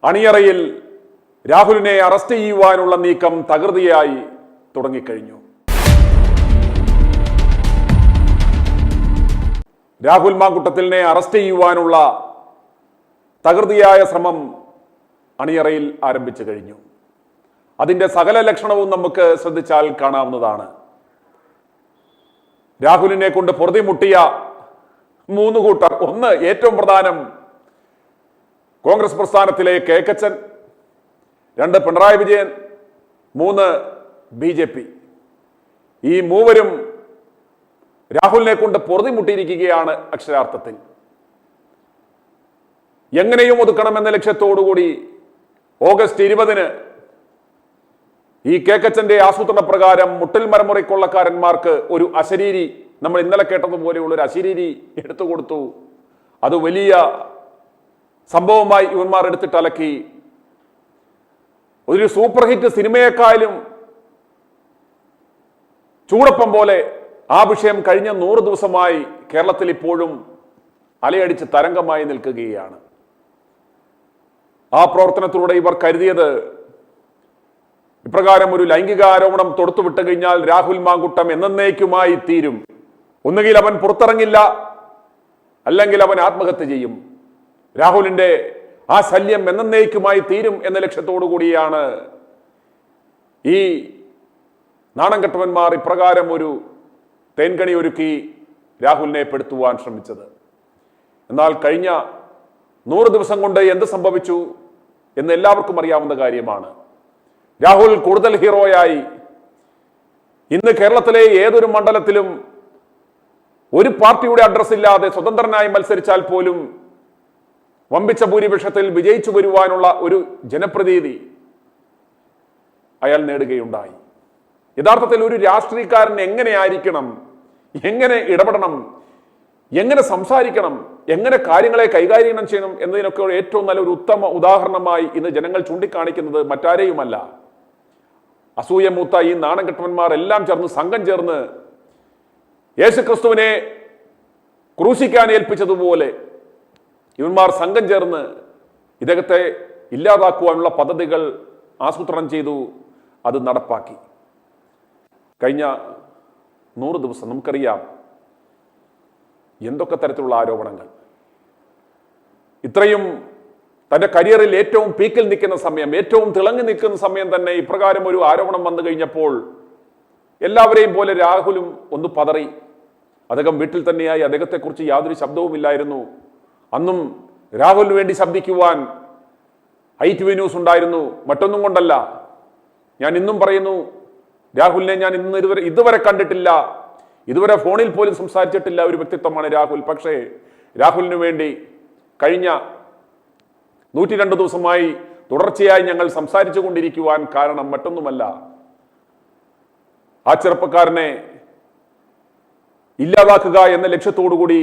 അണിയറയിൽ രാഹുലിനെ അറസ്റ്റ് ചെയ്യുവാനുള്ള നീക്കം തകൃതിയായി തുടങ്ങിക്കഴിഞ്ഞു. രാഹുൽ മാങ്കുട്ടത്തിലിനെ അറസ്റ്റ് ചെയ്യുവാനുള്ള തകൃതിയായ ശ്രമം അണിയറയിൽ ആരംഭിച്ചു കഴിഞ്ഞു. അതിന്റെ സകല ലക്ഷണവും നമുക്ക് ശ്രദ്ധിച്ചാൽ കാണാവുന്നതാണ്. രാഹുലിനെ കൊണ്ട് പൊറുതിമുട്ടിയ മൂന്ന് കൂട്ടർ. ഒന്ന്, ഏറ്റവും പ്രധാനം കോൺഗ്രസ് പ്രസ്ഥാനത്തിലെ കേക്കച്ചൻ, രണ്ട് പിണറായി വിജയൻ, മൂന്ന് BJP. ഈ മൂവരും രാഹുലിനെ കൊണ്ട് പൊറുതിമുട്ടിയിരിക്കുകയാണ് അക്ഷരാർത്ഥത്തിൽ. എങ്ങനെയും ഒതുക്കണമെന്ന ലക്ഷ്യത്തോടുകൂടി ഓഗസ്റ്റ് 20-ന് ഈ കേക്കച്ചന്റെ ആസൂത്രണ പ്രകാരം മുട്ടിൽ മരമുറി കൊള്ളക്കാരന്മാർക്ക് ഒരു അശരീരി, നമ്മൾ ഇന്നലെ കേട്ടതുപോലെയുള്ള ഒരു അശരീരി എടുത്തു കൊടുത്തു. അത് വലിയ സംഭവമായി ഇവന്മാർ എടുത്തിട്ട് അലക്കി. ഒരു സൂപ്പർ ഹിറ്റ് സിനിമയെക്കാളും ചൂടപ്പം പോലെ ആ വിഷയം കഴിഞ്ഞ 100 ദിവസമായി കേരളത്തിൽ ഇപ്പോഴും അലയടിച്ച് തരംഗമായി നിൽക്കുകയാണ്. ആ പ്രവർത്തനത്തിലൂടെ ഇവർ കരുതിയത് ഇപ്രകാരം ഒരു ലൈംഗിക ആരോപണം തൊടുത്തുവിട്ട് കഴിഞ്ഞാൽ രാഹുൽ മാങ്കുട്ടം എന്നേക്കുമായി തീരും. ഒന്നുകിൽ അവൻ പുറത്തിറങ്ങില്ല, അല്ലെങ്കിൽ അവൻ ആത്മഹത്യ ചെയ്യും. രാഹുലിന്റെ ആ ശല്യം എന്നേക്കുമായി തീരും എന്ന ലക്ഷ്യത്തോടു കൂടിയാണ് ഈ നാണം കെട്ടവന്മാർ ഇപ്രകാരം ഒരു തേൻകണി ഒരുക്കി രാഹുലിനെ പെടുത്തുവാൻ ശ്രമിച്ചത്. എന്നാൽ കഴിഞ്ഞ 100 ദിവസം കൊണ്ട് എന്ത് സംഭവിച്ചു എന്ന് എല്ലാവർക്കും അറിയാവുന്ന കാര്യമാണ്. രാഹുൽ കൂടുതൽ ഹീറോയായി. ഇന്ന് കേരളത്തിലെ ഏതൊരു മണ്ഡലത്തിലും ഒരു പാർട്ടിയുടെ അഡ്രസ് ഇല്ലാതെ സ്വതന്ത്രനായി മത്സരിച്ചാൽ പോലും വമ്പിച്ച ഭൂരിപക്ഷത്തിൽ വിജയിച്ചു വരുവാനുള്ള ഒരു ജനപ്രതീതി അയാൾ നേടുകയുണ്ടായി. യഥാർത്ഥത്തിൽ ഒരു രാഷ്ട്രീയക്കാരൻ എങ്ങനെയായിരിക്കണം, എങ്ങനെ ഇടപെടണം, എങ്ങനെ സംസാരിക്കണം, എങ്ങനെ കാര്യങ്ങളെ കൈകാര്യം ചെയ്യണം എന്നതിനൊക്കെ ഏറ്റവും നല്ല ഒരു ഉത്തമ ഉദാഹരണമായി ഇന്ന് ജനങ്ങൾ ചൂണ്ടിക്കാണിക്കുന്നത് മറ്റാരെയുമല്ല, അസൂയമൂത്ത ഈ നാണം കെട്ടവന്മാർ എല്ലാം ചേർന്ന് സംഘം ചേർന്ന് യേശുക്രിസ്തുവിനെ ക്രൂശിക്കാൻ ഏൽപ്പിച്ചതുപോലെ ഇവന്മാർ സംഘം ചേർന്ന് ഇദ്ദേഹത്തെ ഇല്ലാതാക്കുവാനുള്ള പദ്ധതികൾ ആസൂത്രണം ചെയ്തു, അത് നടപ്പാക്കി. കഴിഞ്ഞ 100 ദിവസം നമുക്കറിയാം എന്തൊക്കെ തരത്തിലുള്ള ആരോപണങ്ങൾ. ഇത്രയും തന്റെ കരിയറിൽ ഏറ്റവും പീക്കിൽ നിൽക്കുന്ന സമയം, ഏറ്റവും തിളങ്ങി നിൽക്കുന്ന സമയം തന്നെ ഇപ്രകാരം ഒരു ആരോപണം വന്നു കഴിഞ്ഞപ്പോൾ എല്ലാവരെയും പോലെ രാഹുലും ഒന്ന് പതറി. അദ്ദേഹം വീട്ടിൽ തന്നെയായി. അദ്ദേഹത്തെക്കുറിച്ച് യാതൊരു ശബ്ദവുമില്ലായിരുന്നു. അന്നും രാഹുലിന് വേണ്ടി ശബ്ദിക്കുവാൻ ITV ന്യൂസ് ഉണ്ടായിരുന്നു. മറ്റൊന്നും കൊണ്ടല്ല. ഞാൻ ഇന്നും പറയുന്നു, രാഹുലിനെ ഞാൻ ഇതുവരെ കണ്ടിട്ടില്ല, ഇതുവരെ ഫോണിൽ പോലും സംസാരിച്ചിട്ടില്ല ഒരു വ്യക്തിത്വമാണ് രാഹുൽ. പക്ഷേ രാഹുലിന് വേണ്ടി കഴിഞ്ഞ 102 ദിവസമായി തുടർച്ചയായി ഞങ്ങൾ സംസാരിച്ചു കൊണ്ടിരിക്കുവാൻ കാരണം മറ്റൊന്നുമല്ല, ആ ചെറുപ്പക്കാരനെ ഇല്ലാതാക്കുക എന്ന ലക്ഷ്യത്തോടുകൂടി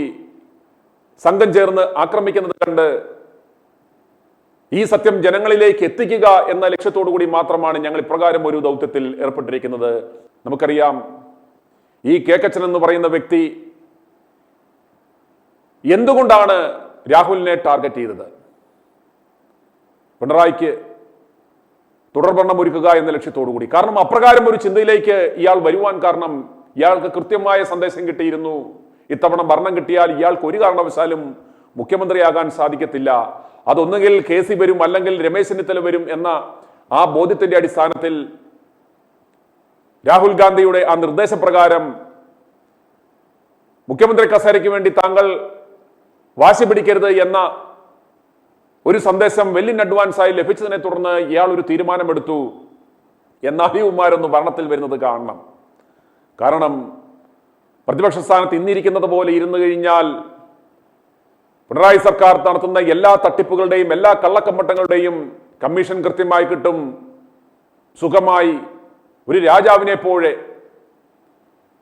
സംഘം ചേർന്ന് ആക്രമിക്കുന്നത് കണ്ട് ഈ സത്യം ജനങ്ങളിലേക്ക് എത്തിക്കുക എന്ന ലക്ഷ്യത്തോടു കൂടി മാത്രമാണ് ഞങ്ങൾ ഇപ്രകാരം ഒരു ദൗത്യത്തിൽ ഏർപ്പെട്ടിരിക്കുന്നത്. നമുക്കറിയാം, ഈ കേക്കച്ചൻ എന്ന് പറയുന്ന വ്യക്തി എന്തുകൊണ്ടാണ് രാഹുലിനെ ടാർഗറ്റ് ചെയ്തത്? പിണറായിക്ക് തുടർഭരണം ഒരുക്കുക എന്ന ലക്ഷ്യത്തോടു കൂടി. കാരണം അപ്രകാരം ഒരു ചിന്തയിലേക്ക് ഇയാൾ വരുവാൻ കാരണം ഇയാൾക്ക് കൃത്യമായ സന്ദേശം കിട്ടിയിരുന്നു. ഇത്തവണ ഭരണം കിട്ടിയാൽ ഇയാൾക്ക് ഒരു കാരണവശാലും മുഖ്യമന്ത്രിയാകാൻ സാധിക്കത്തില്ല. അതൊന്നുകിൽ KC വരും, അല്ലെങ്കിൽ രമേശ് ചെന്നിത്തല വരും എന്ന ആ ബോധ്യത്തിന്റെ അടിസ്ഥാനത്തിൽ രാഹുൽ ഗാന്ധിയുടെ ആ നിർദ്ദേശപ്രകാരം മുഖ്യമന്ത്രി കസേരയ്ക്ക് വേണ്ടി താങ്കൾ വാശി പിടിക്കരുത് എന്ന ഒരു സന്ദേശം വെൽ ഇൻ അഡ്വാൻസായി ലഭിച്ചതിനെ തുടർന്ന് ഇയാൾ ഒരു തീരുമാനമെടുത്തു. എന്നാൽ ഇവന്മാരൊന്ന് ഭരണത്തിൽ വരുന്നത് കാണണം. കാരണം പ്രതിപക്ഷ സ്ഥാനത്ത് ഇന്നിരിക്കുന്നത് പോലെ ഇരുന്നു കഴിഞ്ഞാൽ പിണറായി സർക്കാർ നടത്തുന്ന എല്ലാ തട്ടിപ്പുകളുടെയും എല്ലാ കള്ളക്കമ്മട്ടങ്ങളുടെയും കമ്മീഷൻ കൃത്യമായി കിട്ടും. സുഖമായി ഒരു രാജാവിനെ പോലെ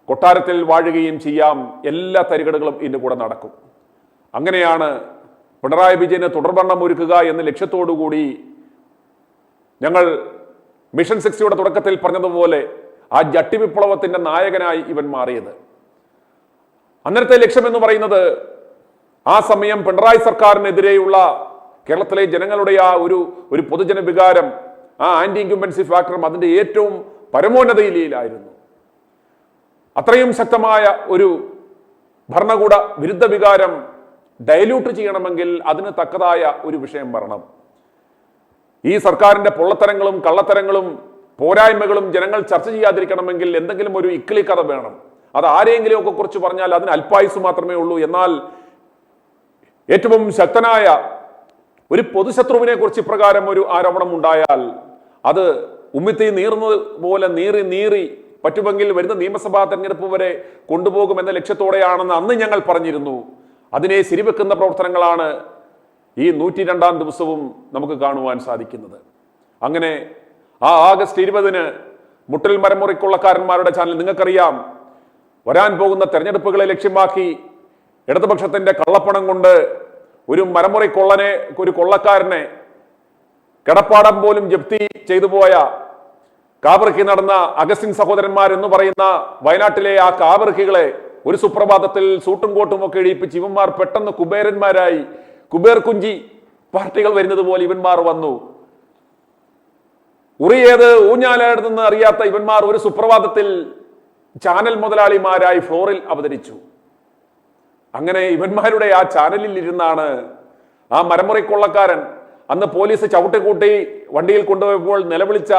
കൊട്ടാരത്തിൽ വാഴുകയും ചെയ്യാം. എല്ലാ തരികടകളും ഇതിൻ്റെ കൂടെ നടക്കും. അങ്ങനെയാണ് പിണറായി വിജയന് തുടർഭരണം ഒരുക്കുക എന്ന ലക്ഷ്യത്തോടുകൂടി ഞങ്ങൾ മിഷൻ 60യുടെ തുടക്കത്തിൽ പറഞ്ഞതുപോലെ ആ ജട്ടി വിപ്ലവത്തിന്റെ നായകനായി ഇവൻ മാറിയത്. അന്നത്തെ ലക്ഷ്യം എന്ന് പറയുന്നത് ആ സമയം പിണറായി സർക്കാരിനെതിരെയുള്ള കേരളത്തിലെ ജനങ്ങളുടെ ആ ഒരു പൊതുജന വികാരം, ആ ആന്റി ഇൻകംബൻസി ഫാക്ടറും അതിന്റെ ഏറ്റവും പരമോന്നതയിലായിരുന്നു. അത്രയും ശക്തമായ ഒരു ഭരണകൂട വിരുദ്ധ വികാരം ഡയല്യൂട്ട് ചെയ്യണമെങ്കിൽ അതിന് തക്കതായ ഒരു വിഷയം വരണം. ഈ സർക്കാരിന്റെ പൊള്ളത്തരങ്ങളും കള്ളത്തരങ്ങളും പോരായ്മകളും ജനങ്ങൾ ചർച്ച ചെയ്യാതിരിക്കണമെങ്കിൽ എന്തെങ്കിലും ഒരു ഇക്കിളി കഥ വേണം. അത് ആരെങ്കിലും ഒക്കെ കുറിച്ച് പറഞ്ഞാൽ അതിന് അല്പായുസ് മാത്രമേ ഉള്ളൂ. എന്നാൽ ഏറ്റവും ശക്തനായ ഒരു പൊതുശത്രുവിനെ കുറിച്ച് ഇപ്രകാരം ഒരു ആരോപണം ഉണ്ടായാൽ അത് ഉമ്മിത്തി നീറുന്നത് പോലെ നീറി പറ്റുമെങ്കിൽ വരുന്ന നിയമസഭാ തെരഞ്ഞെടുപ്പ് വരെ കൊണ്ടുപോകുമെന്ന ലക്ഷ്യത്തോടെയാണെന്ന് അന്ന് ഞങ്ങൾ പറഞ്ഞിരുന്നു. അതിനെ ശരിവെക്കുന്ന പ്രവർത്തനങ്ങളാണ് ഈ 102-ാം ദിവസവും നമുക്ക് കാണുവാൻ സാധിക്കുന്നത്. അങ്ങനെ ആ ആഗസ്റ്റ് 20-ന് മുട്ടിൽ മരമുറി കൊള്ളക്കാരന്മാരുടെ ചാനൽ, നിങ്ങൾക്കറിയാം, വരാൻ പോകുന്ന തെരഞ്ഞെടുപ്പുകളെ ലക്ഷ്യമാക്കി ഇടതുപക്ഷത്തിന്റെ കള്ളപ്പണം കൊണ്ട് ഒരു മരമുറി ഒരു കൊള്ളക്കാരനെ കിടപ്പാടം പോലും ജപ്തി ചെയ്തു പോയ കാബർക്കി നടന്ന അഗസ്റ്റിൻ സഹോദരന്മാർ എന്ന് പറയുന്ന വയനാട്ടിലെ ആ കാബർക്കികളെ ഒരു സുപ്രഭാതത്തിൽ സൂട്ടും കോട്ടും ഒക്കെ ഇടിപ്പിച്ച് ഇവന്മാർ പെട്ടെന്ന് കുബേരന്മാരായി, കുബേർ കുഞ്ചി പാർട്ടികൾ വരുന്നത് പോലെ ഇവന്മാർ വന്നു. ഉറിയേത് ഊഞ്ഞാലാടുന്നെന്ന് അറിയാത്ത ഇവന്മാർ ഒരു സുപ്രഭാതത്തിൽ ചാനൽ മുതലാളിമാരായി ഫ്ലോറിൽ അവതരിച്ചു. അങ്ങനെ ഇവന്മാരുടെ ആ ചാനലിൽ ഇരുന്നാണ് ആ മരമുറി കൊള്ളക്കാരൻ അന്ന് പോലീസ് ചവിട്ടിക്കൂട്ടി വണ്ടിയിൽ കൊണ്ടുപോയപ്പോൾ നിലവിളിച്ച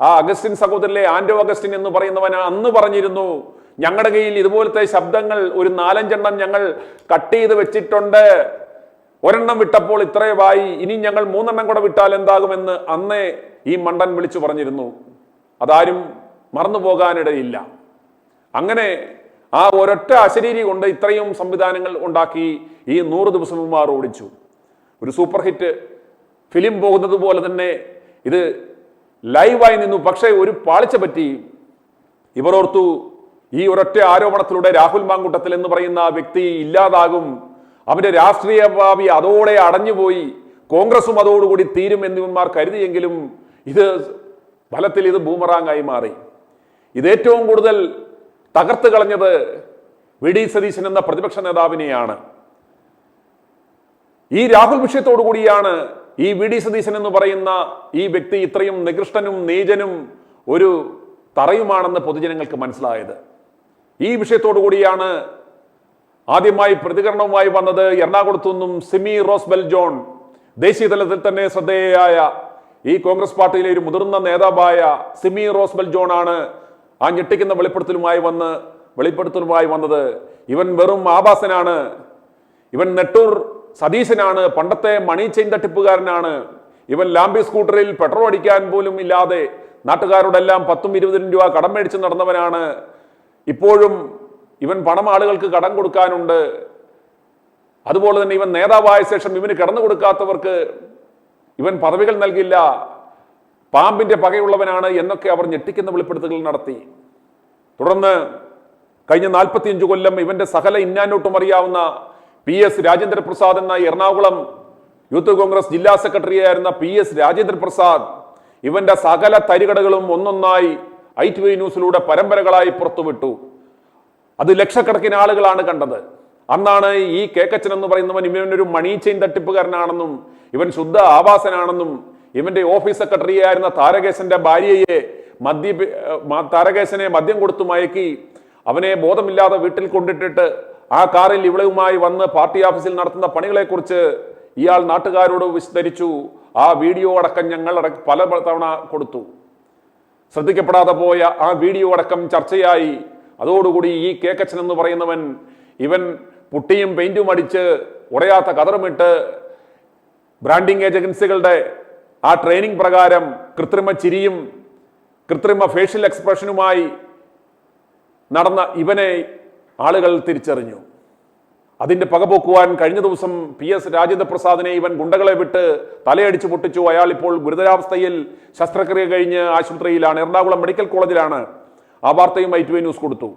ആ അഗസ്റ്റിൻ സഹോദരനിലെ ആന്റോ അഗസ്റ്റിൻ എന്ന് പറയുന്നവൻ അന്ന് പറഞ്ഞിരുന്നു, ഞങ്ങളുടെ കയ്യിൽ ഇതുപോലത്തെ ശബ്ദങ്ങൾ ഒരു 4-5 ഞങ്ങൾ കട്ട് ചെയ്ത് വെച്ചിട്ടുണ്ട്, ഒരെണ്ണം വിട്ടപ്പോൾ ഇത്രയുമായി, ഇനി ഞങ്ങൾ 3 കൂടെ വിട്ടാൽ എന്താകുമെന്ന് അന്നേ ഈ മണ്ടൻ വിളിച്ചു പറഞ്ഞിരുന്നു. അതാരും മറന്നു പോകാനിടയില്ല. അങ്ങനെ ആ ഒരൊറ്റ അശരീരി കൊണ്ട് ഇത്രയും സംവിധാനങ്ങൾ ഉണ്ടാക്കി ഈ 100 ദിവസന്മാർ ഓടിച്ചു. ഒരു സൂപ്പർ ഹിറ്റ് ഫിലിം പോകുന്നത് പോലെ തന്നെ ഇത് ലൈവായി നിന്നു. പക്ഷേ ഒരു പാളിച്ച പറ്റി. ഇവർ ഓർത്തു, ഈ ഒരൊറ്റ ആരോപണത്തിലൂടെ രാഹുൽ മാങ്കൂട്ടത്തിൽ എന്ന് പറയുന്ന വ്യക്തി ഇല്ലാതാകും, അവന്റെ രാഷ്ട്രീയ ഭാവി അതോടെ അടഞ്ഞുപോയി, കോൺഗ്രസും അതോടുകൂടി തീരും എന്നിവന്മാർ കരുതിയെങ്കിലും ഇത് ഫലത്തിൽ ഇത് ബൂമറാങ്ങായി മാറി. ഇത് ഏറ്റവും കൂടുതൽ തകർത്ത് കളഞ്ഞത് വി ഡി സതീശൻ എന്ന പ്രതിപക്ഷ നേതാവിനെയാണ്. ഈ രാഹുൽ വിഷയത്തോടു കൂടിയാണ് ഈ വി ഡി സതീശൻ എന്ന് പറയുന്ന ഈ വ്യക്തി ഇത്രയും നികൃഷ്ടനും നീചനും ഒരു തറയുമാണെന്ന് പൊതുജനങ്ങൾക്ക് മനസ്സിലായത്. ഈ വിഷയത്തോടു കൂടിയാണ് ആദ്യമായി പ്രതികരണവുമായി വന്നത് എറണാകുളത്തു നിന്നും സിമി റോസ്ബെൽ ജോൺ. ദേശീയ തലത്തിൽ തന്നെ ശ്രദ്ധേയയായ ഈ കോൺഗ്രസ് പാർട്ടിയിലെ ഒരു മുതിർന്ന നേതാവായ സിമി റോസ്ബെൽ ജോൺ ആണ് ആ ഞെട്ടിക്കുന്ന വെളിപ്പെടുത്തലുമായി വന്നത്. ഇവൻ വെറും ആഭാസനാണ്, ഇവൻ നെട്ടൂർ സതീശനാണ്, പണ്ടത്തെ മണി ചെയിൻ തട്ടിപ്പുകാരനാണ്, ഇവൻ ലാംബി സ്കൂട്ടറിൽ പെട്രോൾ അടിക്കാൻ പോലും ഇല്ലാതെ നാട്ടുകാരോടെല്ലാം 10-20 രൂപ കടം മേടിച്ച് നടന്നവനാണ്. ഇപ്പോഴും ഇവൻ പണം ആളുകൾക്ക് കടം കൊടുക്കാനുണ്ട്. അതുപോലെ തന്നെ ഇവൻ നേതാവായ ശേഷം ഇവന് കടന്നു കൊടുക്കാത്തവർക്ക് ഇവൻ പദവികൾ നൽകില്ല, പാമ്പിന്റെ പകയുള്ളവനാണ് എന്നൊക്കെ അവർ ഞെട്ടിക്കുന്ന വെളിപ്പെടുത്തലുകൾ നടത്തി. തുടർന്ന് കഴിഞ്ഞ 45 കൊല്ലം ഇവന്റെ സകല ഇന്നാനോട്ടും അറിയാവുന്ന PS രാജേന്ദ്രപ്രസാദ് എന്ന എറണാകുളം യൂത്ത് കോൺഗ്രസ് ജില്ലാ സെക്രട്ടറി ആയിരുന്ന PS രാജേന്ദ്രപ്രസാദ് ഇവന്റെ സകല തരികടകളും ഒന്നൊന്നായി ITV ന്യൂസിലൂടെ പരമ്പരകളായി പുറത്തുവിട്ടു. അത് ലക്ഷക്കണക്കിന് ആളുകളാണ് കണ്ടത്. അന്നാണ് ഈ കേക്കച്ചൻ എന്ന് പറയുന്നവൻ ഇവനൊരു മണി ചെയിൻ തട്ടിപ്പുകാരനാണെന്നും ഇവൻ ശുദ്ധ ആവാസനാണെന്നും ഇവന്റെ ഓഫീസ് സെക്രട്ടറി ആയിരുന്ന താരകേശന്റെ ഭാര്യയെ താരകേശനെ മദ്യം കൊടുത്തു മയക്കി അവനെ ബോധമില്ലാതെ വീട്ടിൽ കൊണ്ടിട്ടിട്ട് ആ കാറിൽ ഇവളുമായി വന്ന് പാർട്ടി ഓഫീസിൽ നടത്തുന്ന പണികളെ കുറിച്ച് ഇയാൾ നാട്ടുകാരോട് വിസ്തരിച്ചു. ആ വീഡിയോ അടക്കം ഞങ്ങൾ പല തവണ കൊടുത്തു. ശ്രദ്ധിക്കപ്പെടാതെ പോയ ആ വീഡിയോ അടക്കം ചർച്ചയായി. അതോടുകൂടി ഈ കേക്കച്ചൻ എന്ന് പറയുന്നവൻ ഇവൻ പുട്ടിയും പെയിന്റും അടിച്ച് ഉടയാത്ത കതറുമിട്ട് ബ്രാൻഡിംഗ് ഏജൻസികളുടെ ആ ട്രെയിനിങ് പ്രകാരം കൃത്രിമ ചിരിയും കൃത്രിമ ഫേഷ്യൽ എക്സ്പ്രഷനുമായി നടന്ന ഇവനെ ആളുകൾ തിരിച്ചറിഞ്ഞു. അതിന്റെ പകപോക്കുവാൻ കഴിഞ്ഞ ദിവസം PS രാജേന്ദ്രപ്രസാദിനെ ഇവൻ ഗുണ്ടകളെ വിട്ട് തലയടിച്ചു പൊട്ടിച്ചു. അയാൾ ഇപ്പോൾ ഗുരുതരാവസ്ഥയിൽ ശസ്ത്രക്രിയ കഴിഞ്ഞ് ആശുപത്രിയിലാണ്, എറണാകുളം മെഡിക്കൽ കോളേജിലാണ്. ആ വാർത്തയും ITV ന്യൂസ് കൊടുത്തു.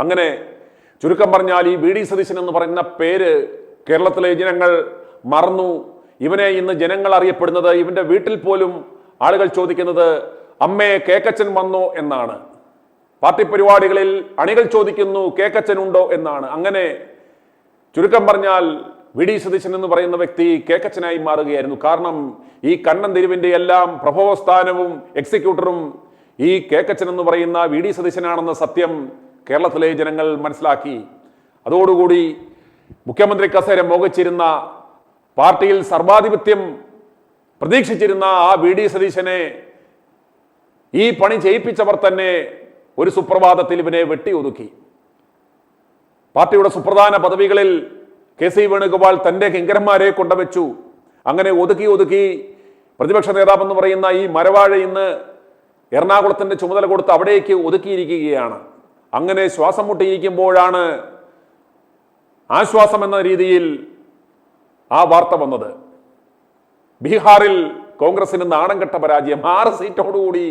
അങ്ങനെ ചുരുക്കം പറഞ്ഞാൽ ഈ വി ഡി സതീശൻ എന്ന് പറയുന്ന പേര് കേരളത്തിലെ ജനങ്ങൾ മറന്നു. ഇവനെ ഇന്ന് ജനങ്ങൾ അറിയപ്പെടുന്നത്, ഇവന്റെ വീട്ടിൽ പോലും ആളുകൾ ചോദിക്കുന്നത് അമ്മേ കേക്കച്ചൻ വന്നോ എന്നാണ്. പാർട്ടി പരിപാടികളിൽ അണികൾ ചോദിക്കുന്നു കേക്കച്ചൻ ഉണ്ടോ എന്നാണ്. അങ്ങനെ ചുരുക്കം പറഞ്ഞാൽ വി ഡി സതീശൻ എന്ന് പറയുന്ന വ്യക്തി കേക്കച്ചനായി മാറുകയായിരുന്നു. കാരണം ഈ കണ്ണൻ തെരുവിന്റെ എല്ലാം പ്രഭവസ്ഥാനവും എക്സിക്യൂട്ടറും ഈ കേക്കച്ചൻ എന്ന് പറയുന്ന വി ഡി സതീശനാണെന്ന സത്യം കേരളത്തിലെ ജനങ്ങൾ മനസ്സിലാക്കി. അതോടുകൂടി മുഖ്യമന്ത്രി കസേര മോഹിച്ചിരുന്ന, പാർട്ടിയിൽ സർവാധിപത്യം പ്രതീക്ഷിച്ചിരുന്ന ആ വി ഡി സതീശനെ ഈ പണി ചെയ്യിപ്പിച്ചവർ തന്നെ ഒരു സുപ്രഭാതത്തിൽ ഇവനെ വെട്ടിയൊതുക്കി. പാർട്ടിയുടെ സുപ്രധാന പദവികളിൽ കെ സി വേണുഗോപാൽ തന്റെ കിങ്കരന്മാരെ കൊണ്ടുവച്ചു. അങ്ങനെ ഒതുക്കി പ്രതിപക്ഷ നേതാവെന്ന് പറയുന്ന ഈ മരവാഴ ഇന്ന് എറണാകുളത്തിന്റെ ചുമതല കൊടുത്ത് അവിടേക്ക് ഒതുക്കിയിരിക്കുകയാണ്. അങ്ങനെ ശ്വാസം മുട്ടിയിരിക്കുമ്പോഴാണ് ആശ്വാസം എന്ന രീതിയിൽ ആ വാർത്ത വന്നത്. ബീഹാറിൽ കോൺഗ്രസിന് നാണംകെട്ട പരാജയം, 6 സീറ്റോടുകൂടി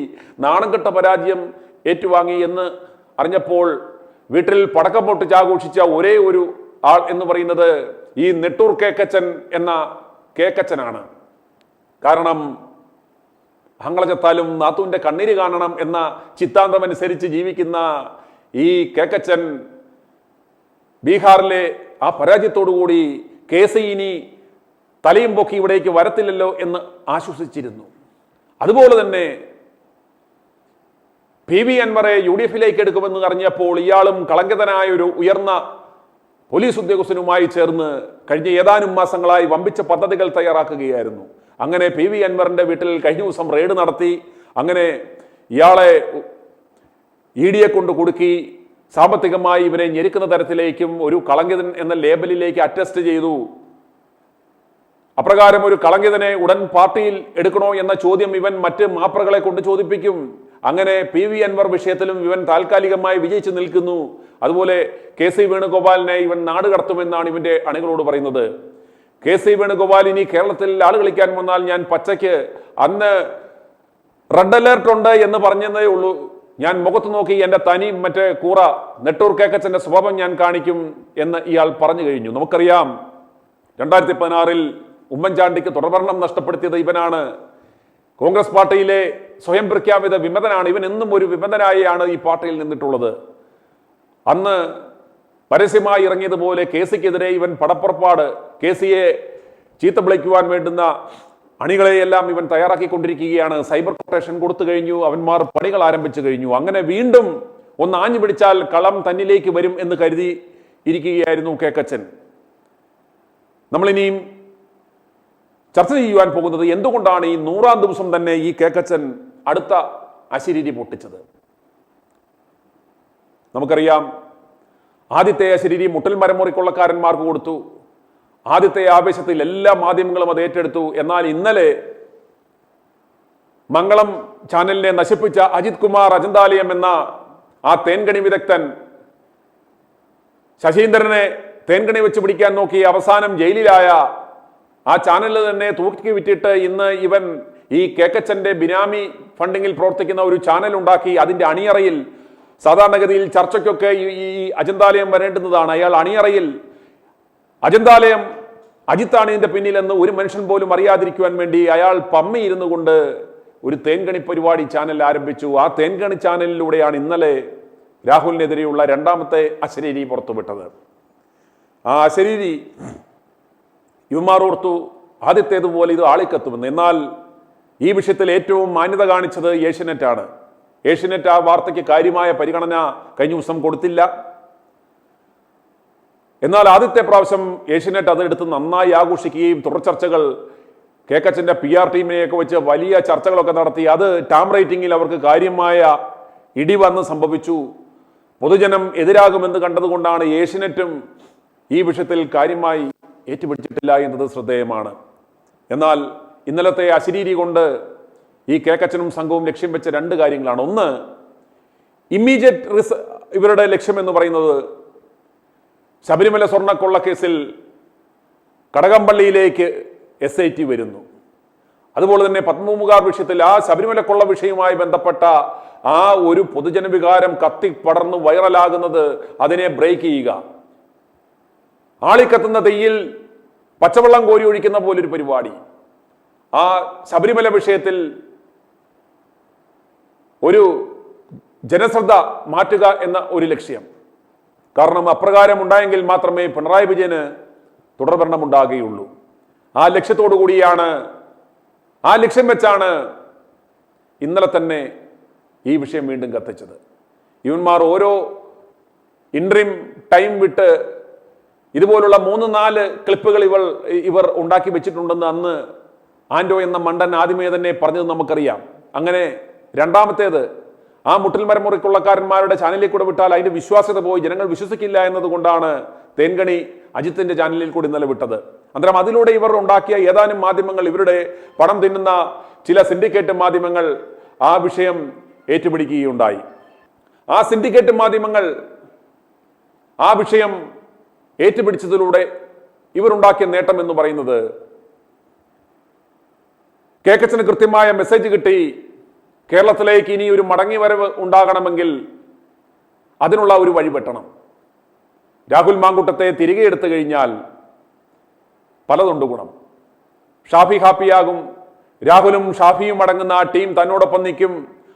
നാണംകെട്ട പരാജയം ഏറ്റുവാങ്ങി എന്ന് അറിഞ്ഞപ്പോൾ വീട്ടിൽ പടക്കം പൊട്ടിച്ച് ആഘോഷിച്ച ഒരേ ഒരു ആൾ എന്ന് പറയുന്നത് ഈ നെട്ടൂർ കേക്കച്ചൻ എന്ന കേക്കച്ചനാണ്. കാരണം അങ്ങളചത്താലും നാത്തൂന്റെ കണ്ണീര് കാണണം എന്ന ചിത്താന്തം അനുസരിച്ച് ജീവിക്കുന്ന ഈ കേക്കച്ചൻ ബീഹാറിലെ ആ പരാജയത്തോടുകൂടി കേസ് ഇനി തലയും പൊക്കി ഇവിടേക്ക് വരത്തില്ലല്ലോ എന്ന് ആശ്വസിച്ചിരുന്നു. അതുപോലെ തന്നെ പി വി അൻവറെ UDF-ലേക്ക് എടുക്കുമെന്ന് അറിഞ്ഞപ്പോൾ ഇയാളും കളങ്കിതനായ ഒരു ഉയർന്ന പോലീസ് ഉദ്യോഗസ്ഥനുമായി ചേർന്ന് കഴിഞ്ഞ ഏതാനും മാസങ്ങളായി വമ്പിച്ച പദ്ധതികൾ തയ്യാറാക്കുകയായിരുന്നു. അങ്ങനെ പി വി അൻവറിന്റെ വീട്ടിൽ കഴിഞ്ഞ ദിവസം റെയ്ഡ് നടത്തി. അങ്ങനെ ഇയാളെ ED കൊണ്ട് കുടുക്കി സാമ്പത്തികമായി ഇവരെ ഞെരുക്കുന്ന തരത്തിലേക്കും ഒരു കളങ്കിതൻ എന്ന ലേബലിലേക്ക് അറ്റസ്റ്റ് ചെയ്തു. അപ്രകാരം ഒരു കളങ്കിതനെ ഉടൻ പാർട്ടിയിൽ എടുക്കണോ എന്ന ചോദ്യം ഇവൻ മറ്റ് മാപ്രകളെ കൊണ്ട് ചോദിപ്പിക്കും. അങ്ങനെ പി വി അൻവർ വിഷയത്തിലും ഇവൻ താൽക്കാലികമായി വിജയിച്ചു നിൽക്കുന്നു. അതുപോലെ കെ സി വേണുഗോപാലിനെ ഇവൻ നാട് കടത്തുമെന്നാണ് ഇവന്റെ അണികളോട് പറയുന്നത്. കെ സി വേണുഗോപാൽ ഇനി കേരളത്തിൽ ആള് കളിക്കാൻ വന്നാൽ ഞാൻ പച്ചയ്ക്ക് അന്ന് റെഡ് അലേർട്ട് ഉണ്ട് എന്ന് പറഞ്ഞതേ ഉള്ളൂ, ഞാൻ മുഖത്ത് നോക്കി എന്റെ തനി മറ്റേ കൂറ നെട്ടൂർ കേക്കച്ചന്റെ സ്വഭാവം ഞാൻ കാണിക്കും എന്ന് ഇയാൾ പറഞ്ഞു കഴിഞ്ഞു. നമുക്കറിയാം 2016 ഉമ്മൻചാണ്ടിക്ക് തുടർഭരണം നഷ്ടപ്പെടുത്തിയത് ഇവനാണ്. കോൺഗ്രസ് പാർട്ടിയിലെ സ്വയം പ്രഖ്യാപിത വിമതനാണ് ഇവൻ. എന്നും ഒരു വിമതനായാണ് ഈ പാർട്ടിയിൽ നിന്നിട്ടുള്ളത്. അന്ന് പരസ്യമായി ഇറങ്ങിയതുപോലെ കെ സിക്കെതിരെ ഇവൻ പടപ്പുറപ്പാട്, കെ സിയെ ചീത്ത വിളിക്കുവാൻ വേണ്ടുന്ന അണികളെയെല്ലാം ഇവൻ തയ്യാറാക്കിക്കൊണ്ടിരിക്കുകയാണ്. സൈബർ കൊട്ടേഷൻ കൊടുത്തു കഴിഞ്ഞു, അവന്മാർ പണികൾ ആരംഭിച്ചു കഴിഞ്ഞു. അങ്ങനെ വീണ്ടും ഒന്ന് ആഞ്ഞു പിടിച്ചാൽ കളം തന്നിലേക്ക് വരും എന്ന് കരുതി ഇരിക്കുകയായിരുന്നു കേക്കച്ചൻ. നമ്മളിനിയും ചർച്ച ചെയ്യുവാൻ പോകുന്നത് എന്തുകൊണ്ടാണ് ഈ 100-ാം ദിവസം തന്നെ ഈ കേക്കച്ചൻ അടുത്ത അശരീരി പൊട്ടിച്ചത്. നമുക്കറിയാം, ആദ്യത്തെ അശരീരി മുട്ടൽ മരമുറിക്കൊള്ളക്കാരന്മാർക്ക് കൊടുത്തു. ആദ്യത്തെ ആവേശത്തിൽ എല്ലാ മാധ്യമങ്ങളും അത് ഏറ്റെടുത്തു. എന്നാൽ ഇന്നലെ മംഗളം ചാനലിനെ നശിപ്പിച്ച അജിത് കുമാർ അജന്താലയം എന്ന ആ തേൻകണി വിദഗ്ധൻ ശശീന്ദ്രനെ തേൻകണി വെച്ച് പിടിക്കാൻ നോക്കി അവസാനം ജയിലിലായ ആ ചാനലിൽ തന്നെ തൂക്കി വിറ്റിട്ട് ഇന്ന് ഇവൻ ഈ കേക്കച്ചന്റെ ബിനാമി ഫണ്ടിങ്ങിൽ പ്രവർത്തിക്കുന്ന ഒരു ചാനൽ ഉണ്ടാക്കി. അതിന്റെ അണിയറയിൽ സാധാരണഗതിയിൽ ചർച്ചയ്ക്കൊക്കെ ഈ അജന്താലയം വരേണ്ടുന്നതാണ്. അയാൾ അണിയറയിൽ അജന്താലയം അജിത്താണ് ഇതിന്റെ പിന്നിലെന്ന് ഒരു മനുഷ്യൻ പോലും അറിയാതിരിക്കുവാൻ വേണ്ടി അയാൾ പമ്മി ഇരുന്നു കൊണ്ട് ഒരു തേൻകണി പരിപാടി ചാനൽ ആരംഭിച്ചു. ആ തേൻകണി ചാനലിലൂടെയാണ് ഇന്നലെ രാഹുലിനെതിരെയുള്ള 2ാമത്തെ അശരീരി പുറത്തുവിട്ടത്. ആ അശരീരി ഇവന്മാർ ഓർത്തു ആദ്യത്തേതുപോലെ ഇത് ആളിക്കത്തുമെന്ന്. എന്നാൽ ഈ വിഷയത്തിൽ ഏറ്റവും മാന്യത കാണിച്ചത് ഏഷ്യനെറ്റാണ്. ഏഷ്യനെറ്റ് ആ വാർത്തയ്ക്ക് കാര്യമായ പരിഗണന കഴിഞ്ഞ ദിവസം കൊടുത്തില്ല. എന്നാൽ ആദ്യത്തെ പ്രാവശ്യം ഏഷ്യനെറ്റ് അതെടുത്ത് നന്നായി ആഘോഷിക്കുകയും തുടർ ചർച്ചകൾ കേക്കച്ചന്റെ PR ടീമിനെയൊക്കെ വെച്ച് വലിയ ചർച്ചകളൊക്കെ നടത്തി. അത് ടാം റേറ്റിംഗിൽ അവർക്ക് കാര്യമായ ഇടിവന്ന് സംഭവിച്ചു. പൊതുജനം എതിരാകുമെന്ന് കണ്ടതുകൊണ്ടാണ് ഏഷ്യനെറ്റും ഈ വിഷയത്തിൽ കാര്യമായി ഏറ്റുപിടിച്ചിട്ടില്ല എന്നത് ശ്രദ്ധേയമാണ്. എന്നാൽ ഇന്നലത്തെ അശരീരി കൊണ്ട് ഈ കേക്കച്ചനും സംഘവും ലക്ഷ്യം വെച്ച 2 കാര്യങ്ങളാണ്. ഒന്ന്, ഇമ്മീഡിയറ്റ് ഇവരുടെ ലക്ഷ്യം എന്ന് പറയുന്നത് ശബരിമല സ്വർണ്ണക്കൊള്ള കേസിൽ കടകംപള്ളിയിലേക്ക് SIT വരുന്നു. അതുപോലെ തന്നെ പത്മമുഖാർ വിഷയത്തിൽ ആ ശബരിമല കൊള്ള വിഷയവുമായി ബന്ധപ്പെട്ട ആ ഒരു പൊതുജന വികാരം കത്തിപ്പടർന്ന് വൈറലാകുന്നത് അതിനെ ബ്രേക്ക് ചെയ്യുക. ആളിക്കത്തുന്ന തെയ്യിൽ പച്ചവെള്ളം കോരി ഒഴിക്കുന്ന പോലൊരു പരിപാടി. ആ ശബരിമല വിഷയത്തിൽ ഒരു ജനശ്രദ്ധ മാറ്റുക എന്ന ഒരു ലക്ഷ്യം. കാരണം അപ്രകാരം ഉണ്ടായെങ്കിൽ മാത്രമേ പിണറായി വിജയന് തുടർഭരണമുണ്ടാകുകയുള്ളൂ. ആ ലക്ഷ്യത്തോടു കൂടിയാണ്, ആ ലക്ഷ്യം വെച്ചാണ് ഇന്നലെ തന്നെ ഈ വിഷയം വീണ്ടും കത്തിച്ചത്. ഇവന്മാർ ഓരോ ഇൻട്രീം ടൈം വിട്ട് ഇതുപോലുള്ള 3-4 ക്ലിപ്പുകൾ ഇവർ ഉണ്ടാക്കി വെച്ചിട്ടുണ്ടെന്ന് അന്ന് ആൻഡോ എന്ന മണ്ടൻ ആദ്യമേ തന്നെ പറഞ്ഞത് നമുക്കറിയാം. അങ്ങനെ രണ്ടാമത്തേത്, ആ മുട്ടിൽ മരമുറിക്കുള്ളക്കാരന്മാരുടെ ചാനലിൽ കൂടെ വിട്ടാൽ അതിന്റെ വിശ്വാസ്യത പോയി ജനങ്ങൾ വിശ്വസിക്കില്ല എന്നതുകൊണ്ടാണ് തേൻകണി അജിത്തിന്റെ ചാനലിൽ കൂടി ഇന്നലെ വിട്ടത്. അന്നേരം അതിലൂടെ ഇവർ ഉണ്ടാക്കിയ ഏതാനും മാധ്യമങ്ങൾ, ഇവരുടെ പണം തിന്നുന്ന ചില സിൻഡിക്കേറ്റ് മാധ്യമങ്ങൾ ആ വിഷയം ഏറ്റുപിടിക്കുകയുണ്ടായി. ആ സിൻഡിക്കേറ്റ് മാധ്യമങ്ങൾ ആ വിഷയം ഏറ്റുപിടിച്ചതിലൂടെ ഇവരുണ്ടാക്കിയ നേട്ടം എന്ന് പറയുന്നത്, കേക്കച്ചന് കൃത്യമായ മെസ്സേജ് കിട്ടി, കേരളത്തിലേക്ക് ഇനി ഒരു മടങ്ങി വരവ് ഉണ്ടാകണമെങ്കിൽ അതിനുള്ള ഒരു വഴി വെട്ടണം. രാഹുൽ മാങ്കൂട്ടത്തെ തിരികെ എടുത്തു കഴിഞ്ഞാൽ പലതുണ്ട് ഗുണം. ഷാഫി ഹാപ്പിയാകും, രാഹുലും ഷാഫിയും അടങ്ങുന്ന ആ ടീം തന്നോടൊപ്പം നിൽക്കും.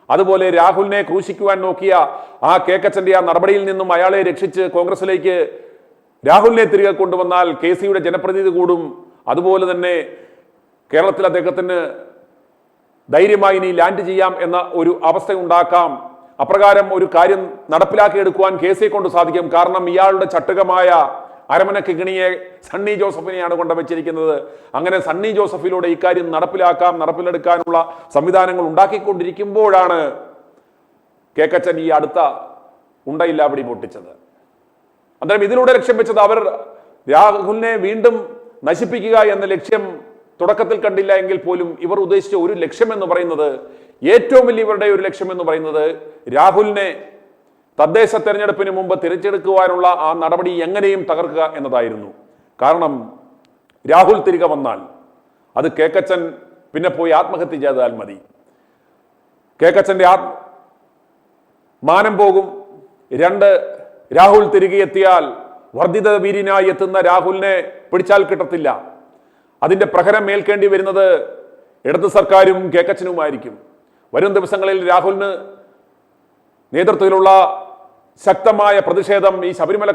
അതുപോലെ രാഹുലിനെ ക്രൂശിക്കുവാൻ നോക്കിയ ആ കേക്കച്ചന്റെ ആ നടപടിയിൽ നിന്നും അയാളെ രക്ഷിച്ച് കോൺഗ്രസിലേക്ക് രാഹുലിനെ തിരികെ കൊണ്ടുവന്നാൽ KCയുടെ ജനപ്രതിനിധി കൂടും. അതുപോലെ തന്നെ കേരളത്തിൽ അദ്ദേഹത്തിന് ധൈര്യമായി ഇനി ലാൻഡ് ചെയ്യാം എന്ന ഒരു അവസ്ഥ ഉണ്ടാക്കാം. അപ്രകാരം ഒരു കാര്യം നടപ്പിലാക്കിയെടുക്കുവാൻ KCയെ കൊണ്ട് സാധിക്കും. കാരണം ഇയാളുടെ ചട്ടുകമായ അരമന കിങ്ങിണിയെ സണ്ണി ജോസഫിനെയാണ് കൊണ്ടുവച്ചിരിക്കുന്നത്. അങ്ങനെ സണ്ണി ജോസഫിലൂടെ ഇക്കാര്യം നടപ്പിലെടുക്കാനുള്ള സംവിധാനങ്ങൾ ഉണ്ടാക്കിക്കൊണ്ടിരിക്കുമ്പോഴാണ് കേക്കച്ചൻ ഈ അടുത്ത ഉണ്ടയില്ലാപിടി പൊട്ടിച്ചത്. അന്നേരം ഇതിലൂടെ ലക്ഷ്യം വെച്ചത്, അവർ രാഹുലിനെ വീണ്ടും നശിപ്പിക്കുക എന്ന ലക്ഷ്യം തുടക്കത്തിൽ കണ്ടില്ല എങ്കിൽ പോലും ഇവർ ഉദ്ദേശിച്ച ഒരു ലക്ഷ്യം എന്ന് പറയുന്നത്, ഏറ്റവും വലിയ ഇവരുടെ ഒരു ലക്ഷ്യം എന്ന് പറയുന്നത്, രാഹുലിനെ തദ്ദേശ തെരഞ്ഞെടുപ്പിന് മുമ്പ് തിരിച്ചെടുക്കുവാനുള്ള ആ നടപടി എങ്ങനെയും തകർക്കുക എന്നതായിരുന്നു. കാരണം രാഹുൽ തിരികെ വന്നാൽ അത് കേക്കച്ചൻ പിന്നെ പോയി ആത്മഹത്യ ചെയ്താൽ മതി. കേക്കച്ചന്റെ മാനം പോകും. 2, രാഹുൽ തിരികെ എത്തിയാൽ വർദ്ധിത വീര്യനായി എത്തുന്ന രാഹുലിനെ പിടിച്ചാൽ കിട്ടത്തില്ല. അതിന്റെ പ്രഹരം ഏൽക്കേണ്ടി വരുന്നത് ഇടത് സർക്കാരും കേക്കച്ചനുമായിരിക്കും. വരും ദിവസങ്ങളിൽ രാഹുലിന് നേതൃത്വത്തിലുള്ള ശക്തമായ പ്രതിഷേധം, ഈ ശബരിമല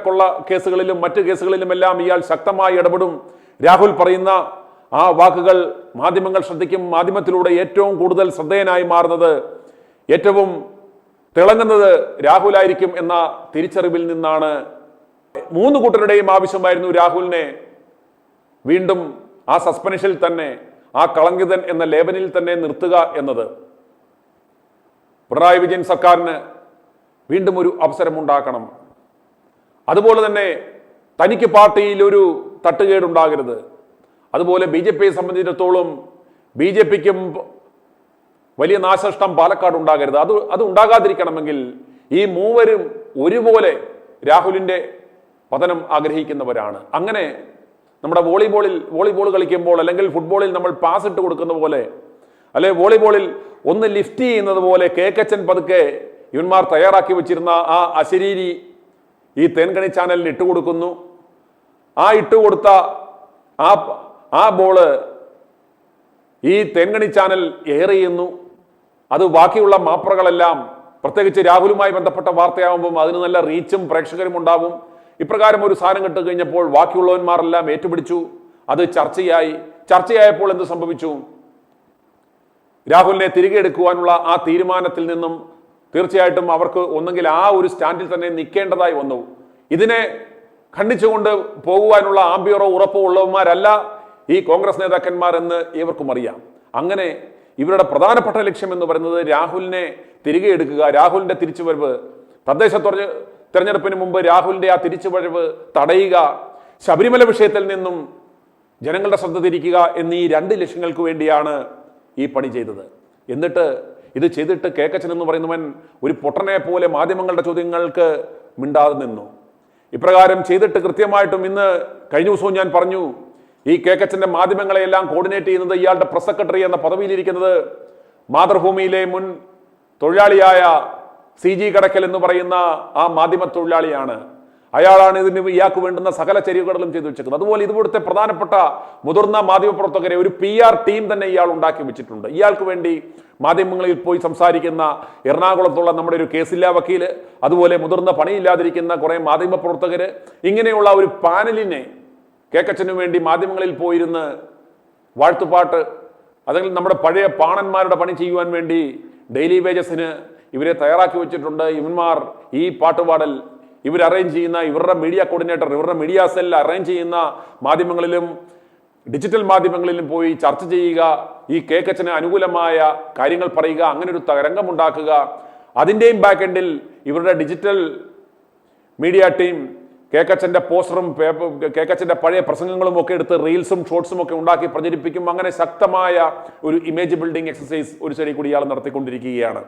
കേസുകളിലും മറ്റ് കേസുകളിലുമെല്ലാം ഇയാൾ ശക്തമായി ഇടപെടും. രാഹുൽ പറയുന്ന ആ വാക്കുകൾ മാധ്യമങ്ങൾ ശ്രദ്ധിക്കും. മാധ്യമത്തിലൂടെ ഏറ്റവും കൂടുതൽ ശ്രദ്ധേയനായി മാറുന്നത്, ഏറ്റവും തിളങ്ങുന്നത് രാഹുലായിരിക്കും എന്ന തിരിച്ചറിവിൽ നിന്നാണ് 3 കൂട്ടരുടെയും ആവശ്യമായിരുന്നു രാഹുലിനെ വീണ്ടും ആ സസ്പെൻഷനിൽ തന്നെ, ആ കളങ്കിതൻ എന്ന ലേബനിൽ തന്നെ നിർത്തുക എന്നത്. പിണറായി വിജയൻ സർക്കാരിന് വീണ്ടും ഒരു അവസരമുണ്ടാക്കണം. അതുപോലെ തന്നെ തനിക്ക് പാർട്ടിയിൽ ഒരു തട്ടുകേടുണ്ടാകരുത്. അതുപോലെ BJPയെ സംബന്ധിച്ചിടത്തോളം BJPക്കും വലിയ നാശനഷ്ടം പാലക്കാട് ഉണ്ടാകരുത്. അത് ഉണ്ടാകാതിരിക്കണമെങ്കിൽ ഈ 3 ഒരുപോലെ രാഹുലിന്റെ പതനം ആഗ്രഹിക്കുന്നവരാണ്. അങ്ങനെ നമ്മുടെ വോളിബോൾ കളിക്കുമ്പോൾ, അല്ലെങ്കിൽ ഫുട്ബോളിൽ നമ്മൾ പാസ് ഇട്ട് കൊടുക്കുന്ന പോലെ, അല്ലെ വോളിബോളിൽ ഒന്ന് ലിഫ്റ്റ് ചെയ്യുന്നത് പോലെ കേക്കച്ചൻ പതുക്കെ ഇവന്മാർ തയ്യാറാക്കി വെച്ചിരുന്ന ആ അശരീരി ഈ തേൻകണി ചാനലിൽ ഇട്ടുകൊടുക്കുന്നു. ആ ഇട്ടുകൊടുത്ത ആ ബോള് ഈ തേൻകണി ചാനൽ എയർ ചെയ്യുന്നു. അത് ബാക്കിയുള്ള മാപ്രകളെല്ലാം, പ്രത്യേകിച്ച് രാഹുലുമായി ബന്ധപ്പെട്ട വാർത്തയാകുമ്പം അതിന് നല്ല റീച്ചും പ്രേക്ഷകരും ഉണ്ടാവും. ഇപ്രകാരം ഒരു സാധനം കിട്ടു കഴിഞ്ഞപ്പോൾ ബാക്കിയുള്ളവന്മാരെല്ലാം ഏറ്റുപിടിച്ചു. അത് ചർച്ചയായപ്പോൾ എന്ത് സംഭവിച്ചു? രാഹുലിനെ തിരികെ എടുക്കുവാനുള്ള ആ തീരുമാനത്തിൽ നിന്നും തീർച്ചയായിട്ടും അവർക്ക് ഒന്നെങ്കിൽ ആ ഒരു സ്റ്റാൻഡിൽ തന്നെ നിൽക്കേണ്ടതായി വന്നു. ഇതിനെ ഖണ്ഡിച്ചുകൊണ്ട് പോകുവാനുള്ള ആംബിയറോ ഉറപ്പോ ഉള്ളവന്മാരല്ല ഈ കോൺഗ്രസ് നേതാക്കന്മാർ എന്ന് ഇവർക്കും അറിയാം. അങ്ങനെ ഇവരുടെ പ്രധാനപ്പെട്ട ലക്ഷ്യം എന്ന് പറയുന്നത് രാഹുലിനെ തിരികെ എടുക്കുക, രാഹുലിന്റെ തിരിച്ചുവരവ്, തദ്ദേശ തെരഞ്ഞെടുപ്പിന് മുമ്പ് രാഹുലിന്റെ ആ തിരിച്ചുവരവ് തടയുക, ശബരിമല വിഷയത്തിൽ നിന്നും ജനങ്ങളുടെ ശ്രദ്ധ തിരിക്കുക എന്നീ 2 ലക്ഷ്യങ്ങൾക്ക് വേണ്ടിയാണ് ഈ പണി ചെയ്തത്. എന്നിട്ട് ഇത് ചെയ്തിട്ട് കേക്കച്ചൻ എന്ന് പറയുന്നവൻ ഒരു പൊട്ടനെ പോലെ മാധ്യമങ്ങളുടെ ചോദ്യങ്ങൾക്ക് മിണ്ടാതെ നിന്നു. ഇപ്രകാരം ചെയ്തിട്ട് കൃത്യമായിട്ടും ഇന്ന് കഴിഞ്ഞ ദിവസവും ഞാൻ പറഞ്ഞു, ഈ കേക്കച്ചന്റെ മാധ്യമങ്ങളെയെല്ലാം കോർഡിനേറ്റ് ചെയ്യുന്നത്, ഇയാളുടെ പ്രസ് സെക്രട്ടറി എന്ന പദവിയിലിരിക്കുന്നത് മാതൃഭൂമിയിലെ മുൻ തൊഴിലാളിയായ CG കടക്കൽ എന്ന് പറയുന്ന ആ മാധ്യമ തൊഴിലാളിയാണ്. അയാളാണ് ഇതിന് ഇയാൾക്ക് വേണ്ടുന്ന സകല ചരിവുകളും ചെയ്തു വെച്ചേക്കുന്നത്. അതുപോലെ ഇതുപോലത്തെ പ്രധാനപ്പെട്ട മുതിർന്ന മാധ്യമപ്രവർത്തകരെ ഒരു PR ടീം തന്നെ ഇയാൾ ഉണ്ടാക്കി വെച്ചിട്ടുണ്ട്. ഇയാൾക്ക് വേണ്ടി മാധ്യമങ്ങളിൽ പോയി സംസാരിക്കുന്ന എറണാകുളത്തുള്ള നമ്മുടെ ഒരു കേസില്ലാ വക്കീല്, അതുപോലെ മുതിർന്ന പണിയില്ലാതിരിക്കുന്ന കുറെ മാധ്യമപ്രവർത്തകര്, ഇങ്ങനെയുള്ള ഒരു പാനലിനെ കേക്കച്ചനു വേണ്ടി മാധ്യമങ്ങളിൽ പോയിരുന്ന് വാഴ്ത്തുപാട്ട്, അല്ലെങ്കിൽ നമ്മുടെ പഴയ പാണന്മാരുടെ പണി ചെയ്യുവാൻ വേണ്ടി ഡെയിലി വേജസിന് ഇവരെ തയ്യാറാക്കി വെച്ചിട്ടുണ്ട്. ഇവന്മാർ ഈ പാട്ടുപാടൽ ഇവർ അറേഞ്ച് ചെയ്യുന്ന, ഇവരുടെ മീഡിയ കോർഡിനേറ്റർ, ഇവരുടെ മീഡിയ സെൽ അറേഞ്ച് ചെയ്യുന്ന മാധ്യമങ്ങളിലും ഡിജിറ്റൽ മാധ്യമങ്ങളിലും പോയി ചർച്ച ചെയ്യുക, ഈ കേക്കച്ചന് അനുകൂലമായ കാര്യങ്ങൾ പറയുക, അങ്ങനെ ഒരു തരംഗമുണ്ടാക്കുക. അതിൻ്റെയും ബാക്ക് എൻഡിൽ ഇവരുടെ ഡിജിറ്റൽ മീഡിയ ടീം കേക്കച്ചന്റെ പോസ്റ്ററും കേക്കച്ചന്റെ പഴയ പ്രസംഗങ്ങളും ഒക്കെ എടുത്ത് റീൽസും ഷോർട്സും ഒക്കെ ഉണ്ടാക്കി പ്രചരിപ്പിക്കും. അങ്ങനെ ശക്തമായ ഒരു ഇമേജ് ബിൽഡിംഗ് എക്സസൈസ് ഒരു ശരി കൂടി ഇയാൾ നടത്തിക്കൊണ്ടിരിക്കുകയാണ്.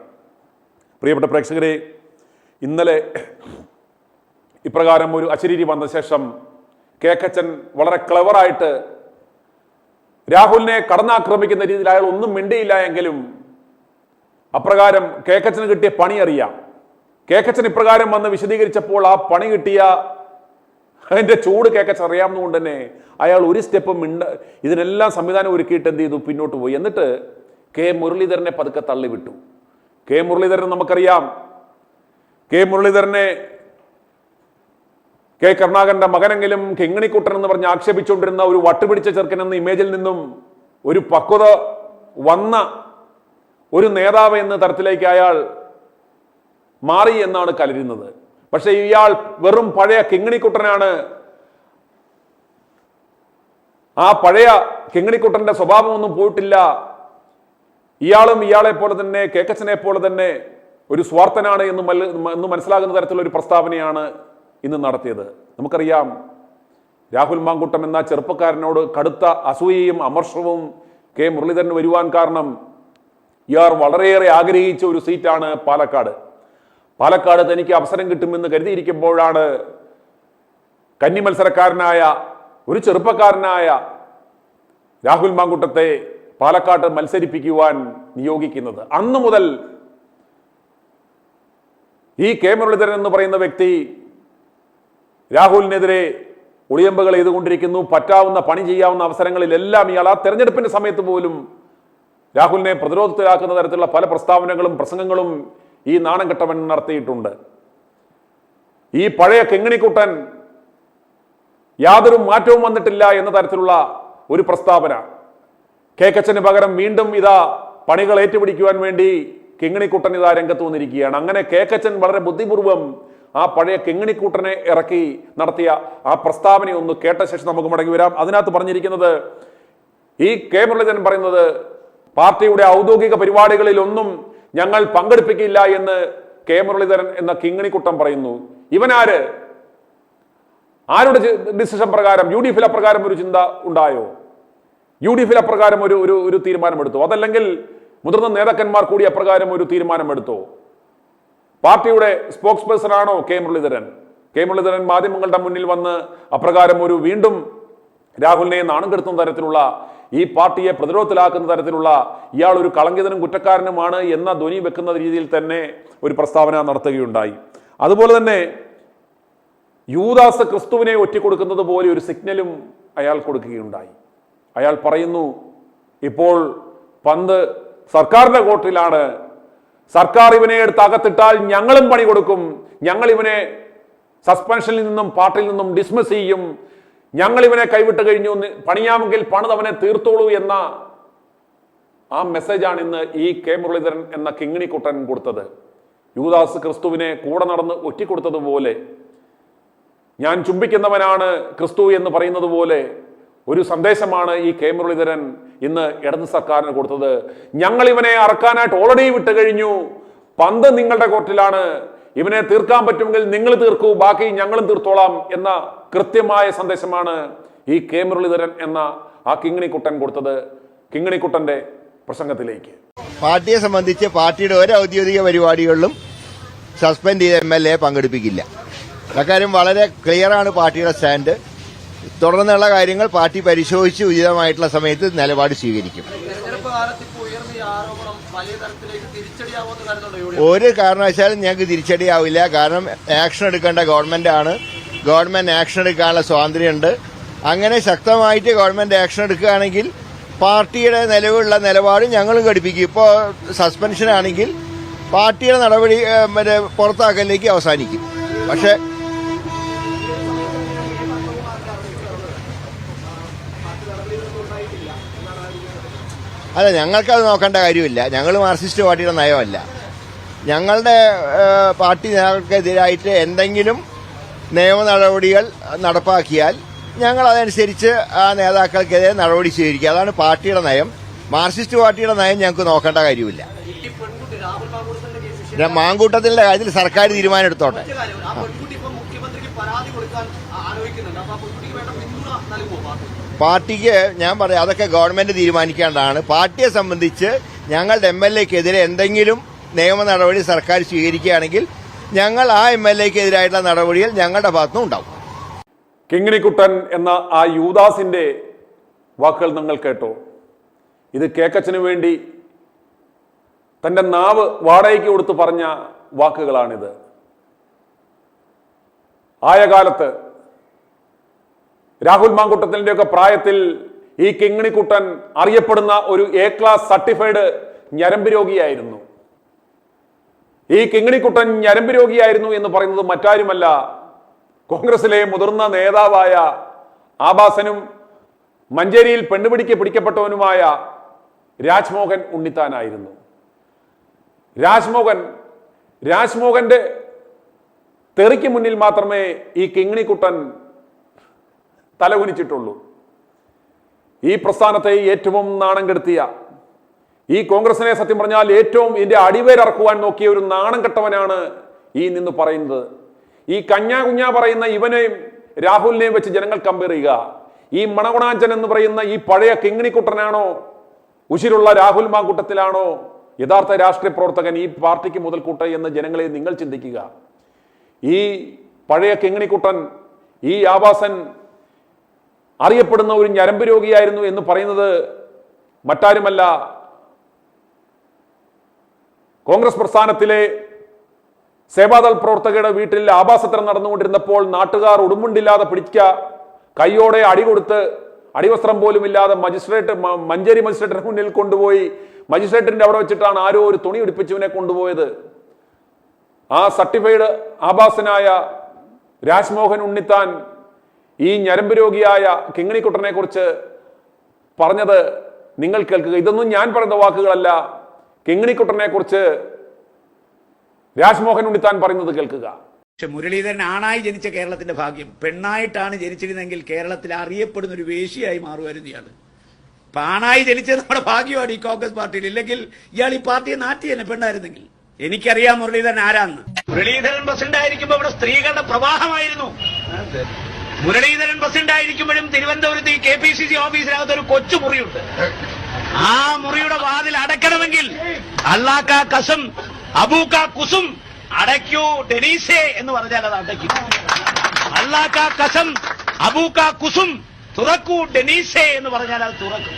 പ്രിയപ്പെട്ട പ്രേക്ഷകരെ, ഇന്നലെ ഇപ്രകാരം ഒരു അശരീരി വന്ന ശേഷം കേക്കച്ചൻ വളരെ ക്ലെവറായിട്ട് രാഹുലിനെ കടന്നാക്രമിക്കുന്ന രീതിയിൽ അയാൾ ഒന്നും മിണ്ടിയില്ല എങ്കിലും അപ്രകാരം കേക്കച്ചന് കിട്ടിയ പണി അറിയാം. കേക്കച്ചൻ ഇപ്രകാരം വന്ന് വിശദീകരിച്ചപ്പോൾ ആ പണി കിട്ടിയ അതിന്റെ ചൂട് കേക്കച്ചൻ അറിയാവുന്നതുകൊണ്ട് തന്നെ അയാൾ ഒരു സ്റ്റെപ്പ് ഇതിനെല്ലാം സംവിധാനം ഒരുക്കിയിട്ട് എന്ത് ചെയ്തു, പിന്നോട്ട് പോയി. എന്നിട്ട് കെ മുരളീധരനെ പതുക്കെ തള്ളിവിട്ടു. കെ മുരളീധരൻ നമുക്കറിയാം, കെ മുരളീധരനെ കെ കരുണാകരന്റെ മകനെങ്കിലും കിങ്ങിണിക്കുട്ടൻ എന്ന് പറഞ്ഞ് ആക്ഷേപിച്ചുകൊണ്ടിരുന്ന ഒരു വട്ടുപിടിച്ച ചെറുക്കൻ എന്ന ഇമേജിൽ നിന്നും ഒരു പക്വത വന്ന ഒരു നേതാവ് എന്ന തരത്തിലേക്ക് അയാൾ മാറി എന്നാണ് കരുതുന്നത്. പക്ഷെ ഇയാൾ വെറും പഴയ കിങ്ങിണിക്കുട്ടനാണ്. ആ പഴയ കിങ്ങിണിക്കുട്ടന്റെ സ്വഭാവമൊന്നും പോയിട്ടില്ല. ഇയാളും ഇയാളെ പോലെ തന്നെ കേക്കച്ചനെ പോലെ തന്നെ ഒരു സ്വാർത്ഥനാണ് എന്ന് മനസ്സിലാകുന്ന തരത്തിലുള്ള ഒരു പ്രസ്താവനയാണ് ഇന്ന് നടത്തിയത്. നമുക്കറിയാം, രാഹുൽ മാങ്കൂട്ടം എന്ന ചെറുപ്പക്കാരനോട് കടുത്ത അസൂയയും അമർഷവും കെ മുരളീധരന് വരുവാൻ കാരണം ഇയാൾ വളരെയേറെ ആഗ്രഹിച്ച ഒരു സീറ്റാണ് പാലക്കാട്. പാലക്കാട് തനിക്ക് അവസരം കിട്ടുമെന്ന് കരുതിയിരിക്കുമ്പോഴാണ് കന്നി മത്സരക്കാരനായ ഒരു ചെറുപ്പക്കാരനായ രാഹുൽ മാങ്കൂട്ടത്തെ പാലക്കാട് മത്സരിപ്പിക്കുവാൻ നിയോഗിക്കുന്നത്. അന്നു മുതൽ ഈ കെ മുരളീധരൻ എന്ന് പറയുന്ന വ്യക്തി രാഹുലിനെതിരെ ഒളിയമ്പുകൾ ചെയ്തുകൊണ്ടിരിക്കുന്നു. പറ്റാവുന്ന പണി ചെയ്യാവുന്ന അവസരങ്ങളിലെല്ലാം ഇയാൾ ആ തെരഞ്ഞെടുപ്പിന്റെ സമയത്ത് പോലും രാഹുലിനെ പ്രതിരോധത്തിലാക്കുന്ന തരത്തിലുള്ള പല പ്രസ്താവനകളും പ്രസംഗങ്ങളും ഈ നാണം കെട്ടവൻ നടത്തിയിട്ടുണ്ട്. ഈ പഴയ കിങ്ങിണിക്കുട്ടൻ യാതൊരു മാറ്റവും വന്നിട്ടില്ല എന്ന തരത്തിലുള്ള ഒരു പ്രസ്താവന. കേക്കച്ചന് പകരം വീണ്ടും ഇതാ പണികൾ ഏറ്റുപിടിക്കുവാൻ വേണ്ടി കിങ്ങിണിക്കുട്ടൻ ഇതാ രംഗത്ത് വന്നിരിക്കുകയാണ്. അങ്ങനെ കേക്കച്ചൻ വളരെ ബുദ്ധിപൂർവം ആ പഴയ കിങ്ങിണിക്കൂട്ടനെ ഇറക്കി നടത്തിയ ആ പ്രസ്താവന ഒന്ന് കേട്ട ശേഷം നമുക്ക് മടങ്ങി വരാം. അതിനകത്ത് പറഞ്ഞിരിക്കുന്നത്, ഈ കെ മുരളീധരൻ പറയുന്നത് പാർട്ടിയുടെ ഔദ്യോഗിക പരിപാടികളിൽ ഒന്നും ഞങ്ങൾ പങ്കെടുപ്പിക്കില്ല എന്ന് കെ മുരളീധരൻ എന്ന കിങ്ങിണിക്കുട്ടൻ പറയുന്നു. ഇവനാര്? ആരുടെ ഡിസിഷൻ പ്രകാരം? യു ഡി എഫിൽ അപ്രകാരം ഒരു ചിന്ത ഉണ്ടായോ? യു ഡി എഫിൽ അപ്രകാരം ഒരു തീരുമാനമെടുത്തോ? അതല്ലെങ്കിൽ മുതിർന്ന നേതാക്കന്മാർ കൂടി അപ്രകാരം ഒരു തീരുമാനമെടുത്തോ? പാർട്ടിയുടെ സ്പോക്സ് പേഴ്സൺ ആണോ കെ മുരളീധരൻ? കെ മുരളീധരൻ മാധ്യമങ്ങളുടെ മുന്നിൽ വന്ന് അപ്രകാരം ഒരു വീണ്ടും രാഹുലിനെ നാണം കെടുത്തുന്ന തരത്തിലുള്ള, ഈ പാർട്ടിയെ പ്രതിരോധത്തിലാക്കുന്ന തരത്തിലുള്ള, ഇയാൾ ഒരു കളങ്കിതനും കുറ്റക്കാരനുമാണ് എന്ന ധ്വനി വെക്കുന്ന രീതിയിൽ തന്നെ ഒരു പ്രസ്താവന നടത്തുകയുണ്ടായി. അതുപോലെ തന്നെ യൂദാസ് ക്രിസ്തുവിനെ ഒറ്റിക്കൊടുക്കുന്നത് പോലെ ഒരു സിഗ്നലും അയാൾ കൊടുക്കുകയുണ്ടായി. അയാൾ പറയുന്നു, ഇപ്പോൾ പന്ത് സർക്കാരിന്റെ കോർട്ടിലാണ്, സർക്കാർ ഇവനെ എടുത്ത് അകത്തിട്ടാൽ ഞങ്ങളും പണി കൊടുക്കും, ഞങ്ങൾ ഇവനെ സസ്പെൻഷനിൽ നിന്നും പാർട്ടിയിൽ നിന്നും ഡിസ്മിസ് ചെയ്യും, ഞങ്ങൾ ഇവനെ കൈവിട്ട് കഴിഞ്ഞു, പണിയാമെങ്കിൽ പണിത് അവനെ തീർത്തോളൂ എന്ന ആ മെസ്സേജാണ് ഇന്ന് ഈ കെ മുരളീധരൻ എന്ന കിങ്ങിണിക്കുട്ടൻ കൊടുത്തത്. യൂദാസ് ക്രിസ്തുവിനെ കൂടെ നടന്ന് ഒറ്റിക്കൊടുത്തതുപോലെ, ഞാൻ ചുംബിക്കുന്നവനാണ് ക്രിസ്തു എന്ന് പറയുന്നത് പോലെ ഒരു സന്ദേശമാണ് ഈ കെ മുരളീധരൻ ഇന്ന് ഇടത് സർക്കാരിന് കൊടുത്തത്. ഞങ്ങൾ ഇവനെ അറക്കാനായിട്ട് ഓൾറെഡി വിട്ട് കഴിഞ്ഞു, പന്ത് നിങ്ങളുടെ കോർട്ടിലാണ്, ഇവനെ തീർക്കാൻ പറ്റുമെങ്കിൽ നിങ്ങൾ തീർക്കൂ, ബാക്കി ഞങ്ങളും തീർത്തോളാം എന്ന കൃത്യമായ സന്ദേശമാണ് ഈ കെ മുരളീധരൻ എന്ന ആ കിങ്ങിണിക്കുട്ടൻ കൊടുത്തത്. കിങ്ങിണിക്കുട്ടന്റെ പ്രസംഗത്തിലേക്ക്, പാർട്ടിയെ സംബന്ധിച്ച് പാർട്ടിയുടെ ഒരു ഔദ്യോഗിക പരിപാടികളിലും സസ്പെൻഡ് ചെയ്ത MLA പങ്കെടുപ്പിക്കില്ല. അക്കാര്യം വളരെ ക്ലിയറാണ് പാർട്ടിയുടെ സ്റ്റാൻഡ്. തുടർന്നുള്ള കാര്യങ്ങൾ പാർട്ടി പരിശോധിച്ച് ഉചിതമായിട്ടുള്ള സമയത്ത് നിലപാട് സ്വീകരിക്കും. ഒരു കാരണവശാലും ഞങ്ങൾക്ക് തിരിച്ചടിയാവില്ല. കാരണം ആക്ഷൻ എടുക്കേണ്ട ഗവൺമെന്റ് ആണ്. ഗവൺമെന്റ് ആക്ഷൻ എടുക്കാനുള്ള സ്വാതന്ത്ര്യമുണ്ട്. അങ്ങനെ ശക്തമായിട്ട് ഗവൺമെന്റ് ആക്ഷൻ എടുക്കുകയാണെങ്കിൽ പാർട്ടിയുടെ നിലവിലുള്ള നിലപാട് ഞങ്ങളും ഘടിപ്പിക്കും. ഇപ്പോൾ സസ്പെൻഷൻ ആണെങ്കിൽ പാർട്ടിയുടെ നടപടി പുറത്താക്കലിലേക്ക് അവസാനിക്കും. പക്ഷെ അല്ല, ഞങ്ങൾക്കത് നോക്കേണ്ട കാര്യമില്ല. ഞങ്ങൾ മാർക്സിസ്റ്റ് പാർട്ടിയുടെ നയമല്ല. ഞങ്ങളുടെ പാർട്ടി നേതാക്കൾക്കെതിരായിട്ട് എന്തെങ്കിലും നിയമ നടപടികൾ നടപ്പാക്കിയാൽ ഞങ്ങൾ അതനുസരിച്ച് ആ നേതാക്കൾക്കെതിരെ നടപടി സ്വീകരിക്കുക. അതാണ് പാർട്ടിയുടെ നയം. മാർക്സിസ്റ്റ് പാർട്ടിയുടെ നയം ഞങ്ങൾക്ക് നോക്കേണ്ട കാര്യമില്ല. മാങ്കൂട്ടത്തിന്റെ കാര്യത്തിൽ സർക്കാർ തീരുമാനം എടുത്തോട്ടെ. പാർട്ടിക്ക് ഞാൻ പറയാം, അതൊക്കെ ഗവൺമെന്റ് തീരുമാനിക്കേണ്ടതാണ്. പാർട്ടിയെ സംബന്ധിച്ച് ഞങ്ങളുടെ MLA-ക്കെതിരെ എന്തെങ്കിലും നിയമ നടപടി സർക്കാർ സ്വീകരിക്കുകയാണെങ്കിൽ ഞങ്ങൾ ആ MLA-ക്കെതിരായിട്ടുള്ള നടപടികൾ ഞങ്ങളുടെ ഭാഗത്തുനിന്നും ഉണ്ടാവും. കിങ്ങിണിക്കുട്ടൻ എന്ന ആ യൂദാസിന്റെ വാക്കുകൾ നിങ്ങൾ കേട്ടോ? ഇത് കേക്കച്ചന് വേണ്ടി തന്റെ നാവ് വാടകയ്ക്ക് കൊടുത്ത് പറഞ്ഞ വാക്കുകളാണിത്. ആയ കാലത്ത് രാഹുൽ മാങ്കൂട്ടത്തിൻ്റെയൊക്കെ പ്രായത്തിൽ ഈ കിങ്ങിണിക്കുട്ടൻ അറിയപ്പെടുന്ന ഒരു A ക്ലാസ് സർട്ടിഫൈഡ് ഞരമ്പ് രോഗിയായിരുന്നു. ഈ കിങ്ങിണിക്കുട്ടൻ ഞരമ്പ് രോഗിയായിരുന്നു എന്ന് പറയുന്നത് മറ്റാരുമല്ല, കോൺഗ്രസിലെ മുതിർന്ന നേതാവായ ആഭാസനും മഞ്ചേരിയിൽ പെണ്ണുപിടിക്ക് പിടിക്കപ്പെട്ടവനുമായ രാജ്മോഹൻ ഉണ്ണിത്താനായിരുന്നു. രാജ്മോഹന്റെ തെറിക്ക് മുന്നിൽ മാത്രമേ ഈ കിങ്ങിണിക്കുട്ടൻ തലകുനിച്ചിട്ടുള്ളൂ. ഈ പ്രസ്ഥാനത്തെ ഏറ്റവും നാണം കെടുത്തിയ, ഈ കോൺഗ്രസിനെ സത്യം പറഞ്ഞാൽ ഏറ്റവും ഇതിന്റെ അടിവേരറക്കുവാൻ നോക്കിയ ഒരു നാണം കെട്ടവനാണ് ഈ നിന്ന് പറയുന്നത്. ഈ കഞ്ഞാ പറയുന്ന ഇവനെയും രാഹുലിനെയും വെച്ച് ജനങ്ങൾ കമ്പയർ ചെയ്യുക. ഈ മണകുണാഞ്ചൻ എന്ന് പറയുന്ന ഈ പഴയ കിങ്ങിണിക്കുട്ടനാണോ, ഉശിരുള്ള രാഹുൽ മാങ്കൂട്ടത്തിലാണോ യഥാർത്ഥ രാഷ്ട്രീയ പ്രവർത്തകൻ, ഈ പാർട്ടിക്ക് മുതൽക്കൂട്ട് എന്ന് ജനങ്ങളെ നിങ്ങൾ ചിന്തിക്കുക. ഈ പഴയ കിങ്ങിണിക്കുട്ടൻ, ഈ ആവാസൻ അറിയപ്പെടുന്ന ഒരു ഞരമ്പ് രോഗിയായിരുന്നു എന്ന് പറയുന്നത് മറ്റാരുമല്ല, കോൺഗ്രസ് പ്രസ്ഥാനത്തിലെ സേവാദൾ പ്രവർത്തകരുടെ വീട്ടിൽ ആഭാസത്തരം നടന്നുകൊണ്ടിരുന്നപ്പോൾ നാട്ടുകാർ ഉടുമുണ്ടില്ലാതെ കൈയോടെ അടി കൊടുത്ത്, അടിവസ്ത്രം പോലും ഇല്ലാതെ മഞ്ചേരി മജിസ്ട്രേറ്റിന് മുന്നിൽ കൊണ്ടുപോയി മജിസ്ട്രേറ്റിന്റെ അവിടെ വെച്ചിട്ടാണ് ആരോ ഒരു തുണി ഉടുപ്പിച്ചവനെ കൊണ്ടുപോയത്. ആ സർട്ടിഫൈഡ് ആഭാസനായ രാജ്മോഹൻ ഉണ്ണിത്താൻ ഈ ഞരമ്പ് രോഗിയായ കിങ്ങിണിക്കുട്ടനെ കുറിച്ച് പറഞ്ഞത് നിങ്ങൾ കേൾക്കുക. ഇതൊന്നും ഞാൻ പറയുന്ന വാക്കുകളല്ല, കിങ്ങിണിക്കുട്ടനെ കുറിച്ച് രാജ്മോഹൻ ഉണ്ണിത്താൻ പറയുന്നത് കേൾക്കുക. പക്ഷെ മുരളീധരൻ ആണായി ജനിച്ച കേരളത്തിന്റെ ഭാഗ്യം. പെണ്ണായിട്ടാണ് ജനിച്ചിരുന്നെങ്കിൽ കേരളത്തിൽ അറിയപ്പെടുന്ന ഒരു വേശ്യയായി മാറുമായിരുന്നു ഇയാൾ. ഇപ്പൊ ആണായി ജനിച്ചത് നമ്മുടെ ഭാഗ്യമാണ് ഈ കോൺഗ്രസ് പാർട്ടിയിൽ. ഇല്ലെങ്കിൽ ഇയാൾ ഈ പാർട്ടിയെ നാട്ടി തന്നെ പെണ്ണായിരുന്നെങ്കിൽ. എനിക്കറിയാം മുരളീധരൻ ആരാന്ന്. മുരളീധരൻ പ്രസിഡന്റ് ആയിരിക്കുമ്പോൾ ഇവിടെ സ്ത്രീകളുടെ പ്രവാഹമായിരുന്നു. മുരളീധരൻ പ്രസിഡന്റ് ആയിരിക്കുമ്പോഴും തിരുവനന്തപുരത്ത് ഈ KPCC ഓഫീസിനകത്ത് ഒരു കൊച്ചു മുറിയുണ്ട്. ആ മുറിയുടെ വാതിൽ അടയ്ക്കണമെങ്കിൽ അള്ളാക്ക കസം അബൂക്ക കുസും അടയ്ക്കൂ ഡെനീസെ എന്ന് പറഞ്ഞാൽ അത് അടയ്ക്കും. അള്ളാക്ക കസം അബൂക്ക കുസും തുറക്കൂ ഡെനീസെ എന്ന് പറഞ്ഞാൽ അത് തുറക്കും.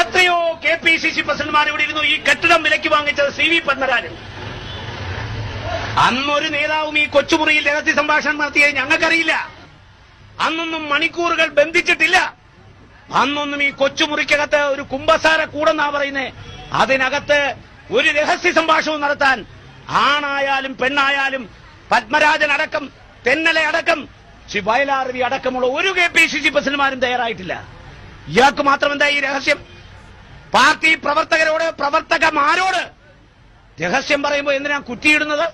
എത്രയോ KPCC പ്രസിഡന്റുമാർ ഇവിടെ ഇരുന്നു. ഈ കെട്ടിടം വിലയ്ക്ക് വാങ്ങിച്ചത് CV പത്മരാജൻ. അന്നൊരു നേതാവും ഈ കൊച്ചുമുറിയിൽ രഹസ്യ സംഭാഷണം നടത്തിയത് ഞങ്ങൾക്കറിയില്ല. അന്നൊന്നും മണിക്കൂറുകൾ ബന്ധിച്ചിട്ടില്ല. അന്നൊന്നും ഈ കൊച്ചുമുറിക്കകത്ത് ഒരു കുമ്പസാര കൂടെന്നാ പറയുന്നേ, അതിനകത്ത് ഒരു രഹസ്യ സംഭാഷണവും നടത്താൻ ആണായാലും പെണ്ണായാലും പത്മരാജൻ അടക്കം തെന്നലെ അടക്കം വയലാർവി അടക്കമുള്ള ഒരു KPCC പ്രസിഡന്റുമാരും തയ്യാറായിട്ടില്ല. ഇയാൾക്ക് മാത്രം എന്താ ഈ രഹസ്യം? പാർട്ടി പ്രവർത്തകന്മാരോട് രഹസ്യം പറയുമ്പോൾ എന്തിനാ കുറ്റിയിടുന്നത്?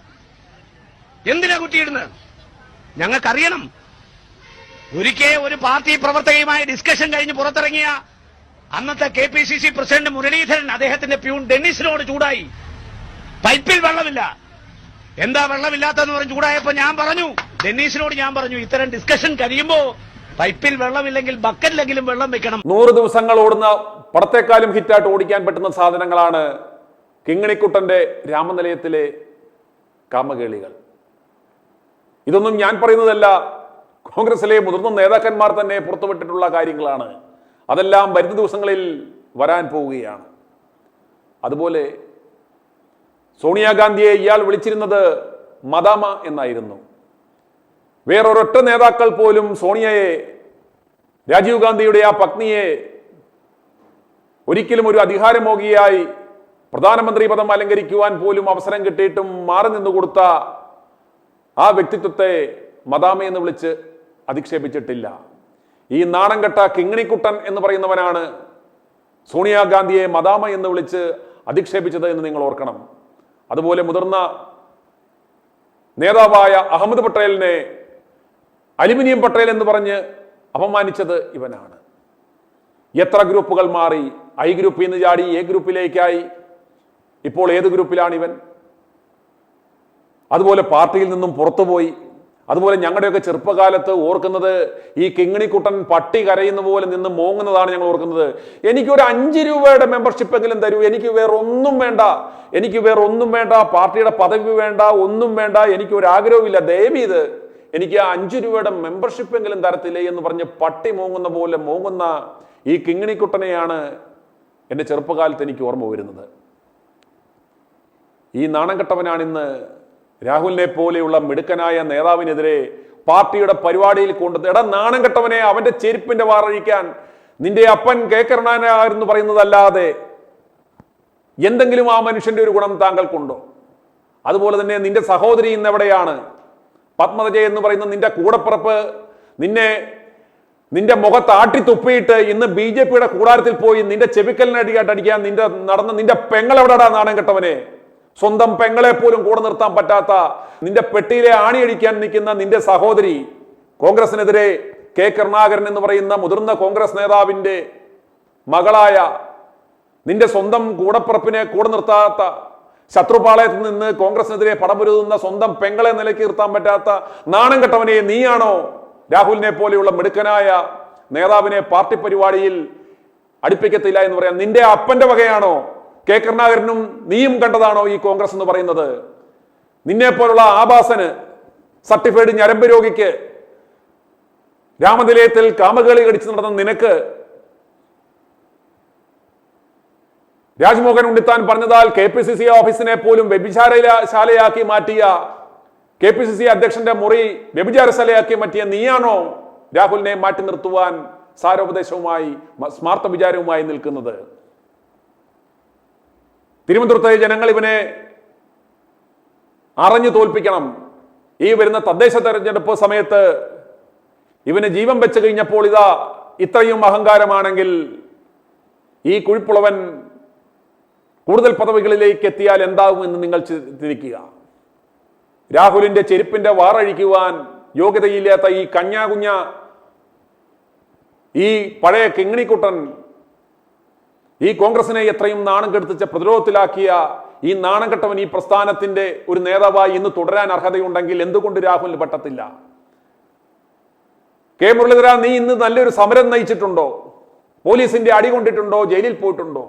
ഞങ്ങൾക്കറിയണം. ഒരിക്കൽ ഒരു പാർട്ടി പ്രവർത്തകയുമായി ഡിസ്കഷൻ കഴിഞ്ഞ് പുറത്തിറങ്ങിയ അന്നത്തെ KPCC പ്രസിഡന്റ് മുരളീധരൻ അദ്ദേഹത്തിന്റെ പ്യൂൺ ഡെന്നിസിനോട് ചൂടായി. പൈപ്പിൽ വെള്ളമില്ല, എന്താ വെള്ളമില്ലാത്തെന്ന് പറഞ്ഞ് ചൂടായപ്പോ ഡെന്നീസിനോട് ഞാൻ പറഞ്ഞു ഇത്തരം ഡിസ്കഷൻ കഴിയുമ്പോ പൈപ്പിൽ വെള്ളമില്ലെങ്കിൽ ബക്കറ്റിലെങ്കിലും വെള്ളം വെക്കണം. 100 ദിവസങ്ങൾ ഓടുന്ന പടത്തെക്കാളും ഹിറ്റായിട്ട് ഓടിക്കാൻ പറ്റുന്ന സാധനങ്ങളാണ് കിങ്ങിണിക്കുട്ടന്റെ രാമനിലയത്തിലെ കാമകേളികൾ. ഇതൊന്നും ഞാൻ പറയുന്നതല്ല, കോൺഗ്രസിലെ മുതിർന്ന നേതാക്കന്മാർ തന്നെ പുറത്തുവിട്ടിട്ടുള്ള കാര്യങ്ങളാണ്. അതെല്ലാം വരുന്ന ദിവസങ്ങളിൽ വരാൻ പോവുകയാണ്. അതുപോലെ സോണിയാഗാന്ധിയെ ഇയാൾ വിളിച്ചിരുന്നത് മദാമ എന്നായിരുന്നു. വേറൊരൊറ്റ നേതാക്കൾ പോലും സോണിയയെ, രാജീവ് ഗാന്ധിയുടെ ആ പത്നിയെ ഒരിക്കലും ഒരു അധികാരമോഹിയായി പ്രധാനമന്ത്രി പദം അലങ്കരിക്കുവാൻ പോലും അവസരം കിട്ടിയിട്ടും മാറി നിന്നുകൊടുത്ത ആ വ്യക്തിത്വത്തെ മദാമ എന്ന് വിളിച്ച് അധിക്ഷേപിച്ചിട്ടില്ല. ഈ നാണംകെട്ട കിങ്ങിണിക്കുട്ടൻ എന്ന് പറയുന്നവനാണ് സോണിയാഗാന്ധിയെ മദാമ എന്ന് വിളിച്ച് അധിക്ഷേപിച്ചത് എന്ന് നിങ്ങൾ ഓർക്കണം. അതുപോലെ മുതിർന്ന നേതാവായ അഹമ്മദ് പട്ടേലിനെ അലുമിനിയം പട്ടേൽ എന്ന് പറഞ്ഞ് അപമാനിച്ചത് ഇവനാണ്. എത്ര ഗ്രൂപ്പുകൾ മാറി, ഐ ഗ്രൂപ്പിൽ നിന്ന് ചാടി എ ഗ്രൂപ്പിലേക്കായി. ഇപ്പോൾ ഏത് ഗ്രൂപ്പിലാണ് ഇവൻ? അതുപോലെ പാർട്ടിയിൽ നിന്നും പുറത്തുപോയി. അതുപോലെ ഞങ്ങളുടെയൊക്കെ ചെറുപ്പകാലത്ത് ഓർക്കുന്നത് ഈ കിങ്ങിണിക്കുട്ടൻ പട്ടി കരയുന്ന പോലെ നിന്ന് മോങ്ങുന്നതാണ് ഞങ്ങൾ ഓർക്കുന്നത്. എനിക്കൊരു 5 രൂപയുടെ മെമ്പർഷിപ്പ് എങ്കിലും തരൂ, എനിക്ക് വേറെ ഒന്നും വേണ്ട, എനിക്ക് വേറെ ഒന്നും വേണ്ട, പാർട്ടിയുടെ പദവി വേണ്ട, ഒന്നും വേണ്ട, എനിക്കൊരു ആഗ്രഹമില്ല, ദയവീത് എനിക്ക് 5 രൂപയുടെ മെമ്പർഷിപ്പ് എങ്കിലും തരത്തില്ലേ എന്ന് പറഞ്ഞ് പട്ടി മോങ്ങുന്ന പോലെ മോങ്ങുന്ന ഈ കിങ്ങിണിക്കുട്ടനെയാണ് എൻ്റെ ചെറുപ്പകാലത്ത് എനിക്ക് ഓർമ്മ വരുന്നത്. ഈ നാണം കെട്ടവനാണ് ഇന്ന് രാഹുലിനെ പോലെയുള്ള മിടുക്കനായ നേതാവിനെതിരെ പാർട്ടിയുടെ പരിപാടിയിൽ കൊണ്ടത്. എടാ നാണം കെട്ടവനെ, അവന്റെ ചെരുപ്പിന്റെ വാറഴിക്കാൻ നിന്റെ അപ്പൻ കേക്കരണാനായിരുന്നു പറയുന്നതല്ലാതെ എന്തെങ്കിലും ആ മനുഷ്യന്റെ ഒരു ഗുണം താങ്കൾക്കുണ്ടോ? അതുപോലെ തന്നെ നിന്റെ സഹോദരി ഇന്ന് എവിടെയാണ്? പത്മജ എന്ന് പറയുന്ന നിന്റെ കൂടപ്പിറപ്പ് നിന്റെ മുഖത്ത് ആട്ടി തുപ്പിയിട്ട് ഇന്ന് BJPയുടെ കൂടാരത്തിൽ പോയി നിന്റെ ചെവിക്കലിനടിക്കാൻ നിന്റെ പെങ്ങളെവിടെടാ നാണം കെട്ടവനെ? സ്വന്തം പെങ്ങളെ പോലും കൂടെ നിർത്താൻ പറ്റാത്ത, നിന്റെ പെട്ടിയിലെ ആണിയടിക്കാൻ നിൽക്കുന്ന നിന്റെ സഹോദരി, കോൺഗ്രസിനെതിരെ കെ കരുണാകരൻ എന്ന് പറയുന്ന മുതിർന്ന കോൺഗ്രസ് നേതാവിന്റെ മകളായ നിന്റെ സ്വന്തം കൂടപ്പിറപ്പിനെ കൂടെ നിർത്താത്ത, ശത്രുപാളയത്തിൽ നിന്ന് കോൺഗ്രസിനെതിരെ പടപൊരുതുന്ന സ്വന്തം പെങ്ങളെ നിലയ്ക്ക് നിർത്താൻ പറ്റാത്ത നാണം കെട്ടവനെ നീയാണോ രാഹുലിനെ പോലെയുള്ള മിടുക്കനായ നേതാവിനെ പാർട്ടി പരിപാടിയിൽ അടുപ്പിക്കത്തില്ല എന്ന് പറയാം? നിന്റെ അപ്പന്റെ വകയാണോ? കെ കരുണാകരനും നീയും കണ്ടതാണോ ഈ കോൺഗ്രസ് എന്ന് പറയുന്നത്? നിന്നെ പോലുള്ള ആഭാസന്, സർട്ടിഫൈഡ് ഞരമ്പ് രോഗിക്ക്, രാമനിലയത്തിൽ കാമകേളി കടിച്ചു നടന്ന നിനക്ക് രാജ്മോഹൻ ഉണ്ണിത്താൻ പറഞ്ഞതാൽ KPCC ഓഫീസിനെ പോലും വ്യഭിചാരശാലയാക്കി മാറ്റിയ, KPCC അധ്യക്ഷന്റെ മുറി വ്യഭിചാരശാലയാക്കി മാറ്റിയ നീയാണോ രാഹുലിനെ മാറ്റി നിർത്തുവാൻ സാരോപദേശവുമായി സ്മാർത്ഥ വിചാരവുമായി നിൽക്കുന്നത്? തിരുവനന്തപുരത്തെ ജനങ്ങൾ ഇവനെ അറിഞ്ഞു തോൽപ്പിക്കണം. ഈ വരുന്ന തദ്ദേശ തെരഞ്ഞെടുപ്പ് സമയത്ത് ഇവന് ജീവൻ വെച്ച് കഴിഞ്ഞപ്പോൾ ഇതാ ഇത്രയും അഹങ്കാരമാണെങ്കിൽ ഈ കുഴിപ്പുളവൻ കൂടുതൽ പദവികളിലേക്ക് എത്തിയാൽ എന്താകുമെന്ന് നിങ്ങൾ ചിന്തിക്കുക. രാഹുലിന്റെ ചെരുപ്പിന്റെ വാറഴിക്കുവാൻ യോഗ്യതയില്ലാത്ത ഈ കഞ്ഞാകുഞ്ഞ, ഈ പഴയ കിങ്ങിണിക്കുട്ടൻ, ഈ കോൺഗ്രസിനെ എത്രയും നാണം കെടുത്തിച്ച് പ്രതിരോധത്തിലാക്കിയ ഈ നാണം കെട്ടവൻ ഈ പ്രസ്ഥാനത്തിന്റെ ഒരു നേതാവായി ഇന്ന് തുടരാൻ അർഹതയുണ്ടെങ്കിൽ എന്തുകൊണ്ട് രാഹുലിന് പറ്റത്തില്ല? കെ മുരളീധര, നീ ഇന്ന് നല്ലൊരു സമരം നയിച്ചിട്ടുണ്ടോ? പോലീസിന്റെ അടി കൊണ്ടിട്ടുണ്ടോ? ജയിലിൽ പോയിട്ടുണ്ടോ?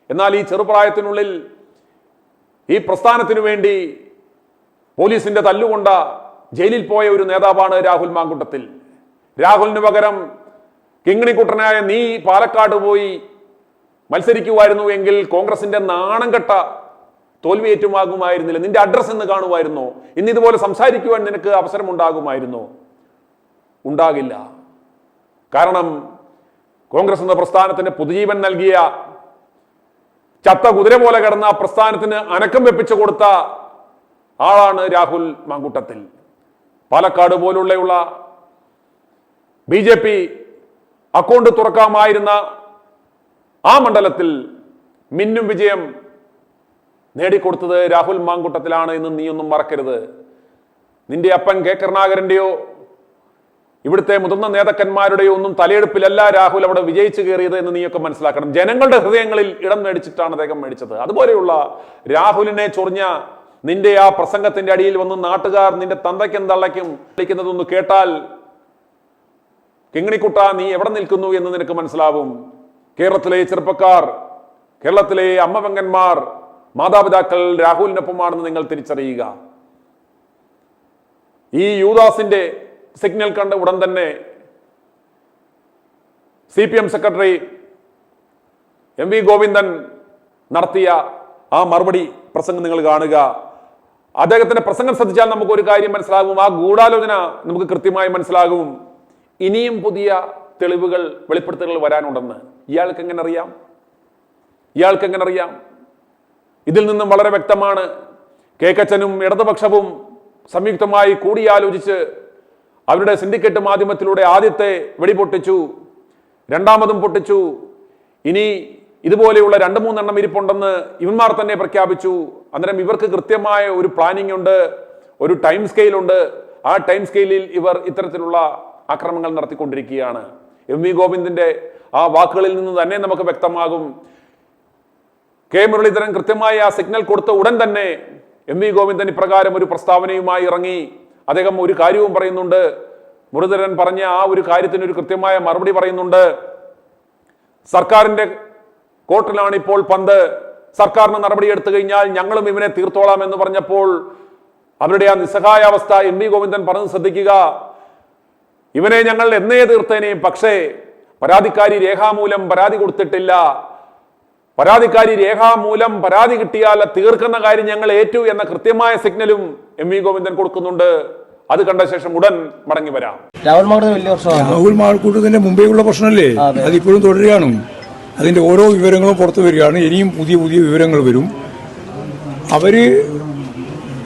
എന്നാൽ ഈ ചെറുപ്രായത്തിനുള്ളിൽ ഈ പ്രസ്ഥാനത്തിനു വേണ്ടി പോലീസിന്റെ തല്ലുകൊണ്ട ജയിലിൽ പോയ ഒരു നേതാവാണ് രാഹുൽ മാങ്കുട്ടത്തിൽ. രാഹുലിന് പകരം കിങ്ങിണിക്കുട്ടനായ നീ പാലക്കാട് പോയി മത്സരിക്കുമായിരുന്നു എങ്കിൽ കോൺഗ്രസിന്റെ നാണം കെട്ട തോൽവി ഏറ്റുമാകുമായിരുന്നില്ല. നിന്റെ അഡ്രസ് എന്ന് കാണുമായിരുന്നോ? ഇന്ന് ഇതുപോലെ സംസാരിക്കുവാൻ നിനക്ക് അവസരം ഉണ്ടാകുമായിരുന്നോ? ഉണ്ടാകില്ല. കാരണം കോൺഗ്രസ് എന്ന പ്രസ്ഥാനത്തിന് പുതുജീവൻ നൽകിയ, ചത്ത കുതിര പോലെ കിടന്ന പ്രസ്ഥാനത്തിന് അനക്കം വെപ്പിച്ചു കൊടുത്ത ആളാണ് രാഹുൽ മാങ്കൂട്ടത്തിൽ. പാലക്കാട് പോലുള്ള BJP അക്കൗണ്ട് തുറക്കാമായിരുന്ന ആ മണ്ഡലത്തിൽ മിന്നും വിജയം നേടിക്കൊടുത്തത് രാഹുൽ മാങ്കൂട്ടത്തിലാണ് എന്ന് നീ ഒന്നും മറക്കരുത്. നിന്റെ അപ്പൻ കെ കരുണാകരന്റെയോ ഇവിടുത്തെ മുതിർന്ന നേതാക്കന്മാരുടെയോ ഒന്നും തലയെടുപ്പിലല്ല രാഹുൽ അവിടെ വിജയിച്ചു കയറിയത് എന്ന് നീയൊക്കെ മനസ്സിലാക്കണം. ജനങ്ങളുടെ ഹൃദയങ്ങളിൽ ഇടം മേടിച്ചിട്ടാണ് അദ്ദേഹം മേടിച്ചത്. അതുപോലെയുള്ള രാഹുലിനെ ചൊറിഞ്ഞ നിന്റെ ആ പ്രസംഗത്തിന്റെ അടിയിൽ വന്ന് നാട്ടുകാർ നിന്റെ തന്തയ്ക്കും തള്ളയ്ക്കും വിളിക്കുന്നതൊന്ന് കേട്ടാൽ കിങ്ങിണിക്കുട്ട നീ എവിടെ നിൽക്കുന്നു എന്ന് നിനക്ക് മനസ്സിലാവും. കേരളത്തിലെ ചെറുപ്പക്കാർ, കേരളത്തിലെ അമ്മപെങ്ങന്മാർ, മാതാപിതാക്കൾ രാഹുലിനൊപ്പമാണെന്ന് നിങ്ങൾ തിരിച്ചറിയുക. ഈ യൂദാസിന്റെ സിഗ്നൽ കണ്ട ഉടൻ തന്നെ CPM സെക്രട്ടറി MV ഗോവിന്ദൻ നടത്തിയ ആ മറുപടി പ്രസംഗം നിങ്ങൾ കാണുക. അദ്ദേഹത്തിന്റെ പ്രസംഗം ശ്രദ്ധിച്ചാൽ നമുക്ക് ഒരു കാര്യം മനസ്സിലാകും. ആ ഗൂഢാലോചന നമുക്ക് കൃത്യമായി മനസ്സിലാകും. ഇനിയും പുതിയ തെളിവുകൾ, വെളിപ്പെടുത്തലുകൾ വരാനുണ്ടെന്ന് ഇയാൾക്ക് എങ്ങനെ അറിയാം? ഇതിൽ നിന്നും വളരെ വ്യക്തമാണ്. കേക്കച്ചനും ഇടതുപക്ഷവും സംയുക്തമായി കൂടിയാലോചിച്ച് അവരുടെ സിൻഡിക്കേറ്റ് മാധ്യമത്തിലൂടെ ആദ്യത്തെ വെടി പൊട്ടിച്ചു, രണ്ടാമതും പൊട്ടിച്ചു. ഇനി ഇതുപോലെയുള്ള 2-3 എണ്ണം ഇരിപ്പുണ്ടെന്ന് ഇവന്മാർ തന്നെ പ്രഖ്യാപിച്ചു. അന്നേരം ഇവർക്ക് കൃത്യമായ ഒരു പ്ലാനിംഗ് ഉണ്ട്, ഒരു ടൈം സ്കെയിൽ ഉണ്ട്. ആ ടൈം സ്കെയിലിൽ ഇവർ ഇത്തരത്തിലുള്ള ആക്രമണങ്ങൾ നടത്തിക്കൊണ്ടിരിക്കുകയാണ്. എം വി ഗോവിന്ദന്റെ ആ വാക്കുകളിൽ നിന്ന് തന്നെ നമുക്ക് വ്യക്തമാകും. കെ മുരളീധരൻ കൃത്യമായ ആ സിഗ്നൽ കൊടുത്ത ഉടൻ തന്നെ എം വി ഗോവിന്ദൻ ഇപ്രകാരം ഒരു പ്രസ്താവനയുമായി ഇറങ്ങി. അദ്ദേഹം ഒരു കാര്യവും പറയുന്നുണ്ട്. മുരളീധരൻ പറഞ്ഞ ആ ഒരു കാര്യത്തിന് ഒരു കൃത്യമായ മറുപടി പറയുന്നുണ്ട്. സർക്കാരിന്റെ കോർട്ടിലാണ് ഇപ്പോൾ പന്ത്, സർക്കാരിന് നടപടിയെടുത്തു കഴിഞ്ഞാൽ ഞങ്ങളും ഇവനെ തീർത്തോളാം എന്ന് പറഞ്ഞപ്പോൾ അവരുടെ ആ നിസ്സഹായാവസ്ഥ എം വി ഗോവിന്ദൻ പറഞ്ഞത് ശ്രദ്ധിക്കുക. ഇവനെ ഞങ്ങൾ എന്നേ തീർത്തേനെയും, പക്ഷേ പരാതിക്കാരി രേഖാമൂലം പരാതി കൊടുത്തിട്ടില്ല. പരാതിക്കാരി രേഖാമൂലം പരാതി കിട്ടിയാൽ തീർക്കുന്ന കാര്യം ഞങ്ങൾ ഏറ്റു എന്ന കൃത്യമായ സിഗ്നലും എം വി ഗോവിന്ദൻ കൊടുക്കുന്നുണ്ട്. അത് കണ്ട ശേഷം ഉടൻ മടങ്ങി വരാം. രാഹുൽ മാൾക്കൂട്ടത്തിന്റെ മുമ്പേയുള്ള പ്രശ്നമല്ലേ, അതിപ്പോഴും തുടരുകയാണ്. അതിന്റെ ഓരോ വിവരങ്ങളും പുറത്തു വരികയാണ്. ഇനിയും പുതിയ പുതിയ വിവരങ്ങൾ വരും. അവര്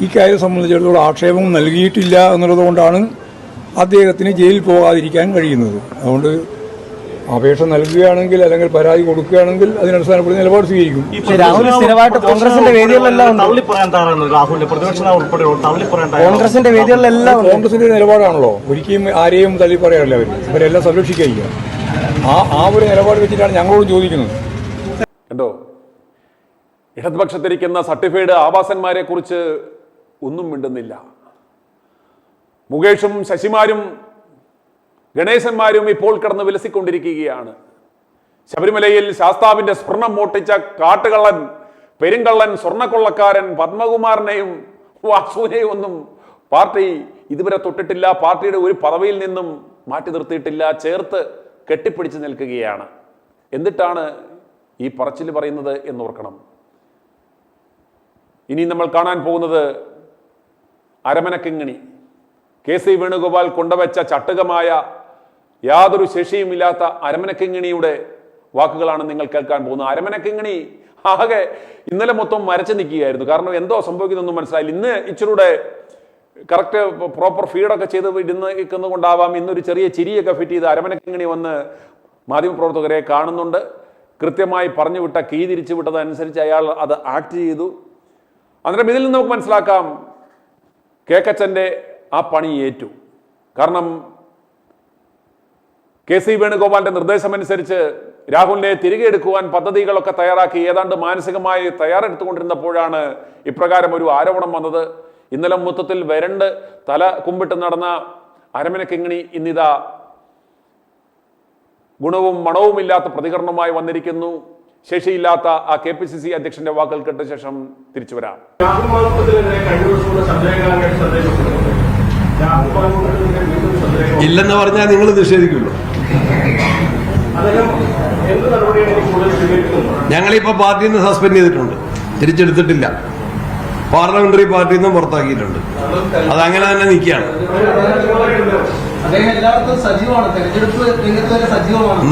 ഈ കാര്യം സംബന്ധിച്ചിടത്തോളം ആക്ഷേപം നൽകിയിട്ടില്ല എന്നുള്ളത് കൊണ്ടാണ് അദ്ദേഹത്തിന് ജയിലിൽ പോകാതിരിക്കാൻ കഴിയുന്നത്. അതുകൊണ്ട് അപേക്ഷ നൽകുകയാണെങ്കിൽ അല്ലെങ്കിൽ പരാതി കൊടുക്കുകയാണെങ്കിൽ അതിനടിസ്ഥാനപ്പെടുന്ന നിലപാട് സ്വീകരിക്കും. രാഹുൽ സ്ഥിരമായിട്ട് കോൺഗ്രസിന്റെ വേദികളിലെല്ലാം കോൺഗ്രസിന്റെ വേദികളിലെല്ലാം കോൺഗ്രസിന്റെ നിലപാടാണല്ലോ, ഒരിക്കലും ആരെയും തള്ളി പറയാറില്ല. അവരെല്ലാം സംരക്ഷിക്കുക. ആ ഒരു നിലപാട് വെച്ചിട്ടാണ് ഞങ്ങളോട് ചോദിക്കുന്നത്. കണ്ടോ, ഇടതുപക്ഷത്തിരിക്കുന്ന സർട്ടിഫൈഡ് ആവാസന്മാരെ കുറിച്ച് ഒന്നും മിണ്ടുന്നില്ല. മുകേഷും ശശിമാരും ഗണേശന്മാരും ഇപ്പോൾ കിടന്ന് വിലസിക്കൊണ്ടിരിക്കുകയാണ്. ശബരിമലയിൽ ശാസ്താവിന്റെ സ്വർണം മോട്ടിച്ച കാട്ടുകള്ളൻ, പെരുങ്കള്ളൻ, സ്വർണ്ണക്കൊള്ളക്കാരൻ പത്മകുമാറിനെയും വാസുവിനെയും ഒന്നും പാർട്ടി ഇതുവരെ തൊട്ടിട്ടില്ല. പാർട്ടിയുടെ ഒരു പദവിയിൽ നിന്നും മാറ്റി നിർത്തിയിട്ടില്ല. ചേർത്ത് കെട്ടിപ്പിടിച്ച് നിൽക്കുകയാണ്. എന്നിട്ടാണ് ഈ പറച്ചിൽ പറയുന്നത് എന്നോർക്കണം. ഇനി നമ്മൾ കാണാൻ പോകുന്നത് അരമനക്കിങ്ങിണി. കെ സി വേണുഗോപാൽ കൊണ്ടുവച്ച ചട്ടുകമായ യാതൊരു ശേഷിയുമില്ലാത്ത അരമനക്കിങ്ങിണിയുടെ വാക്കുകളാണ് നിങ്ങൾ കേൾക്കാൻ പോകുന്നത്. അരമനക്കിങ്ങിണി ആകെ ഇന്നലെ മൊത്തം മരച്ചു നിൽക്കുകയായിരുന്നു. കാരണം എന്തോ സംഭവിക്കുന്നൊന്നും മനസ്സിലായില്ല. ഇന്ന് ഇച്ചിരൂടെ കറക്റ്റ് പ്രോപ്പർ ഫീഡൊക്കെ ചെയ്ത് ഇടുന്ന കൊണ്ടാവാം ഇന്നൊരു ചെറിയ ചിരിയൊക്കെ ഫിറ്റ് ചെയ്ത് അരമനക്കിങ്ങിണി വന്ന് മാധ്യമപ്രവർത്തകരെ കാണുന്നുണ്ട്. കൃത്യമായി പറഞ്ഞു വിട്ട കീ തിരിച്ചു വിട്ടതനുസരിച്ച് അയാൾ അത് ആക്ട് ചെയ്തു. അന്നേരം ഇതിൽ നിന്ന് നമുക്ക് മനസ്സിലാക്കാം കേക്കച്ചന്റെ ആ പണി ഏറ്റു. കാരണം കെ സി വേണുഗോപാലിന്റെ നിർദ്ദേശമനുസരിച്ച് രാഹുലിനെ തിരികെ എടുക്കുവാൻ പദ്ധതികളൊക്കെ തയ്യാറാക്കി ഏതാണ്ട് മാനസികമായി തയ്യാറെടുത്തുകൊണ്ടിരുന്നപ്പോഴാണ് ഇപ്രകാരം ഒരു ആരോപണം വന്നത്. ഇന്നലെ മൊത്തത്തിൽ വരണ്ട് തല കുമ്പിട്ട് നടന്ന അരമനക്കിങ്ങിണി ഇന്നിതാ ഗുണവും മണവുമില്ലാത്ത പ്രതികരണവുമായി വന്നിരിക്കുന്നു. ശേഷിയില്ലാത്ത ആ KPCC അധ്യക്ഷന്റെ വാക്കുകൾ കേട്ട ശേഷം തിരിച്ചു വരാം. ഇല്ലെന്ന് പറഞ്ഞാൽ നിങ്ങൾ നിഷേധിക്കുമല്ലോ. ഞങ്ങളിപ്പോ പാർട്ടിയിൽ നിന്ന് സസ്പെൻഡ് ചെയ്തിട്ടുണ്ട്, തിരിച്ചെടുത്തിട്ടില്ല. പാർലമെന്ററി പാർട്ടിയിൽ നിന്നും പുറത്താക്കിയിട്ടുണ്ട്. അതങ്ങനെ തന്നെ നിൽക്കുകയാണ്.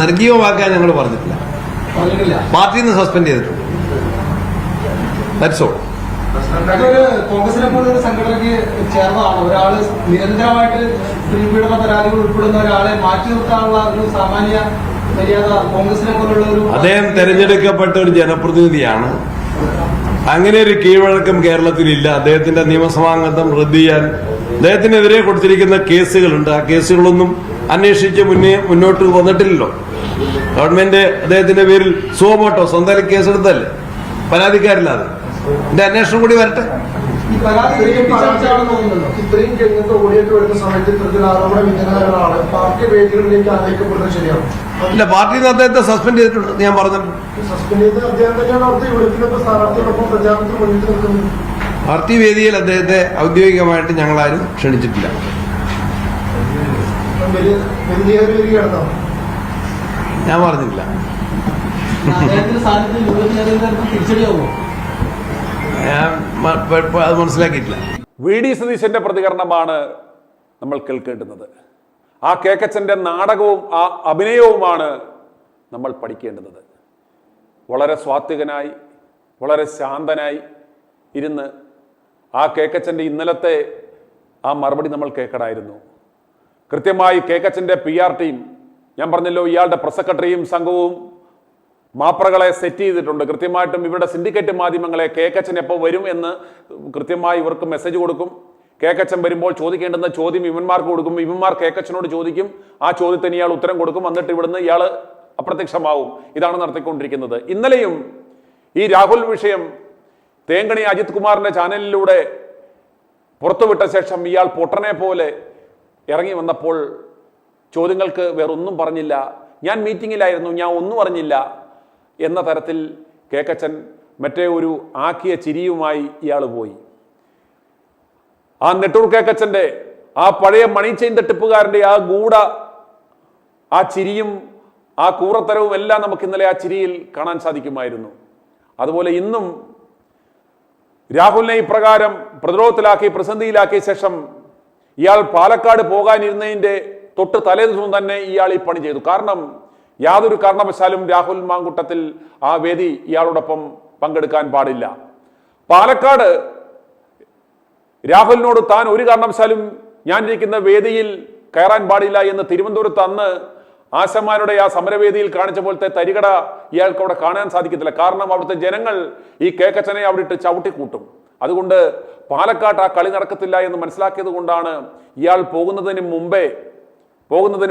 നിർജീവമാക്കാൻ ഞങ്ങൾ പറഞ്ഞിട്ടില്ല. പാർട്ടിയിൽ നിന്ന് സസ്പെൻഡ് ചെയ്തിട്ടുണ്ട്. That's all. കോൺഗ്രസിനെ പോലൊരു സംഘടനയ്ക്ക് ചേർന്നതാണ് ഒരാള് നിരന്തരമായിട്ട് സ്ത്രീപീഡന പരാതികൾ ഉൾപ്പെടുന്ന ഒരാളെ മാറ്റി നിർത്താനുള്ള ഒരു സാമാന്യ മര്യാദ കോൺഗ്രസിനെ പോലുള്ള ഒരു അദ്ദേഹം തെരഞ്ഞെടുക്കപ്പെട്ട ഒരു ജനപ്രതിനിധിയാണ്. അങ്ങനെ ഒരു കീഴ്വഴക്കം കേരളത്തിലില്ല. അദ്ദേഹത്തിന്റെ നിയമസഭാംഗത്വം റദ്ദ് ചെയ്യാൻ അദ്ദേഹത്തിനെതിരെ കൊടുത്തിരിക്കുന്ന കേസുകളുണ്ട്. ആ കേസുകളൊന്നും അന്വേഷിച്ച് മുന്നോട്ട് വന്നിട്ടില്ലല്ലോ. ഗവൺമെന്റ് അദ്ദേഹത്തിന്റെ പേരിൽ സുവമോട്ടോ സ്വന്തം കേസെടുത്തല്ലേ, പരാതിക്കാരില്ലാതെ. എന്റെ അന്വേഷണം കൂടി വരട്ടെ. ഇത്രയും കഴിഞ്ഞിട്ട് ഓടിയിട്ട് വരുന്ന സമയത്ത് ഇത്തരത്തിൽ ആരോപണ വിധേയനാണ് പാർട്ടി വേദികളിലേക്ക് ആനയിക്കപ്പെടുന്നത് ശരിയാണ്? ഇല്ല, പാർട്ടിയിൽ നിന്ന് അദ്ദേഹത്തെ സസ്പെൻഡ് ചെയ്തിട്ടുണ്ട്. ഞാൻ പറഞ്ഞിട്ടുണ്ട്. സസ്പെൻഡ് ചെയ്ത് അദ്ദേഹം തന്നെയാണ് അവിടുത്തെ ഇവിടത്തിനൊപ്പം സ്ഥാനാർത്ഥിയോടൊപ്പം പ്രചാരണത്തിന് മുന്നിട്ട് നിൽക്കുന്നത്. പാർട്ടി വേദിയിൽ അദ്ദേഹത്തെ ഔദ്യോഗികമായിട്ട് ഞങ്ങളാരും ക്ഷണിച്ചിട്ടില്ല. വലിയ വരികയാണെന്നോ ഞാൻ പറഞ്ഞില്ല. ഞാൻ അത് മനസ്സിലാക്കിയിട്ടില്ല. VD സതീശന്റെ പ്രതികരണമാണ് നമ്മൾ കേൾക്കേണ്ടുന്നത്. ആ കേക്കച്ചന്റെ നാടകവും ആ അഭിനയവുമാണ് നമ്മൾ പഠിക്കേണ്ടുന്നത്. വളരെ സ്വാത്വികനായി വളരെ ശാന്തനായി ഇരുന്ന് ആ കേക്കച്ചന്റെ ഇന്നലത്തെ ആ മറുപടി നമ്മൾ കേൾക്കണമായിരുന്നു. കൃത്യമായി കേക്കച്ചന്റെ PR ടീം, ഞാൻ പറഞ്ഞല്ലോ, ഇയാളുടെ പ്രസ് സെക്രട്ടറിയും സംഘവും മാപ്രകളെ സെറ്റ് ചെയ്തിട്ടുണ്ട്. കൃത്യമായിട്ടും ഇവരുടെ സിൻഡിക്കേറ്റ് മാധ്യമങ്ങളെ കേക്കച്ചൻ എപ്പോൾ വരും എന്ന് കൃത്യമായി ഇവർക്ക് മെസ്സേജ് കൊടുക്കും. കേക്കച്ചൻ വരുമ്പോൾ ചോദിക്കേണ്ടുന്ന ചോദ്യം ഇവന്മാർക്ക് കൊടുക്കും, ഇവന്മാർ കേക്കച്ചനോട് ചോദിക്കും, ആ ചോദ്യത്തിന് ഇയാൾ ഉത്തരം കൊടുക്കും, എന്നിട്ട് ഇവിടുന്ന് ഇയാൾ അപ്രത്യക്ഷമാവും. ഇതാണ് നടത്തിക്കൊണ്ടിരിക്കുന്നത്. ഇന്നലെയും ഈ രാഹുൽ വിഷയം തേങ്കണി അജിത് കുമാറിന്റെ ചാനലിലൂടെ പുറത്തുവിട്ട ശേഷം ഇയാൾ പൊട്ടനെ പോലെ ഇറങ്ങി വന്നപ്പോൾ ചോദ്യങ്ങൾക്ക് വേറൊന്നും പറഞ്ഞില്ല, ഞാൻ മീറ്റിങ്ങിലായിരുന്നു, ഞാൻ ഒന്നും അറിഞ്ഞില്ല എന്ന തരത്തിൽ കേക്കച്ചൻ മറ്റേ ഒരു ആക്കിയ ചിരിയുമായി ഇയാൾ പോയി. ആ നെട്ടൂർ കേക്കച്ചന്റെ ആ പഴയ മണി ചെയിൻ തട്ടിപ്പുകാരന്റെ ആ ചിരിയും ആ കൂറത്തരവും എല്ലാം നമുക്ക് ഇന്നലെ ആ ചിരിയിൽ കാണാൻ സാധിക്കുമായിരുന്നു. അതുപോലെ ഇന്നും രാഹുലിനെ ഇപ്രകാരം പ്രതിരോധത്തിലാക്കി പ്രതിസന്ധിയിലാക്കിയ ശേഷം ഇയാൾ പാലക്കാട് പോകാനിരുന്നതിന്റെ തൊട്ട് തലേ ദിവസം തന്നെ ഇയാൾ ഈ പണി ചെയ്തു. കാരണം യാതൊരു കാരണവശാലും രാഹുൽ മാങ്കുട്ടത്തിൽ ആ വേദി ഇയാളോടൊപ്പം പങ്കെടുക്കാൻ പാടില്ല. പാലക്കാട് രാഹുലിനോട് താൻ ഒരു കാരണവശാലും ഞാനിരിക്കുന്ന വേദിയിൽ കയറാൻ പാടില്ല എന്ന് തിരുവനന്തപുരത്ത് അന്ന് ആശമാരുടെ ആ സമരവേദിയിൽ കാണിച്ച പോലത്തെ തരികട ഇയാൾക്ക് അവിടെ കാണാൻ സാധിക്കത്തില്ല. കാരണം അവിടുത്തെ ജനങ്ങൾ ഈ കേക്കച്ചനെ അവിടെ ഇട്ട് ചവിട്ടിക്കൂട്ടും. അതുകൊണ്ട് പാലക്കാട്ട് ആ കളി നടക്കത്തില്ല എന്ന് മനസ്സിലാക്കിയത് കൊണ്ടാണ് ഇയാൾ പോകുന്നതിന്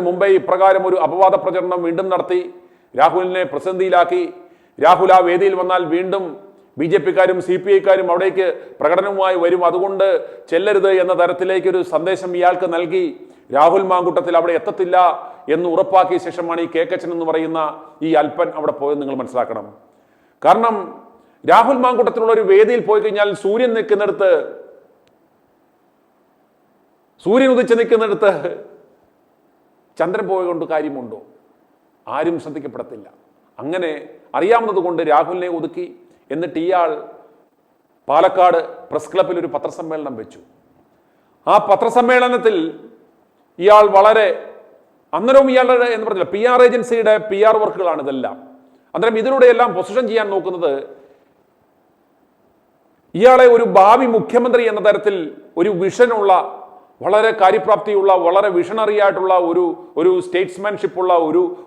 മുമ്പേ ഇപ്രകാരം ഒരു അപവാദ പ്രചരണം വീണ്ടും നടത്തി രാഹുലിനെ പ്രതിസന്ധിയിലാക്കി. രാഹുൽ ആ വേദിയിൽ വന്നാൽ വീണ്ടും BJP-ക്കാരും CPI-ക്കാരും അവിടേക്ക് പ്രകടനവുമായി വരും, അതുകൊണ്ട് ചെല്ലരുത് എന്ന തരത്തിലേക്ക് ഒരു സന്ദേശം ഇയാൾക്ക് നൽകി രാഹുൽ മാങ്കൂട്ടത്തിൽ അവിടെ എത്തത്തില്ല എന്ന് ഉറപ്പാക്കിയ ശേഷമാണ് ഈ കേക്കച്ചൻ എന്ന് പറയുന്ന ഈ അല്പൻ അവിടെ പോയത്. നിങ്ങൾ മനസ്സിലാക്കണം. കാരണം രാഹുൽ മാങ്കൂട്ടത്തിലുള്ള ഒരു വേദിയിൽ പോയി കഴിഞ്ഞാൽ സൂര്യൻ ഉദിച്ച് നിൽക്കുന്നിടത്ത് ചന്ദ്രൻ പോയതുകൊണ്ട് കാര്യമുണ്ടോ? ആരും ശ്രദ്ധിക്കപ്പെടത്തില്ല. അങ്ങനെ അറിയാവുന്നത് കൊണ്ട് രാഹുലിനെ ഒതുക്കി. എന്നിട്ട് ഇയാൾ പാലക്കാട് പ്രസ് ക്ലബിൽ ഒരു പത്രസമ്മേളനം വെച്ചു. ആ പത്രസമ്മേളനത്തിൽ ഇയാൾ വളരെ അന്നേരവും ഇയാളുടെ എന്ന് പറഞ്ഞില്ല PR ഏജൻസിയുടെ PR വർക്കുകളാണ് ഇതെല്ലാം. അന്നേരം ഇതിലൂടെയെല്ലാം പൊസിഷൻ ചെയ്യാൻ നോക്കുന്നത് ഇയാളെ ഒരു ഭാവി മുഖ്യമന്ത്രി എന്ന തരത്തിൽ ഒരു വിഷനുള്ള, വളരെ കാര്യപ്രാപ്തിയുള്ള, വളരെ വിഷണറി ആയിട്ടുള്ള ഒരു സ്റ്റേറ്റ്സ്മാൻഷിപ്പ് ഉള്ള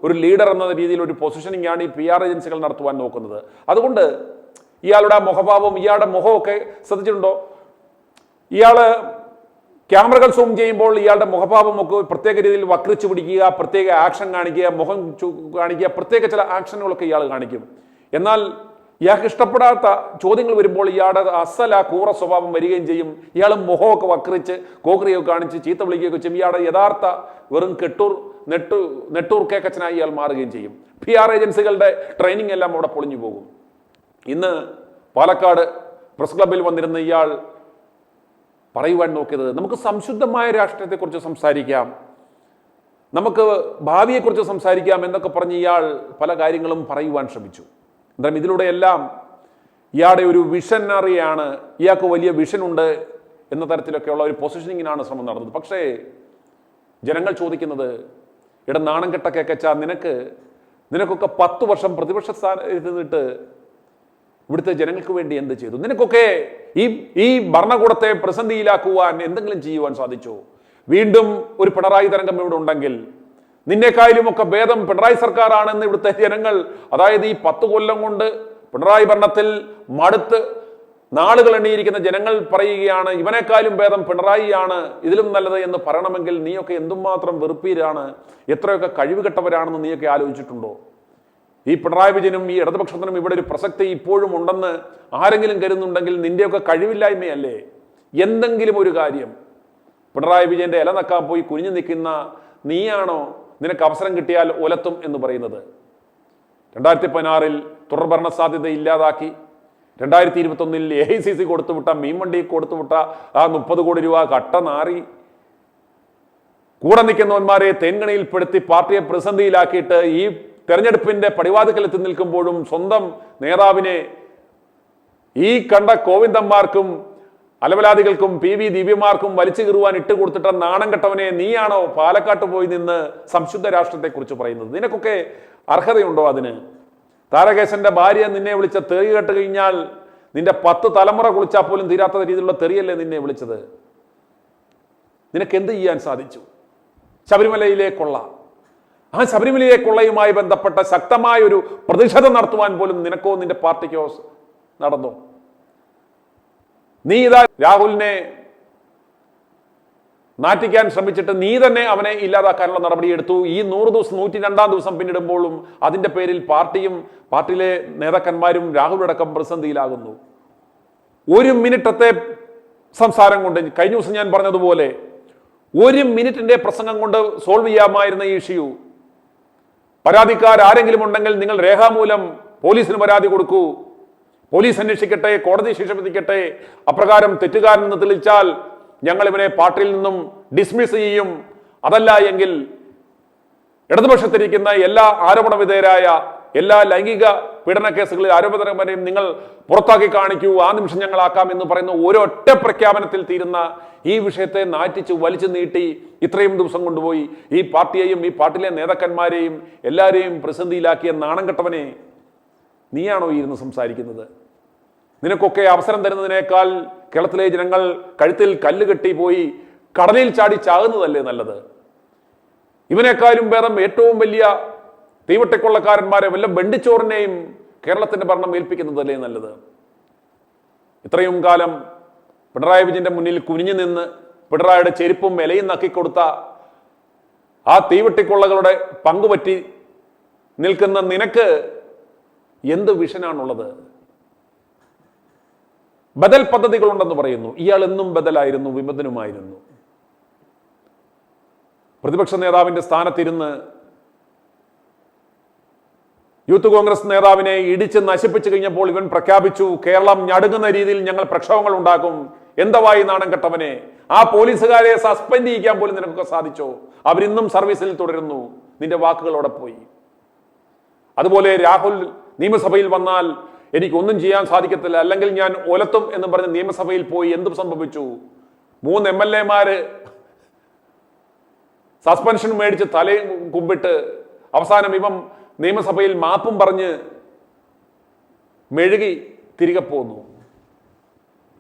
ഒരു ലീഡർ എന്ന രീതിയിൽ ഒരു പൊസിഷനിങ് ആണ് ഈ PR ഏജൻസികൾ നടത്തുവാൻ നോക്കുന്നത്. അതുകൊണ്ട് ഇയാളുടെ മുഖഭാവം, ഇയാളുടെ മുഖമൊക്കെ ശ്രദ്ധിച്ചിട്ടുണ്ടോ? ഇയാള് ക്യാമറകൾ സൂം ചെയ്യുമ്പോൾ ഇയാളുടെ മുഖഭാവം ഒക്കെ പ്രത്യേക രീതിയിൽ വക്രിച്ചു പിടിക്കുക, പ്രത്യേക ആക്ഷൻ കാണിക്കുക, മുഖം കാണിക്കുക, പ്രത്യേക ചില ആക്ഷനുകളൊക്കെ ഇയാൾ കാണിക്കും. എന്നാൽ ഇയാൾക്ക് ഇഷ്ടപ്പെടാത്ത ചോദ്യങ്ങൾ വരുമ്പോൾ ഇയാളുടെ അസല കൂറ സ്വഭാവം വരികയും ചെയ്യും. ഇയാൾ മുഖമൊക്കെ വക്രിച്ച് കോക്രിയൊക്കെ കാണിച്ച് ചീത്ത വിളിക്കുകയൊക്കെ ചെയ്യും. ഇയാളുടെ യഥാർത്ഥ വെറും നെട്ടൂർ കേക്കച്ചനായി ഇയാൾ മാറുകയും ചെയ്യും. PR ഏജൻസികളുടെ ട്രെയിനിങ് എല്ലാം അവിടെ പൊളിഞ്ഞു പോകും. ഇന്ന് പാലക്കാട് പ്രസ് ക്ലബിൽ വന്നിരുന്ന ഇയാൾ പറയുവാൻ നോക്കിയത്, നമുക്ക് സംശുദ്ധമായ രാഷ്ട്രീയത്തെക്കുറിച്ച് സംസാരിക്കാം, നമുക്ക് ഭാവിയെക്കുറിച്ച് സംസാരിക്കാം എന്നൊക്കെ പറഞ്ഞ് ഇയാൾ പല കാര്യങ്ങളും പറയുവാൻ ശ്രമിച്ചു. എന്തായാലും ഇതിലൂടെ എല്ലാം ഇയാളുടെ ഒരു വിഷനറിയാണ്, ഇയാൾക്ക് വലിയ വിഷനുണ്ട് എന്ന തരത്തിലൊക്കെയുള്ള ഒരു പൊസിഷനിങ്ങിനാണ് ശ്രമം നടന്നത്. പക്ഷേ ജനങ്ങൾ ചോദിക്കുന്നത്, നാണം കെട്ട കേക്കച്ച, നിനക്കൊക്കെ 10 വർഷം പ്രതിപക്ഷ സ്ഥാനത്ത് ഇവിടുത്തെ ജനങ്ങൾക്ക് വേണ്ടി എന്ത് ചെയ്തു? നിനക്കൊക്കെ ഈ ഭരണകൂടത്തെ പ്രതിസന്ധിയിലാക്കുവാൻ എന്തെങ്കിലും ചെയ്യുവാൻ സാധിച്ചോ? വീണ്ടും ഒരു പിണറായി തരംഗം ഇവിടെ ഉണ്ടെങ്കിൽ നിന്നെക്കായാലും ഒക്കെ ഭേദം പിണറായി സർക്കാരാണെന്ന് ഇവിടുത്തെ ജനങ്ങൾ, അതായത് ഈ 10 കൊല്ലം കൊണ്ട് പിണറായി ഭരണത്തിൽ മടുത്ത് നാളുകൾ എണ്ണിയിരിക്കുന്ന ജനങ്ങൾ പറയുകയാണ്, ഇവനേക്കാളും ഭേദം പിണറായിയാണ്, ഇതിലും നല്ലത് എന്ന് പറയണമെങ്കിൽ നീയൊക്കെ എന്തുമാത്രം വെറുപ്പീരാണ്, എത്രയൊക്കെ കഴിവുകെട്ടവരാണെന്ന് നീയൊക്കെ ആലോചിച്ചിട്ടുണ്ടോ? ഈ പിണറായി വിജയനും ഈ ഇടതുപക്ഷത്തിനും ഇവിടെ ഒരു പ്രസക്തി ഇപ്പോഴും ഉണ്ടെന്ന് ആരെങ്കിലും കരുതുന്നുണ്ടെങ്കിൽ നിന്റെയൊക്കെ കഴിവില്ലായ്മയല്ലേ? എന്തെങ്കിലും ഒരു കാര്യം പിണറായി വിജയന്റെ ഇല നക്കാൻ പോയി കുനിഞ്ഞു നിൽക്കുന്ന നീയാണോ നിനക്ക് അവസരം കിട്ടിയാൽ ഒലത്തും എന്ന് പറയുന്നത്? 2016 തുടർഭരണ സാധ്യത ഇല്ലാതാക്കി, 2021 AICC കൊടുത്തുവിട്ട മീൻവണ്ടി കൊടുത്തുവിട്ട ആ 30 കോടി രൂപ കട്ട നാറി കൂടെ നിൽക്കുന്നവന്മാരെ തേൻകണിയിൽപ്പെടുത്തി പാർട്ടിയെ പ്രതിസന്ധിയിലാക്കിയിട്ട് ഈ തെരഞ്ഞെടുപ്പിന്റെ പടിവാതിക്കലെത്തി നിൽക്കുമ്പോഴും സ്വന്തം നേതാവിനെ ഈ കണ്ട കോവിന്ദന്മാർക്കും അലവലാദികൾക്കും PV ദിവ്യമാർക്കും വലിച്ചു കീറുവാൻ ഇട്ടുകൊടുത്തിട്ട നാണം കെട്ടവനെ നീയാണോ പാലക്കാട്ട് പോയി നിന്ന് സംശുദ്ധ രാഷ്ട്രത്തെക്കുറിച്ച് പറയുന്നത്? നിനക്കൊക്കെ അർഹതയുണ്ടോ അതിന്? താരകേശന്റെ ഭാര്യ നിന്നെ വിളിച്ച തെറി കേട്ട് കഴിഞ്ഞാൽ നിന്റെ 10 തലമുറ കുളിച്ചാൽ പോലും തീരാത്ത രീതിയിലുള്ള തെറിയല്ലേ നിന്നെ വിളിച്ചത്? നിനക്ക് എന്ത് ചെയ്യാൻ സാധിച്ചു? ശബരിമലയിലെ കൊള്ള, ആ ശബരിമലയെ കൊള്ളയുമായി ബന്ധപ്പെട്ട ശക്തമായ ഒരു പ്രതിഷേധം നടത്തുവാൻ പോലും നിനക്കോ നിന്റെ പാർട്ടിക്കോ നടന്നു? നീ ഇതാ രാഹുലിനെ നാറ്റിക്കാൻ ശ്രമിച്ചിട്ട് നീ തന്നെ അവനെ ഇല്ലാതാക്കാനുള്ള നടപടിയെടുത്തു. ഈ 100 ദിവസം 102-ാം ദിവസം പിന്നിടുമ്പോഴും അതിന്റെ പേരിൽ പാർട്ടിയും പാർട്ടിയിലെ നേതാക്കന്മാരും രാഹുലടക്കം പ്രതിസന്ധിയിലാകുന്നു. 1 മിനിറ്റത്തെ സംസാരം കൊണ്ട്, കഴിഞ്ഞ ദിവസം ഞാൻ പറഞ്ഞതുപോലെ 1 മിനിറ്റിന്റെ പ്രസംഗം കൊണ്ട് സോൾവ് ചെയ്യാമായിരുന്ന ഈ ഇഷ്യൂ, പരാതിക്കാർ ആരെങ്കിലും ഉണ്ടെങ്കിൽ നിങ്ങൾ രേഖാമൂലം പോലീസിന് പരാതി കൊടുക്കൂ, പോലീസ് അന്വേഷിക്കട്ടെ, കോടതി ശിക്ഷ വിധിക്കട്ടെ, അപ്രകാരം തെറ്റുകാരനെന്ന് തെളിയിച്ചാൽ ഞങ്ങൾ ഇവനെ പാർട്ടിയിൽ നിന്നും ഡിസ്മിസ് ചെയ്യും, അതല്ല എങ്കിൽ ഇടതുപക്ഷത്തിരിക്കുന്ന എല്ലാ ആരോപണ വിധേയരായ എല്ലാ ലൈംഗിക പീഡന കേസുകളിൽ ആരോപണരെയും നിങ്ങൾ പുറത്താക്കി കാണിക്കൂ, ആ നിമിഷം ഞങ്ങളാക്കാം എന്ന് പറയുന്ന ഒരൊറ്റ പ്രഖ്യാപനത്തിൽ തീരുന്ന ഈ വിഷയത്തെ നാറ്റിച്ച് വലിച്ചു നീട്ടി ഇത്രയും ദിവസം കൊണ്ടുപോയി ഈ പാർട്ടിയെയും ഈ പാർട്ടിയിലെ നേതാക്കന്മാരെയും എല്ലാവരെയും പ്രതിസന്ധിയിലാക്കിയ നാണം കെട്ടവനെ നീയാണോ ഇരുന്ന് സംസാരിക്കുന്നത്? നിനക്കൊക്കെ അവസരം തരുന്നതിനേക്കാൾ കേരളത്തിലെ ജനങ്ങൾ കഴുത്തിൽ കല്ല് കെട്ടി പോയി കടലിൽ ചാടി ചാകുന്നതല്ലേ നല്ലത്? ഇവനേക്കാളും ഭേദം ഏറ്റവും വലിയ തീവട്ടിക്കൊള്ളക്കാരന്മാരെ വല്ല ബണ്ടിച്ചോറിനെയും കേരളത്തിന്റെ ഭരണം ഏൽപ്പിക്കുന്നതല്ലേ നല്ലത്? ഇത്രയും കാലം പിണറായി വിജയന്റെ മുന്നിൽ കുനിഞ്ഞു നിന്ന് പിണറായിയുടെ ചെരുപ്പും ഇലയും നക്കിക്കൊടുത്ത ആ തീവട്ടിക്കൊള്ളകളുടെ പങ്കുപറ്റി നിൽക്കുന്ന നിനക്ക് എന്ത് വിഷനാണുള്ളത്? ബദൽ പദ്ധതികളുണ്ടെന്ന് പറയുന്നു. ഇയാൾ എന്നും ബദലായിരുന്നു, വിമതനുമായിരുന്നു. പ്രതിപക്ഷ നേതാവിന്റെ സ്ഥാനത്തിരുന്ന് യൂത്ത് കോൺഗ്രസ് നേതാവിനെ ഇടിച്ച് നശിപ്പിച്ചു കഴിഞ്ഞപ്പോൾ ഇവൻ പ്രഖ്യാപിച്ചു, കേരളം ഞടുങ്ങുന്ന രീതിയിൽ ഞങ്ങൾ പ്രക്ഷോഭങ്ങൾ ഉണ്ടാക്കും. എന്തവായി നാണം കെട്ടവനെ? ആ പോലീസുകാരെ സസ്പെൻഡ് ചെയ്യിക്കാൻ പോലും നിനക്കൊക്കെ സാധിച്ചോ? അവരിന്നും സർവീസിൽ തുടരുന്നു. നിന്റെ വാക്കുകളോടെ പോയി. അതുപോലെ രാഹുൽ നിയമസഭയിൽ വന്നാൽ എനിക്കൊന്നും ചെയ്യാൻ സാധിക്കത്തില്ല, അല്ലെങ്കിൽ ഞാൻ ഒലത്തും എന്ന് പറഞ്ഞ് നിയമസഭയിൽ പോയി. എന്തും സംഭവിച്ചു? 3 MLA-മാര് സസ്പെൻഷൻ മേടിച്ച് തലയും കുമ്പിട്ട് അവസാനം ഇവൻ നിയമസഭയിൽ മാപ്പും പറഞ്ഞ് മെഴുകി തിരികെ പോന്നു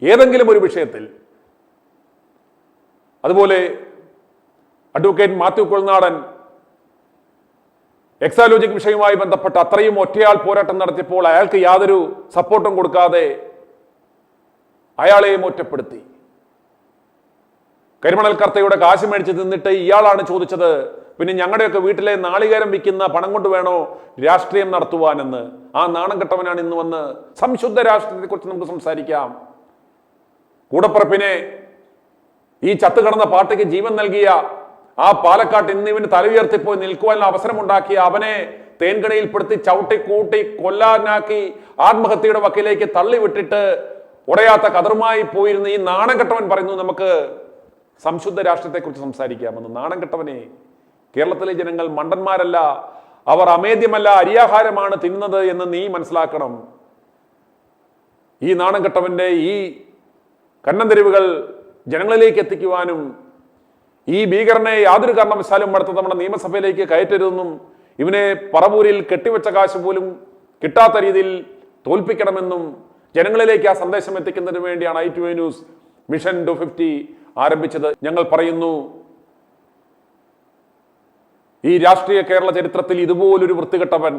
ഏതെങ്കിലും ഒരു വിഷയത്തിൽ. അതുപോലെ അഡ്വക്കേറ്റ് മാത്യു കൊൾനാടൻ എക്സാലോജിക് വിഷയവുമായി ബന്ധപ്പെട്ട് അത്രയും ഒറ്റയാൾ പോരാട്ടം നടത്തിയപ്പോൾ അയാൾക്ക് യാതൊരു സപ്പോർട്ടും കൊടുക്കാതെ അയാളെയും ഒറ്റപ്പെടുത്തി. കരിമണൽ കർത്തയുടെ കാശ് മേടിച്ച് തിന്നിട്ട് ഇയാളാണ് ചോദിച്ചത്, പിന്നെ ഞങ്ങളുടെയൊക്കെ വീട്ടിലെ നാളികേരം വിൽക്കുന്ന പണം കൊണ്ട് വേണോ രാഷ്ട്രീയം നടത്തുവാനെന്ന്. ആ നാണം കെട്ടവനാണ് ഇന്ന് വന്ന് സംശുദ്ധ രാഷ്ട്രീയത്തെ കുറിച്ച് നമുക്ക് സംസാരിക്കാം. കൂടപ്പറപ്പിനെ ഈ ചത്തുകിടന്ന പാർട്ടിക്ക് ജീവൻ നൽകിയ ആ പാലക്കാട്ട് ഇന്നിവന് തല ഉയർത്തിപ്പോയി നിൽക്കുവാനുള്ള അവസരമുണ്ടാക്കിയ അവനെ തേൻകടയിൽപ്പെടുത്തി ചവിട്ടി കൂട്ടി കൊല്ലാനാക്കി ആത്മഹത്യയുടെ വക്കിലേക്ക് തള്ളിവിട്ടിട്ട് ഉടയാത്ത കതറുമായി പോയിരുന്ന ഈ നാണം കെട്ടവൻ പറയുന്നു നമുക്ക് സംശുദ്ധ രാഷ്ട്രീയത്തെക്കുറിച്ച് സംസാരിക്കാമെന്ന്. നാണം കെട്ടവനെ, കേരളത്തിലെ ജനങ്ങൾ മണ്ടന്മാരല്ല, അവർ അമേദ്യമല്ല, അരിയാഹാരമാണ് തിന്നുന്നത് എന്ന് നീ മനസ്സിലാക്കണം. ഈ നാണം കെട്ടവന്റെ ഈ കന്നന്തിരിവുകൾ ജനങ്ങളിലേക്ക് എത്തിക്കുവാനും ഈ ഭീകരനെ യാതൊരു കാരണവശാലും അടുത്ത നമ്മുടെ നിയമസഭയിലേക്ക് കയറ്റരുതെന്നും ഇവനെ പറവൂരിൽ കെട്ടിവെച്ച കാശ് പോലും കിട്ടാത്ത രീതിയിൽ തോൽപ്പിക്കണമെന്നും ജനങ്ങളിലേക്ക് ആ സന്ദേശം എത്തിക്കുന്നതിന് വേണ്ടിയാണ് i2a ന്യൂസ് മിഷൻ 250 ആരംഭിച്ചത്. ഞങ്ങൾ പറയുന്നു, ഈ രാഷ്ട്രീയ കേരള ചരിത്രത്തിൽ ഇതുപോലൊരു വൃത്തികെട്ടവൻ,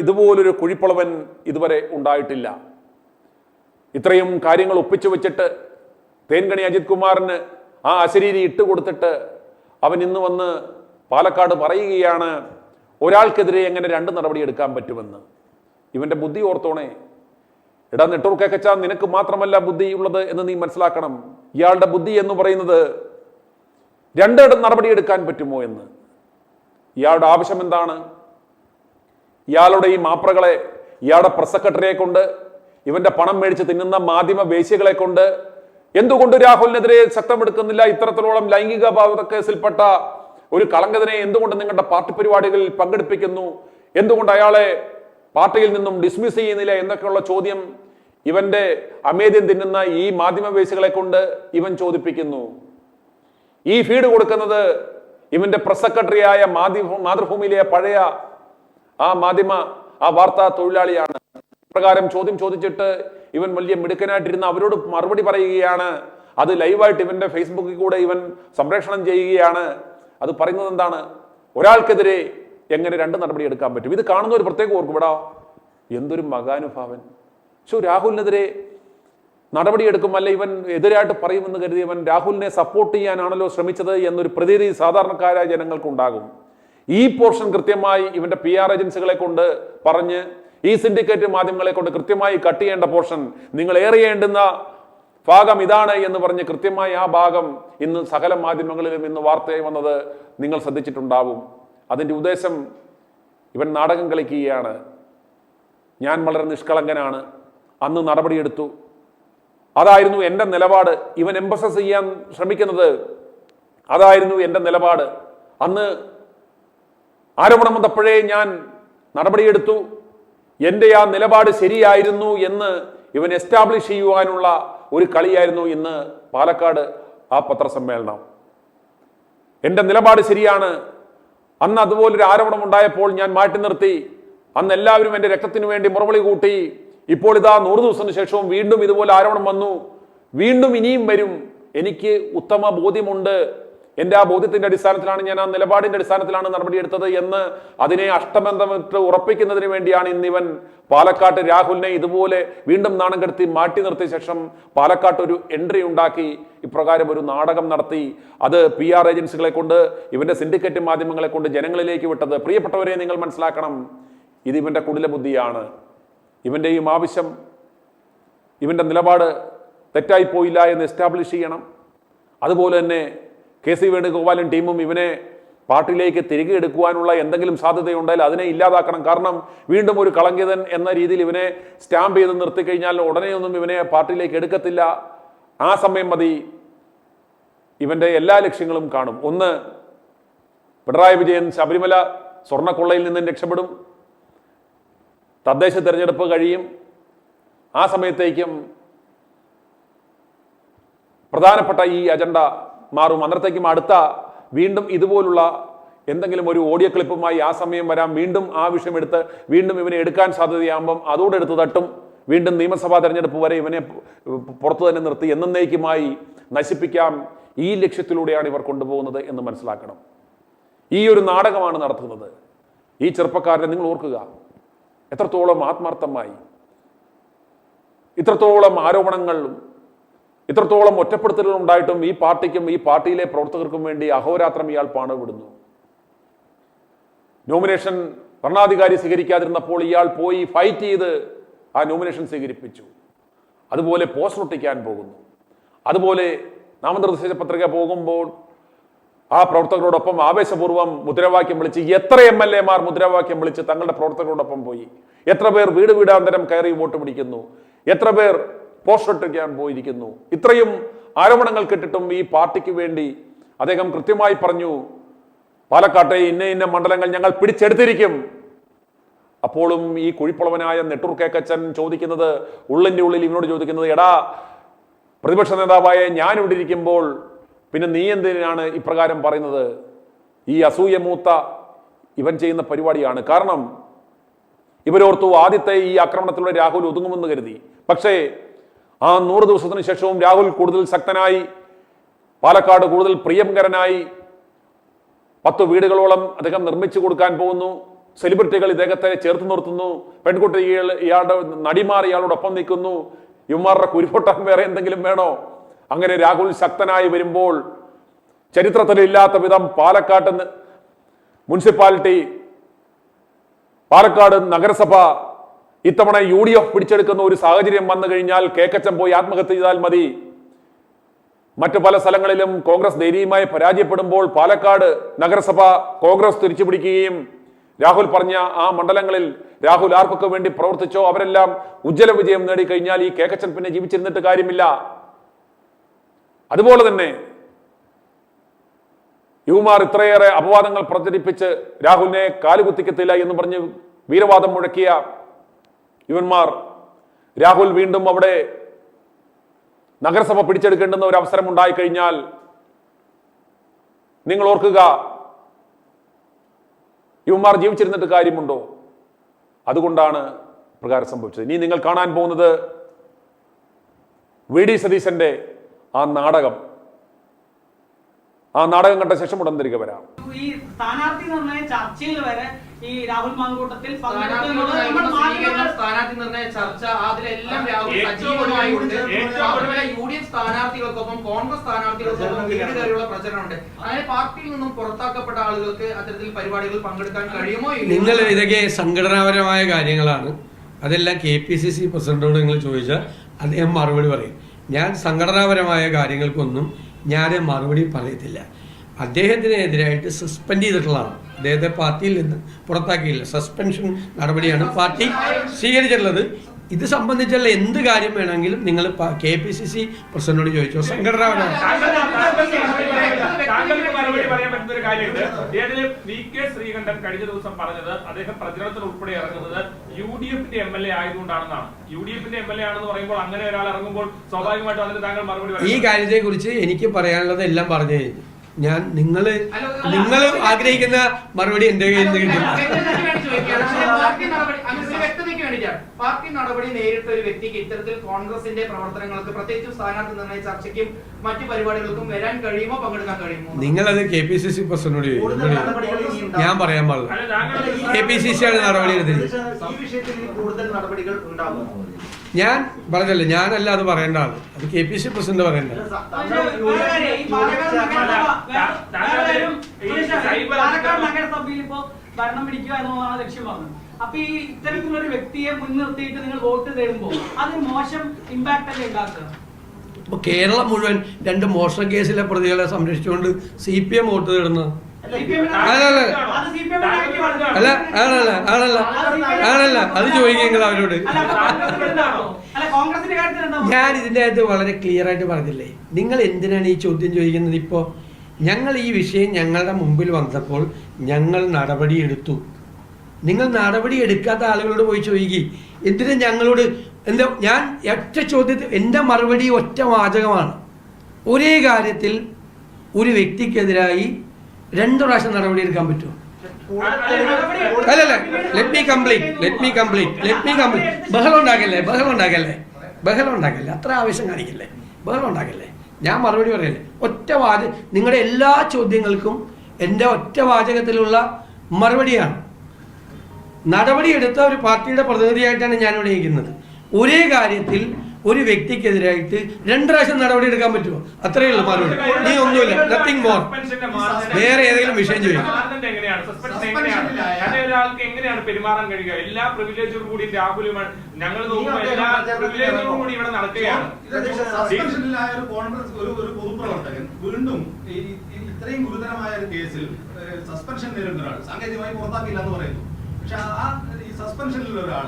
ഇതുപോലൊരു കുഴിപ്പളവൻ ഇതുവരെ ഉണ്ടായിട്ടില്ല. ഇത്രയും കാര്യങ്ങൾ ഒപ്പിച്ചു വെച്ചിട്ട് തേൻകണി അജിത് കുമാറിന് ആ അശരീരി ഇട്ടുകൊടുത്തിട്ട് അവൻ ഇന്ന് വന്ന് പാലക്കാട് പറയുകയാണ് ഒരാൾക്കെതിരെ എങ്ങനെ 2 നടപടി എടുക്കാൻ പറ്റുമെന്ന്. ഇവന്റെ ബുദ്ധി ഓർത്തോണേ. ഇടാ നെട്ടൂർ കേക്കച്ച, നിനക്ക് മാത്രമല്ല ബുദ്ധി ഉള്ളത് എന്ന് നീ മനസ്സിലാക്കണം. ഇയാളുടെ ബുദ്ധി എന്ന് പറയുന്നത് 2 നടപടി എടുക്കാൻ പറ്റുമോ എന്ന്. ഇയാളുടെ ആവശ്യം എന്താണ്? ഇയാളുടെ ഈ മാപ്രകളെ, ഇയാളുടെ പ്രസ് സെക്രട്ടറിയെ കൊണ്ട്, ഇവന്റെ പണം മേടിച്ച് തിന്നുന്ന മാധ്യമ വേശ്യകളെ കൊണ്ട് എന്തുകൊണ്ട് രാഹുലിനെതിരെ ശക്തമെടുക്കുന്നില്ല? ഇത്തരത്തിലോളം ലൈംഗിക ബാധിത കേസിൽപ്പെട്ട ഒരു കളങ്കതിനെ എന്തുകൊണ്ട് നിങ്ങളുടെ പാർട്ടി പരിപാടികളിൽ പങ്കെടുപ്പിക്കുന്നു? എന്തുകൊണ്ട് അയാളെ പാർട്ടിയിൽ നിന്നും ഡിസ്മിസ് ചെയ്യുന്നില്ല എന്നൊക്കെയുള്ള ചോദ്യം ഇവന്റെ അമേദ്യം തിന്നുന്ന ഈ മാധ്യമവേശികളെ കൊണ്ട് ഇവൻ ചോദിപ്പിക്കുന്നു. ഈ ഫീഡ് കൊടുക്കുന്നത് ഇവന്റെ പ്രസ് സെക്രട്ടറിയായ മാതൃഭൂമിയിലെ പഴയ ആ വാർത്താ തൊഴിലാളിയാണ്. പ്രകാരം ചോദ്യം ചോദിച്ചിട്ട് ഇവൻ വലിയ മിടുക്കനായിട്ടിരുന്ന അവരോട് മറുപടി പറയുകയാണ്. അത് ലൈവായിട്ട് ഇവന്റെ ഫേസ്ബുക്കിൽ കൂടെ ഇവൻ സംപ്രേഷണം ചെയ്യുകയാണ്. അത് പറയുന്നത് എന്താണ്? ഒരാൾക്കെതിരെ എങ്ങനെ 2 നടപടി എടുക്കാൻ പറ്റും? ഇത് കാണുന്ന ഒരു പ്രത്യേക ഓർക്കും, ഇവിടെ എന്തൊരു മഹാനുഭാവൻ. രാഹുലിനെതിരെ നടപടിയെടുക്കും, അല്ല ഇവൻ എതിരായിട്ട് പറയുമെന്ന് കരുതി ഇവൻ രാഹുലിനെ സപ്പോർട്ട് ചെയ്യാനാണല്ലോ ശ്രമിച്ചത് എന്നൊരു പ്രതീതി സാധാരണക്കാരായ ജനങ്ങൾക്കുണ്ടാകും. ഈ പോർഷൻ കൃത്യമായി ഇവന്റെ PR ഏജൻസികളെ കൊണ്ട് പറഞ്ഞ് ഈ സിൻഡിക്കേറ്റ് മാധ്യമങ്ങളെ കൊണ്ട് കൃത്യമായി കട്ട് ചെയ്യേണ്ട പോർഷൻ, നിങ്ങൾ ഏറിയേണ്ടുന്ന ഭാഗം ഇതാണ് എന്ന് പറഞ്ഞ് കൃത്യമായി ആ ഭാഗം ഇന്ന് സകല മാധ്യമങ്ങളിലും ഇന്ന് വാർത്തയായി വന്നത് നിങ്ങൾ ശ്രദ്ധിച്ചിട്ടുണ്ടാവും. അതിൻ്റെ ഉദ്ദേശം ഇവൻ നാടകം കളിക്കുകയാണ്. ഞാൻ വളരെ നിഷ്കളങ്കനാണ്, അന്ന് നടപടിയെടുത്തു, അതായിരുന്നു എൻ്റെ നിലപാട്. ഇവൻ എംഫസൈസ് ചെയ്യാൻ ശ്രമിക്കുന്നത് അതായിരുന്നു എൻ്റെ നിലപാട്. അന്ന് ആരോപണം വന്നപ്പോഴേ ഞാൻ നടപടിയെടുത്തു, എൻ്റെ ആ നിലപാട് ശരിയായിരുന്നു എന്ന് ഇവൻ എസ്റ്റാബ്ലിഷ് ചെയ്യുവാനുള്ള ഒരു കളിയായിരുന്നു ഇന്ന് പാലക്കാട് ആ പത്രസമ്മേളനം. എൻ്റെ നിലപാട് ശരിയാണ്, അന്ന് അതുപോലൊരു ആരോപണം ഉണ്ടായപ്പോൾ ഞാൻ മാറ്റി നിർത്തി, അന്ന് എല്ലാവരും എൻ്റെ രക്തത്തിന് വേണ്ടി മുറവിളി കൂട്ടി. ഇപ്പോൾ ഇതാ 100 ദിവസത്തിന് ശേഷവും വീണ്ടും ഇതുപോലെ ആരോപണം വന്നു, വീണ്ടും ഇനിയും വരും. എനിക്ക് ഉത്തമ ബോധ്യമുണ്ട്, എൻ്റെ ആ ബോധ്യത്തിന്റെ അടിസ്ഥാനത്തിലാണ് ഞാൻ ആ നിലപാടിന്റെ അടിസ്ഥാനത്തിലാണ് നടപടിയെടുത്തത് എന്ന് അതിനെ അഷ്ടബന്ധമിട്ട് ഉറപ്പിക്കുന്നതിന് വേണ്ടിയാണ് ഇന്നിവൻ പാലക്കാട്ട് രാഹുലിനെ ഇതുപോലെ വീണ്ടും നാണം കെടുത്തി മാറ്റി നിർത്തിയ ശേഷം പാലക്കാട്ട് ഒരു എൻട്രി ഉണ്ടാക്കി ഇപ്രകാരം ഒരു നാടകം നടത്തി. അത് PR ഏജൻസികളെ കൊണ്ട് ഇവന്റെ സിൻഡിക്കേറ്റ് മാധ്യമങ്ങളെ കൊണ്ട് ജനങ്ങളിലേക്ക് വിട്ടത്. പ്രിയപ്പെട്ടവരെ, നിങ്ങൾ മനസ്സിലാക്കണം, ഇത് ഇവന്റെ കുടില ബുദ്ധിയാണ്. ഇവന്റെയും ആവശ്യം ഇവന്റെ നിലപാട് തെറ്റായി പോയില്ല എന്ന് എസ്റ്റാബ്ലിഷ് ചെയ്യണം. അതുപോലെ തന്നെ KC വേണുഗോപാലും ടീമും ഇവനെ പാർട്ടിയിലേക്ക് തിരികെ എടുക്കുവാനുള്ള എന്തെങ്കിലും സാധ്യതയുണ്ടെങ്കിൽ അതിനെ ഇല്ലാതാക്കണം. കാരണം വീണ്ടും ഒരു കളങ്കിതൻ എന്ന രീതിയിൽ ഇവനെ സ്റ്റാമ്പ് ചെയ്ത് നിർത്തിക്കഴിഞ്ഞാൽ ഉടനെയൊന്നും ഇവനെ പാർട്ടിയിലേക്ക് എടുക്കത്തില്ല. ആ സമയം മതി, ഇവന്റെ എല്ലാ ലക്ഷ്യങ്ങളും കാണും. ഒന്ന്, പിണറായി വിജയൻ ശബരിമല സ്വർണ്ണക്കൊള്ളയിൽ നിന്നും രക്ഷപ്പെടും, തദ്ദേശ തെരഞ്ഞെടുപ്പ് കഴിയും, ആ സമയത്തേക്കും പ്രധാനപ്പെട്ട ഈ അജണ്ട മാറും. അന്നേരത്തേക്കും അടുത്ത വീണ്ടും ഇതുപോലുള്ള എന്തെങ്കിലും ഒരു ഓഡിയോ ക്ലിപ്പുമായി ആ സമയം വരാം. വീണ്ടും ആ വിഷയം എടുത്ത് വീണ്ടും ഇവനെ എടുക്കാൻ സാധ്യതയാകുമ്പം അതോടെ എടുത്ത് തട്ടും. വീണ്ടും നിയമസഭാ തെരഞ്ഞെടുപ്പ് വരെ ഇവനെ പുറത്തു തന്നെ നിർത്തി എന്നേക്കുമായി നശിപ്പിക്കാം. ഈ ലക്ഷ്യത്തിലൂടെയാണ് ഇവർ കൊണ്ടുപോകുന്നത് എന്ന് മനസ്സിലാക്കണം. ഈ ഒരു നാടകമാണ് നടത്തുന്നത്. ഈ ചെറുപ്പക്കാരനെ നിങ്ങൾ ഓർക്കുക, എത്രത്തോളം ആത്മാർത്ഥമായി, ഇത്രത്തോളം ആരോപണങ്ങളും ഇത്രത്തോളം ഒറ്റപ്പെടുത്തലുകൾ ഉണ്ടായിട്ടും ഈ പാർട്ടിക്കും ഈ പാർട്ടിയിലെ പ്രവർത്തകർക്കും വേണ്ടി അഹോരാത്രം ഇയാൾ പാടുവിടുന്നു. നോമിനേഷൻ ഭരണാധികാരി സ്വീകരിക്കാതിരുന്നപ്പോൾ ഇയാൾ പോയി ഫൈറ്റ് ചെയ്ത് ആ നോമിനേഷൻ സ്വീകരിപ്പിച്ചു. അതുപോലെ പോസ്റ്റർ ഒട്ടിക്കാൻ പോകുന്നു. അതുപോലെ നാമനിർദ്ദേശ പത്രിക പോകുമ്പോൾ ആ പ്രവർത്തകരോടൊപ്പം ആവേശപൂർവ്വം മുദ്രാവാക്യം വിളിച്ച് എത്ര MLA മാർ മുദ്രാവാക്യം വിളിച്ച് തങ്ങളുടെ പ്രവർത്തകരോടൊപ്പം പോയി. എത്ര പേർ വീട് വീടാന്തരം കയറി വോട്ട് പിടിക്കുന്നു, എത്ര പേർ പോസ്റ്റർ ഒട്ടിക്കാൻ പോയിരിക്കുന്നു. ഇത്രയും ആരോപണങ്ങൾ കേട്ടിട്ടും ഈ പാർട്ടിക്ക് വേണ്ടി അദ്ദേഹം കൃത്യമായി പറഞ്ഞു, പാലക്കാട്ടെ ഇന്ന മണ്ഡലങ്ങൾ ഞങ്ങൾ പിടിച്ചെടുത്തിരിക്കും. അപ്പോഴും ഈ കുഴിപ്പുളവനായ നെട്ടൂർ കേക്കച്ചൻ ചോദിക്കുന്നത്, ഉള്ളിന്റെ ഉള്ളിൽ ഇവനോട് ചോദിക്കുന്നത്, എടാ പ്രതിപക്ഷ നേതാവായ ഞാൻ ഇവിടെ ഇരിക്കുമ്പോൾ പിന്നെ നീ എന്തിനാണ് ഇപ്രകാരം പറയുന്നത്? ഈ അസൂയ മൂത്ത ഇവൻ ചെയ്യുന്ന പരിപാടിയാണ്. കാരണം ഇവരോർത്തു ആദ്യത്തെ ഈ ആക്രമണത്തിലൂടെ രാഹുൽ ഒതുങ്ങുമെന്ന് കരുതി. പക്ഷേ ആ 100 ദിവസത്തിന് ശേഷവും രാഹുൽ കൂടുതൽ ശക്തനായി, പാലക്കാട് കൂടുതൽ പ്രിയങ്കരനായി, 10 വീടുകളോളം അദ്ദേഹം നിർമ്മിച്ചു കൊടുക്കാൻ പോകുന്നു. സെലിബ്രിറ്റികൾ ഇദ്ദേഹത്തെ ചേർത്ത് നിർത്തുന്നു. പെൺകുട്ടികൾ ഇയാളുടെ നടിമാർ ഇയാളോടൊപ്പം നിൽക്കുന്നു. ഇവന്മാരുടെ കുരുപൊട്ടാൻ വേറെ എന്തെങ്കിലും വേണോ? അങ്ങനെ രാഹുൽ ശക്തനായി വരുമ്പോൾ ചരിത്രത്തിലില്ലാത്ത വിധം പാലക്കാട് മുനിസിപ്പാലിറ്റി, പാലക്കാട് നഗരസഭ ഇത്തവണ UDF പിടിച്ചെടുക്കുന്ന ഒരു സാഹചര്യം വന്നു കഴിഞ്ഞാൽ കേക്കച്ചൻ പോയി ആത്മഹത്യ ചെയ്താൽ മതി. മറ്റു പല സ്ഥലങ്ങളിലും കോൺഗ്രസ് ദയനീയമായി പരാജയപ്പെടുമ്പോൾ പാലക്കാട് നഗരസഭ കോൺഗ്രസ് തിരിച്ചുപിടിക്കുകയും രാഹുൽ പറഞ്ഞ ആ മണ്ഡലങ്ങളിൽ രാഹുൽ ആർക്കൊക്കെ വേണ്ടി പ്രവർത്തിച്ചോ അവരെല്ലാം ഉജ്ജ്വല വിജയം നേടിക്കഴിഞ്ഞാൽ ഈ കേക്കച്ചൻ പിന്നെ ജീവിച്ചിരുന്നിട്ട് കാര്യമില്ല. അതുപോലെ തന്നെ യുവമാർ ഇത്രയേറെ അപവാദങ്ങൾ പ്രചരിപ്പിച്ച് രാഹുലിനെ കാലുകുത്തിക്കത്തില്ല എന്ന് പറഞ്ഞ് വീരവാദം മുഴക്കിയ യുവന്മാർ രാഹുൽ വീണ്ടും അവിടെ നഗരസഭ പിടിച്ചെടുക്കേണ്ടുന്ന ഒരു അവസരം ഉണ്ടായിക്കഴിഞ്ഞാൽ നിങ്ങൾ ഓർക്കുക, യുവന്മാർ ജീവിച്ചിരുന്നിട്ട് കാര്യമുണ്ടോ? അതുകൊണ്ടാണ് പ്രകാരം സംഭവിച്ചത്. ഇനി നിങ്ങൾ കാണാൻ പോകുന്നത് VD സതീശന്റെ ആ നാടകം. ആ നാടകം കണ്ട ശേഷം ഉടൻ തിരികെ വരാം. ഈ സ്ഥാനാർത്ഥി നിർണയ ചർച്ചയിൽ വരെ ഈ രാഹുൽ മാങ്കൂട്ടത്തിൽ സ്ഥാനാർത്ഥി നിർണയ ചർച്ച അതിലെല്ലാം രാഹുൽ സജീവമായിട്ടുണ്ട്. UDF സ്ഥാനാർത്ഥികൾക്കൊപ്പം കോൺഗ്രസ് സ്ഥാനാർത്ഥികൾക്കൊപ്പം വീടുകയറിയുള്ള പ്രചരണമുണ്ട്. അങ്ങനെ പാർട്ടിയിൽ നിന്നും പുറത്താക്കപ്പെട്ട ആളുകൾക്ക് അത്തരത്തിൽ പരിപാടികളിൽ പങ്കെടുക്കാൻ കഴിയുമോ? നിങ്ങൾ ഇതൊക്കെ സംഘടനാപരമായ കാര്യങ്ങളാണ്. അതെല്ലാം KPCC പ്രസിഡന്റിനോട് നിങ്ങൾ ചോദിച്ചാൽ അദ്ദേഹം മറുപടി പറയും. ഞാൻ സംഘടനാപരമായ കാര്യങ്ങൾക്കൊന്നും ഞാൻ മറുപടി പറയത്തില്ല. അദ്ദേഹത്തിനെതിരായിട്ട് സസ്പെൻഡ് ചെയ്തിട്ടുള്ളതാണ്. അദ്ദേഹത്തെ പാർട്ടിയിൽ നിന്ന് പുറത്താക്കിയില്ല. സസ്പെൻഷൻ നടപടിയാണ് പാർട്ടി സ്വീകരിച്ചിട്ടുള്ളത്. ഇത് സംബന്ധിച്ചുള്ള എന്ത് കാര്യം വേണമെങ്കിലും നിങ്ങൾ KPCC പ്രസിഡന്റിനോട് ചോദിച്ചോ. സംഘടനാപരമായ ശ്രീകണ്ഠൻ കഴിഞ്ഞ ദിവസം പറഞ്ഞത് അദ്ദേഹം പ്രചരണത്തിന് ഉൾപ്പെടെ ഇറങ്ങുന്നത് UDF-ന്റെ MLA ആയതുകൊണ്ടാണെന്നാണ്. UDF-ന്റെ MLA ആണെന്ന് പറയുമ്പോൾ അങ്ങനെ ഒരാൾ ഇറങ്ങുമ്പോൾ സ്വാഭാവികമായിട്ടും അതിന് താങ്കൾ മറുപടി ഈ കാര്യത്തെ കുറിച്ച് എനിക്ക് പറയാനുള്ളത് എല്ലാം പറഞ്ഞു കഴിഞ്ഞു. ഞാൻ നിങ്ങൾ ആഗ്രഹിക്കുന്ന മറുപടി എന്റെ കയ്യിൽ നിന്ന് കിട്ടില്ല. പാർട്ടി നടപടി നേരിട്ട ഒരു വ്യക്തിക്ക് ഇത്തരത്തിൽ കോൺഗ്രസിന്റെ പ്രവർത്തനങ്ങൾക്ക് പ്രത്യേകിച്ചും സ്ഥാനാർത്ഥി നിർണയ ചർച്ചയ്ക്കും മറ്റു പരിപാടികൾക്കും വരാൻ കഴിയുമോ, പങ്കെടുക്കാൻ കഴിയുമോ? നിങ്ങളത് KPCC പ്രസിഡന്റിനോട് ചോദിക്കും. ഞാൻ പറയാൻ പാടില്ല. KPCC ആണ് നടപടി എടുത്തത്. ഞാൻ പറഞ്ഞല്ലേ, ഞാനല്ല അത് പറയേണ്ട ആള്. അത് KPCC പ്രസിഡന്റ് പറയേണ്ട. നഗരസഭയിൽ ഇപ്പോ ഭരണം പിടിക്കുക എന്നുള്ളതാണ് ലക്ഷ്യം പറഞ്ഞത്. അപ്പൊ ഈ ഇത്തരത്തിലൊരു വ്യക്തിയെ മുൻനിർത്തിയിട്ട് നിങ്ങൾ വോട്ട് തേടുമ്പോൾ അത് മോശം ഇമ്പാക്ട് അല്ലേ ഉണ്ടാക്കുക? ഇപ്പൊ കേരളം മുഴുവൻ 2 മോഷണ കേസിലെ പ്രതികളെ സംരക്ഷിച്ചുകൊണ്ട് CPM വോട്ട് തേടുന്നത് ആണല്ല. അത് ചോദിക്കുക അവരോട്. ഞാൻ ഇതിൻ്റെ അകത്ത് വളരെ ക്ലിയർ ആയിട്ട് പറഞ്ഞില്ലേ, നിങ്ങൾ എന്തിനാണ് ഈ ചോദ്യം ചോദിക്കുന്നത്? ഇപ്പോൾ ഞങ്ങൾ ഈ വിഷയം ഞങ്ങളുടെ മുമ്പിൽ വന്നപ്പോൾ ഞങ്ങൾ നടപടിയെടുത്തു. നിങ്ങൾ നടപടി എടുക്കാത്ത ആളുകളോട് പോയി ചോദിക്കുക എന്തിനാ ഞങ്ങളോട്. എന്താ ഞാൻ ഒറ്റ ചോദ്യത്തിൽ എൻ്റെ മറുപടി ഒറ്റ വാചകമാണ്. ഒരേ കാര്യത്തിൽ ഒരു വ്യക്തിക്കെതിരായി 2 പ്രാവശ്യം നടപടി എടുക്കാൻ പറ്റുമോ? അല്ലല്ല, ലെറ്റ് മീ കംപ്ലീറ്റ്. ബഹളം ഉണ്ടാക്കല്ലേ, അത്ര ആവശ്യം കാണിക്കല്ലേ, ബഹളം ഉണ്ടാക്കല്ലേ. ഞാൻ മറുപടി പറയല്ലേ. ഒറ്റ നിങ്ങളുടെ എല്ലാ ചോദ്യങ്ങൾക്കും എൻ്റെ ഒറ്റ വാചകത്തിലുള്ള മറുപടിയാണ്. നടപടിയെടുത്ത ഒരു പാർട്ടിയുടെ പ്രതിനിധിയായിട്ടാണ് ഞാനിവിടെ ഇരിക്കുന്നത്. ഒരേ കാര്യത്തിൽ ഒരു വ്യക്തിക്കെതിരായിട്ട് 2 പ്രാവശ്യം നടപടി എടുക്കാൻ പറ്റുമോ? അത്രയേ ഉള്ളൂ മറുപടി. നീ ഒന്നുമില്ല, നത്തിങ് മോർ. വേറെ ഏതെങ്കിലും വിഷയം ചോദിക്കും. ഒരാൾക്ക് എങ്ങനെയാണ് പെരുമാറാൻ കഴിയുക? എല്ലാ പ്രിവിലേജോടും കൂടി രാഹുലുമാണ് ഞങ്ങൾ എല്ലാ പ്രിവിലേജോടും കൂടി ഇവിടെ നടക്കുകയാണ്. ഒരു കോൺഗ്രസ് ഒരു പൊതുപ്രവർത്തകൻ വീണ്ടും ഇത്രയും ഗുരുതരമായ ഒരു കേസിൽ സസ്പെൻഷൻ നേരിടുന്ന ഒരാൾ സാങ്കേതികമായി പുറത്താക്കില്ല എന്ന് പറയുന്നു. പക്ഷെ ഈ സസ്പെൻഷനിലുള്ള ഒരാൾ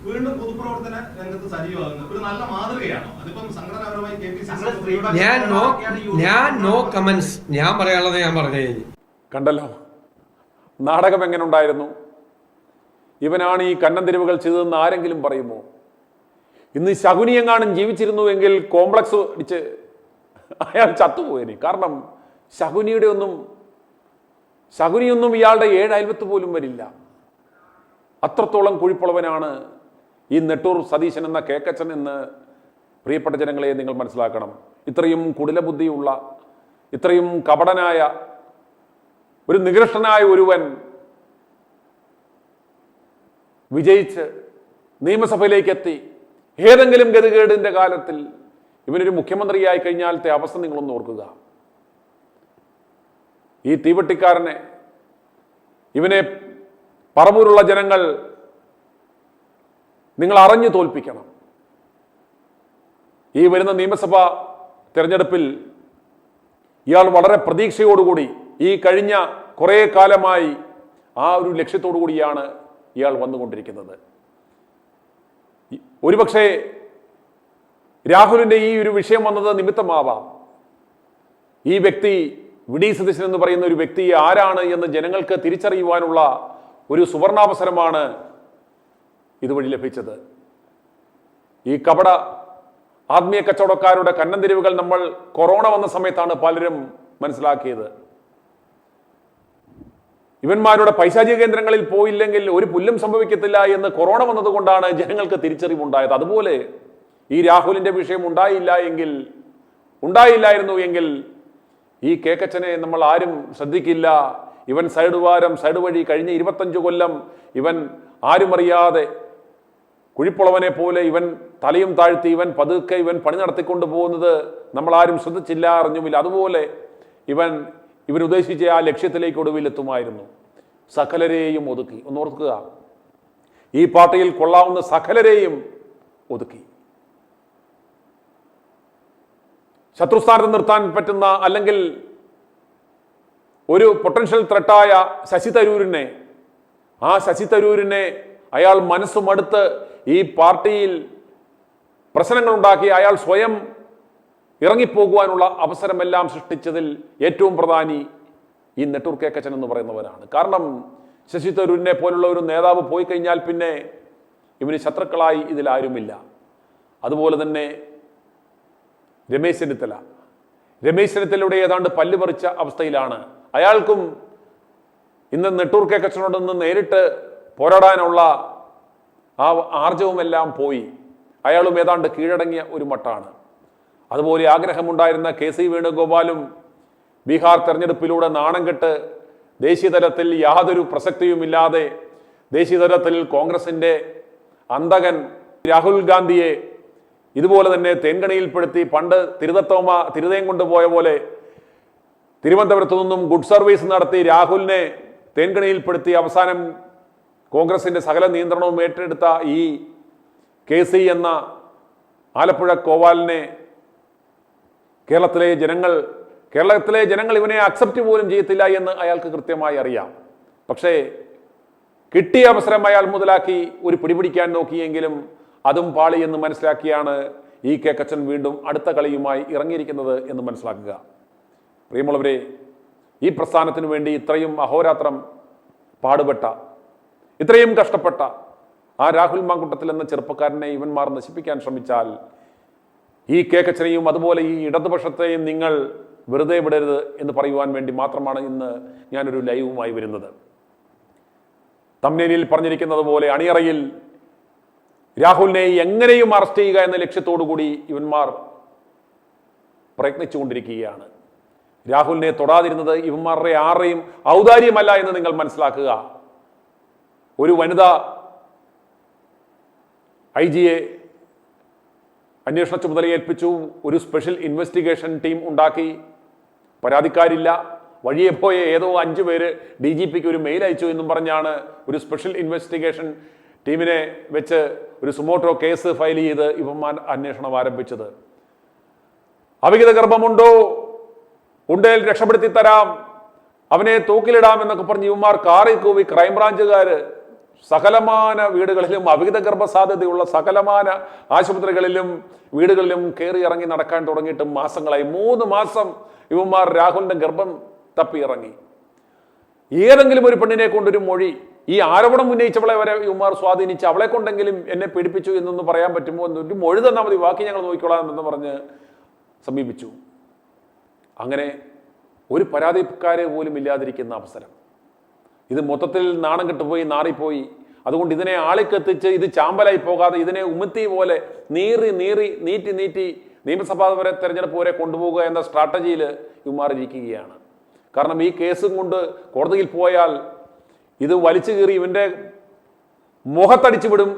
വീണ്ടും പൊതുപ്രവർത്തന രംഗത്ത് സജീവമാകുന്ന ഒരു നല്ല മാതൃകയാണോ? അതിപ്പം സംഘടനാപരമായി ഞാൻ നോ കമന്റ്സ്. ഞാൻ പറയാനുള്ളത് ഞാൻ പറഞ്ഞു കഴിഞ്ഞു. കണ്ടല്ലോ നാടകം എങ്ങനെ ഉണ്ടായിരുന്നു? ഇവനാണ് ഈ കന്നന്തിരിവുകൾ ചെയ്തതെന്ന് ആരെങ്കിലും പറയുമോ? ഇന്ന് ശകുനിയെങ്ങാനും ജീവിച്ചിരുന്നുവെങ്കിൽ കോംപ്ലക്സ് അടിച്ച് അയാൾ ചത്തുപോയേനെ. കാരണം ശകുനിയൊന്നും ഇയാളുടെ 7 അയൽവത്ത് പോലും വരില്ല. അത്രത്തോളം കുഴിപ്പുളവനാണ് ഈ നെട്ടൂർ സതീശൻ എന്ന കേക്കച്ചൻ എന്ന് പ്രിയപ്പെട്ട ജനങ്ങളെ നിങ്ങൾ മനസ്സിലാക്കണം. ഇത്രയും കുടിലബുദ്ധിയുള്ള, ഇത്രയും കപടനായ, ഒരു നികൃഷ്ടനായ ഒരുവൻ വിജയിച്ച് നിയമസഭയിലേക്ക് എത്തി ഏതെങ്കിലും ഗതികേടിന്റെ കാലത്തിൽ ഇവനൊരു മുഖ്യമന്ത്രിയായി കഴിഞ്ഞാലത്തെ അവസ്ഥ നിങ്ങളൊന്ന് ഓർക്കുക. ഈ തീവട്ടിക്കാരനെ, ഇവനെ പറവൂരുള്ള ജനങ്ങൾ നിങ്ങൾ അറിഞ്ഞു തോൽപ്പിക്കണം. ഈ വരുന്ന നിയമസഭാ തെരഞ്ഞെടുപ്പിൽ ഇയാൾ വളരെ പ്രതീക്ഷയോടുകൂടി ഈ കഴിഞ്ഞ കുറേ കാലമായി ആ ഒരു ലക്ഷ്യത്തോടു കൂടിയാണ് ഇയാൾ വന്നുകൊണ്ടിരിക്കുന്നത്. ഒരുപക്ഷെ രാഹുലിൻ്റെ ഈ ഒരു വിഷയം വന്നത് നിമിത്തമാവാം. ഈ വ്യക്തി വി.ഡി. സതീശൻ എന്ന് പറയുന്ന ഒരു വ്യക്തി ആരാണ് എന്ന് ജനങ്ങൾക്ക് തിരിച്ചറിയുവാനുള്ള ഒരു സുവർണാവസരമാണ് ഇതുവഴി ലഭിച്ചത്. ഈ കപട ആത്മീയ കച്ചവടക്കാരുടെ കന്നന്തിരിവുകൾ നമ്മൾ കൊറോണ വന്ന സമയത്താണ് പലരും മനസ്സിലാക്കിയത്. ഇവന്മാരുടെ പൈശാചിക കേന്ദ്രങ്ങളിൽ പോയില്ലെങ്കിൽ ഒരു പുല്ലും സംഭവിക്കത്തില്ല എന്ന് കൊറോണ വന്നതുകൊണ്ടാണ് ജനങ്ങൾക്ക് തിരിച്ചറിവുണ്ടായത്. അതുപോലെ ഈ രാഹുലിന്റെ വിഷയം ഉണ്ടായില്ലായിരുന്നു എങ്കിൽ ഈ കേക്കച്ചനെ നമ്മൾ ആരും ശ്രദ്ധിക്കില്ല, ഇവൻ സൈഡ് വഴി കഴിഞ്ഞ 25 കൊല്ലം ഇവൻ ആരും അറിയാതെ കുഴിപ്പുളവനെ പോലെ ഇവൻ തലയും താഴ്ത്തി ഇവൻ പതുക്കെ ഇവൻ പണി നടത്തിക്കൊണ്ട് പോകുന്നത് നമ്മൾ ആരും ശ്രദ്ധിച്ചില്ല, അറിഞ്ഞുമില്ല. അതുപോലെ ഇവൻ ഉദ്ദേശിച്ച ആ ലക്ഷ്യത്തിലേക്ക് ഒടുവിലെത്തുമായിരുന്നു. സകലരെയും ഒതുക്കി. ഒന്നോർക്കുക, ഈ പാർട്ടിയിൽ കൊള്ളാവുന്ന സകലരെയും ഒതുക്കി. ശത്രുസ്ഥാനത്ത് നിർത്താൻ പറ്റുന്ന അല്ലെങ്കിൽ ഒരു പൊട്ടൻഷ്യൽ ത്രെട്ടായ ശശി തരൂരിനെ അയാൾ മനസ്സുമടുത്ത് ഈ പാർട്ടിയിൽ പ്രശ്നങ്ങളുണ്ടാക്കി അയാൾ സ്വയം ഇറങ്ങിപ്പോകുവാനുള്ള അവസരമെല്ലാം സൃഷ്ടിച്ചതിൽ ഏറ്റവും പ്രധാനി ഈ നെട്ടൂർ കേക്കച്ചൻ എന്ന് പറയുന്നവരാണ്. കാരണം ശശി തരൂരിനെ പോലുള്ള ഒരു നേതാവ് പോയി കഴിഞ്ഞാൽ പിന്നെ ഇവന് ശത്രുക്കളായി ഇതിലാരുമില്ല. അതുപോലെ തന്നെ രമേശ് ചെന്നിത്തലയുടെ ഏതാണ്ട് പല്ല് പറിച്ച അവസ്ഥയിലാണ്. അയാൾക്കും ഇന്ന് നെട്ടൂർ കേക്കച്ചനോടൊന്ന് നേരിട്ട് പോരാടാനുള്ള ആ ആർജവുമെല്ലാം പോയി. അയാളും ഏതാണ്ട് കീഴടങ്ങിയ ഒരു മട്ടാണ്. അതുപോലെ ആഗ്രഹമുണ്ടായിരുന്ന KC വേണുഗോപാലും ബീഹാർ തെരഞ്ഞെടുപ്പിലൂടെ നാണം കെട്ട് ദേശീയ തലത്തിൽ യാതൊരു പ്രസക്തിയുമില്ലാതെ ദേശീയ തലത്തിൽ കോൺഗ്രസിന്റെ അന്തകൻ രാഹുൽ ഗാന്ധിയെ ഇതുപോലെ തന്നെ തേൻകണിയിൽപ്പെടുത്തി പണ്ട് തിരുതയം കൊണ്ടുപോയ പോലെ തിരുവനന്തപുരത്തു നിന്നും ഗുഡ് സർവീസ് നടത്തി രാഹുലിനെ തേൻകണിയിൽപ്പെടുത്തി അവസാനം കോൺഗ്രസിന്റെ സകല നിയന്ത്രണവും ഏറ്റെടുത്ത ഈ KC എന്ന ആലപ്പുഴ കോവാലിനെ കേരളത്തിലെ ജനങ്ങൾ ഇവനെ അക്സെപ്റ്റ് പോലും ചെയ്യത്തില്ല എന്ന് അയാൾക്ക് കൃത്യമായി അറിയാം. പക്ഷേ കിട്ടിയ അവസരം അയാൾ മുതലാക്കി ഒരു പിടിപിടിക്കാൻ നോക്കിയെങ്കിലും അതും പാളി എന്ന് മനസ്സിലാക്കിയാണ് ഈ കേക്കച്ചൻ വീണ്ടും അടുത്ത കളിയുമായി ഇറങ്ങിയിരിക്കുന്നത് എന്ന് മനസ്സിലാക്കുക. പ്രിയമുള്ളവരെ, ഈ പ്രസ്ഥാനത്തിനു വേണ്ടി ഇത്രയും അഹോരാത്രം പാടുപെട്ട, ഇത്രയും കഷ്ടപ്പെട്ട ആ രാഹുൽ മാങ്കുട്ടത്തിൽ എന്ന ചെറുപ്പക്കാരനെ ഇവന്മാർ നശിപ്പിക്കാൻ ശ്രമിച്ചാൽ ഈ കേക്കച്ചനെയും അതുപോലെ ഈ ഇടതുപക്ഷത്തെയും നിങ്ങൾ വെറുതെ വിടരുത് എന്ന് പറയുവാൻ വേണ്ടി മാത്രമാണ് ഇന്ന് ഞാനൊരു ലൈവുമായി വരുന്നത്. തംബ്നെയിലിൽ പറഞ്ഞിരിക്കുന്നത് പോലെ അണിയറയിൽ രാഹുലിനെ എങ്ങനെയും അറസ്റ്റ് ചെയ്യുക എന്ന ലക്ഷ്യത്തോടു കൂടി ഇവന്മാർ പ്രയത്നിച്ചുകൊണ്ടിരിക്കുകയാണ്. രാഹുലിനെ തൊടാതിരുന്നത് ഇവന്മാരുടെ ആരുടെയും ഔദാര്യമല്ല എന്ന് നിങ്ങൾ മനസ്സിലാക്കുക. ഒരു വനിതാ IG-യെ അന്വേഷണ ചുമതലയേൽപ്പിച്ചു. ഒരു സ്പെഷ്യൽ ഇൻവെസ്റ്റിഗേഷൻ ടീം ഉണ്ടാക്കി. പരാതിക്കാരില്ല. വഴിയെ പോയ ഏതോ 5 പേര് DGPക്ക് ഒരു മെയിൽ അയച്ചു എന്നും പറഞ്ഞാണ് ഒരു സ്പെഷ്യൽ ഇൻവെസ്റ്റിഗേഷൻ ടീമിനെ വെച്ച് ഒരു സുമോട്ടോ കേസ് ഫയൽ ചെയ്ത് ഇവന്മാർ അന്വേഷണം ആരംഭിച്ചത്. അവിഹിത ഗർഭമുണ്ടോ, ഉണ്ടേൽ രക്ഷപ്പെടുത്തി തരാം, അവനെ തൂക്കിലിടാം എന്നൊക്കെ പറഞ്ഞ് ഇവന്മാർ കാറിൽ കൂവി ക്രൈംബ്രാഞ്ചുകാര് സകലമാന വീടുകളിലും അവിഹിത ഗർഭ സാധ്യതയുള്ള സകലമാന ആശുപത്രികളിലും വീടുകളിലും കയറി ഇറങ്ങി നടക്കാൻ തുടങ്ങിയിട്ട് മാസങ്ങളായി. 3 മാസം ഇവന്മാർ രാഹുലിന്റെ ഗർഭം തപ്പി ഇറങ്ങി. ഏതെങ്കിലും ഒരു പെണ്ണിനെ കൊണ്ടൊരു മൊഴി, ഈ ആരോപണം ഉന്നയിച്ചവളെ വരെ ഇവന്മാർ സ്വാധീനിച്ച് അവളെ കൊണ്ടെങ്കിലും എന്നെ പീഡിപ്പിച്ചു എന്നൊന്ന് പറയാൻ പറ്റുമോ എന്നൊരു മൊഴി തന്നാൽ മതി, ബാക്കി ഞങ്ങൾ നോക്കിക്കോളാം എന്ന് പറഞ്ഞ് സമീപിച്ചു. അങ്ങനെ ഒരു പരാതിക്കാരെ പോലും ഇല്ലാതിരിക്കുന്ന അവസരം. ഇത് മൊത്തത്തിൽ നാണം കെട്ടുപോയി, നാറിപ്പോയി. അതുകൊണ്ട് ഇതിനെ ആളിക്കെത്തിച്ച് ഇത് ചാമ്പലായി പോകാതെ ഇതിനെ ഉമിത്തി പോലെ നീട്ടി നിയമസഭാ തെരഞ്ഞെടുപ്പ് വരെ കൊണ്ടുപോകുക എന്ന സ്ട്രാറ്റജിയിൽ ഇവന്മാറിയിരിക്കുകയാണ്. കാരണം ഈ കേസും കൊണ്ട് കോടതിയിൽ പോയാൽ ഇത് വലിച്ചു കീറി ഇവന്റെ മുഖത്തടിച്ചു വിടും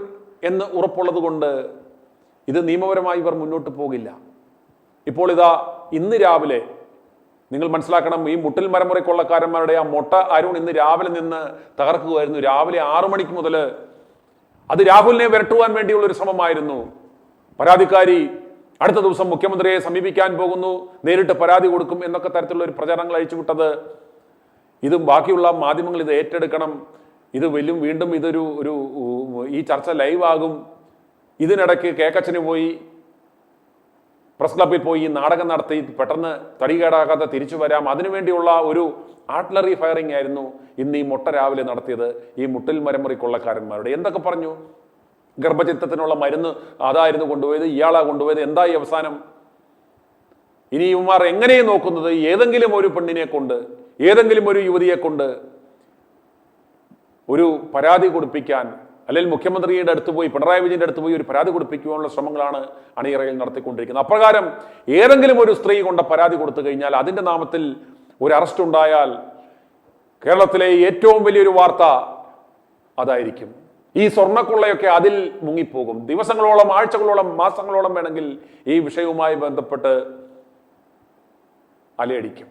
എന്ന് ഉറപ്പുള്ളത് കൊണ്ട് ഇത് നിയമപരമായി ഇവർ മുന്നോട്ട് പോകില്ല. ഇപ്പോൾ ഇന്ന് രാവിലെ നിങ്ങൾ മനസ്സിലാക്കണം, ഈ മുട്ടിൽ മരമുറി കൊള്ളക്കാരന്മാരുടെ ആ മൊട്ട അരുൺ ഇന്ന് രാവിലെ നിന്ന് തകർക്കുകയായിരുന്നു. രാവിലെ 6 മണിക്ക് മുതൽ അത് രാഹുലിനെ വിരട്ടുവാൻ വേണ്ടിയുള്ള ഒരു ശ്രമമായിരുന്നു. പരാതിക്കാരി അടുത്ത ദിവസം മുഖ്യമന്ത്രിയെ സമീപിക്കാൻ പോകുന്നു, നേരിട്ട് പരാതി കൊടുക്കും എന്നൊക്കെ തരത്തിലുള്ള ഒരു പ്രചാരണങ്ങൾ അഴിച്ചുവിട്ടത്. ഇതും ബാക്കിയുള്ള മാധ്യമങ്ങൾ ഇത് ഏറ്റെടുക്കണം, ഇത് വീണ്ടും ഈ ചർച്ച ലൈവാകും. ഇതിനിടയ്ക്ക് കേക്കച്ചന് പോയി പ്രസ് ക്ലബിൽ പോയി നാടകം നടത്തി പെട്ടെന്ന് തടികേടാകാതെ തിരിച്ചു വരാം, അതിനുവേണ്ടിയുള്ള ഒരു ആർട്ടിലറി ഫയറിംഗ് ആയിരുന്നു ഇന്ന് ഈ മൊട്ട രാവിലെ നടത്തിയത് ഈ മുട്ടിൽ മരമുറി കൊള്ളക്കാരന്മാരുടെ. എന്തൊക്കെ പറഞ്ഞു? ഗർഭചിത്രത്തിനുള്ള മരുന്ന് അതായിരുന്നു കൊണ്ടുപോയത്, ഇയാളാ കൊണ്ടുപോയത്. എന്തായി അവസാനം? ഇനി ഇവന്മാർ എങ്ങനെയും നോക്കുന്നത് ഏതെങ്കിലും ഒരു പെണ്ണിനെ കൊണ്ട്, ഏതെങ്കിലും ഒരു യുവതിയെ കൊണ്ട് ഒരു പരാതി കൊടുപ്പിക്കാൻ, അല്ലെങ്കിൽ മുഖ്യമന്ത്രിയുടെ അടുത്ത് പോയി, പിണറായി വിജയന്റെ അടുത്ത് പോയി ഒരു പരാതി കൊടുപ്പിക്കുവാനുള്ള ശ്രമങ്ങളാണ് അണിയറയിൽ നടത്തിക്കൊണ്ടിരിക്കുന്നത്. അപ്രകാരം ഏതെങ്കിലും ഒരു സ്ത്രീ കൊണ്ട് പരാതി കൊടുത്തു കഴിഞ്ഞാൽ അതിന്റെ നാമത്തിൽ ഒരു അറസ്റ്റ് ഉണ്ടായാൽ കേരളത്തിലെ ഏറ്റവും വലിയൊരു വാർത്ത അതായിരിക്കും. ഈ സ്വർണ്ണക്കൊള്ളയൊക്കെ അതിൽ മുങ്ങിപ്പോകും. ദിവസങ്ങളോളം, ആഴ്ചകളോളം, മാസങ്ങളോളം വേണമെങ്കിൽ ഈ വിഷയവുമായി ബന്ധപ്പെട്ട് അലയടിക്കും.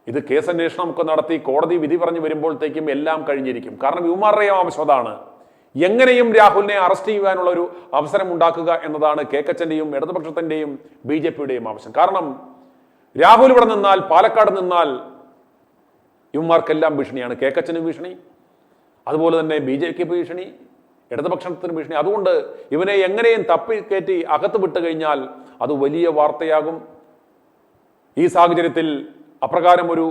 ഇത് കേസന്വേഷണം ഒക്കെ നടത്തി കോടതി വിധി പറഞ്ഞു വരുമ്പോഴത്തേക്കും എല്ലാം കഴിഞ്ഞിരിക്കും. കാരണം ഇവന്മാരുടെയും ആവശ്യം അതാണ്. എങ്ങനെയും രാഹുലിനെ അറസ്റ്റ് ചെയ്യാനുള്ള ഒരു അവസരം ഉണ്ടാക്കുക എന്നതാണ് കേക്കച്ചന്റെയും ഇടതുപക്ഷത്തിന്റെയും BJPയുടെയും ആവശ്യം. കാരണം രാഹുൽ ഇവിടെ നിന്നാൽ, പാലക്കാട് നിന്നാൽ ഇവന്മാർക്കെല്ലാം ഭീഷണിയാണ്. കേക്കച്ചന് ഭീഷണി, അതുപോലെ തന്നെ BJPക്ക് ഭീഷണി, ഇടതുപക്ഷത്തിന് ഭീഷണി. അതുകൊണ്ട് ഇവനെ എങ്ങനെയും തപ്പിക്കയറ്റി അകത്ത് വിട്ട് കഴിഞ്ഞാൽ അത് വലിയ വാർത്തയാകും. ഈ സാഹചര്യത്തിൽ അപ്രകാരം ഒരു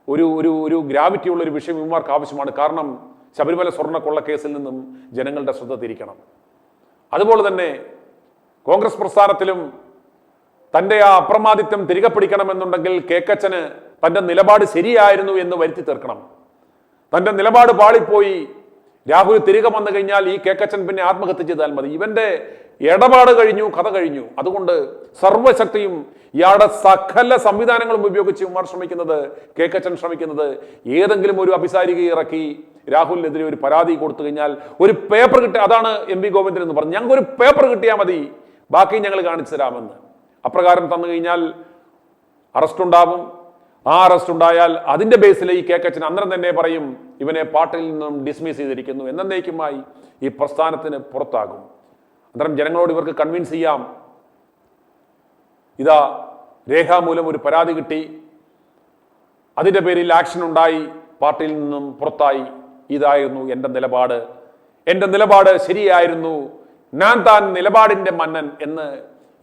ഒരു ഒരു ഒരു ഗ്രാവിറ്റി ഉള്ള ഒരു വിഷയം ഇവന്മാർക്ക് ആവശ്യമാണ്. കാരണം ശബരിമല സ്വർണ്ണ കൊള്ളക്കേസിൽ നിന്നും ജനങ്ങളുടെ ശ്രദ്ധ തിരിക്കണം. അതുപോലെ തന്നെ കോൺഗ്രസ് പ്രസ്ഥാനത്തിലും തൻ്റെ ആ അപ്രമാദിത്വം തിരികെ പിടിക്കണമെന്നുണ്ടെങ്കിൽ കേക്കച്ചന് തൻ്റെ നിലപാട് ശരിയായിരുന്നു എന്ന് വരുത്തി തീർക്കണം. തൻ്റെ നിലപാട് പാളിപ്പോയി രാഹുൽ തിരികെ വന്നു കഴിഞ്ഞാൽ ഈ കേക്കച്ചൻ പിന്നെ ആത്മഹത്യ ചെയ്താൽ മതി. ഇവന്റെ ഇടപാട് കഴിഞ്ഞു, കഥ കഴിഞ്ഞു. അതുകൊണ്ട് സർവശക്തിയും ഇയാളുടെ സകല സംവിധാനങ്ങളും ഉപയോഗിച്ച് ഇവന്മാർ ശ്രമിക്കുന്നത്, കേക്കച്ചൻ ശ്രമിക്കുന്നത്, ഏതെങ്കിലും ഒരു അഭിസാരിക ഇറക്കി രാഹുലിനെതിരെ ഒരു പരാതി കൊടുത്തു കഴിഞ്ഞാൽ ഒരു പേപ്പർ കിട്ടുക. അതാണ് MP ഗോവിന്ദൻ എന്ന് പറഞ്ഞു, ഞങ്ങൾക്ക് ഒരു പേപ്പർ കിട്ടിയാൽ മതി, ബാക്കി ഞങ്ങൾ കാണിച്ചു തരാമെന്ന്. അപ്രകാരം തന്നു കഴിഞ്ഞാൽ അറസ്റ്റ് ഉണ്ടാവും. ആ അറസ്റ്റ് ഉണ്ടായാൽ അതിന്റെ ബേസിൽ ഈ കേക്കച്ചൻ അന്നേരം തന്നെ പറയും ഇവനെ പാർട്ടിയിൽ നിന്നും ഡിസ്മിസ് ചെയ്തിരിക്കുന്നു, എന്നേക്കുമായി ഈ പ്രസ്ഥാനത്തിന് പുറത്താകും. അന്നേരം ജനങ്ങളോട് ഇവർക്ക് കൺവിൻസ് ചെയ്യാം, ഇതാ രേഖാമൂലം ഒരു പരാതി കിട്ടി, അതിന്റെ പേരിൽ ആക്ഷൻ ഉണ്ടായി, പാർട്ടിയിൽ നിന്നും പുറത്തായി, ഇതായിരുന്നു എൻ്റെ നിലപാട്, എൻ്റെ നിലപാട് ശരിയായിരുന്നു, ഞാൻ താൻ നിലപാടിന്റെ മന്നൻ എന്ന്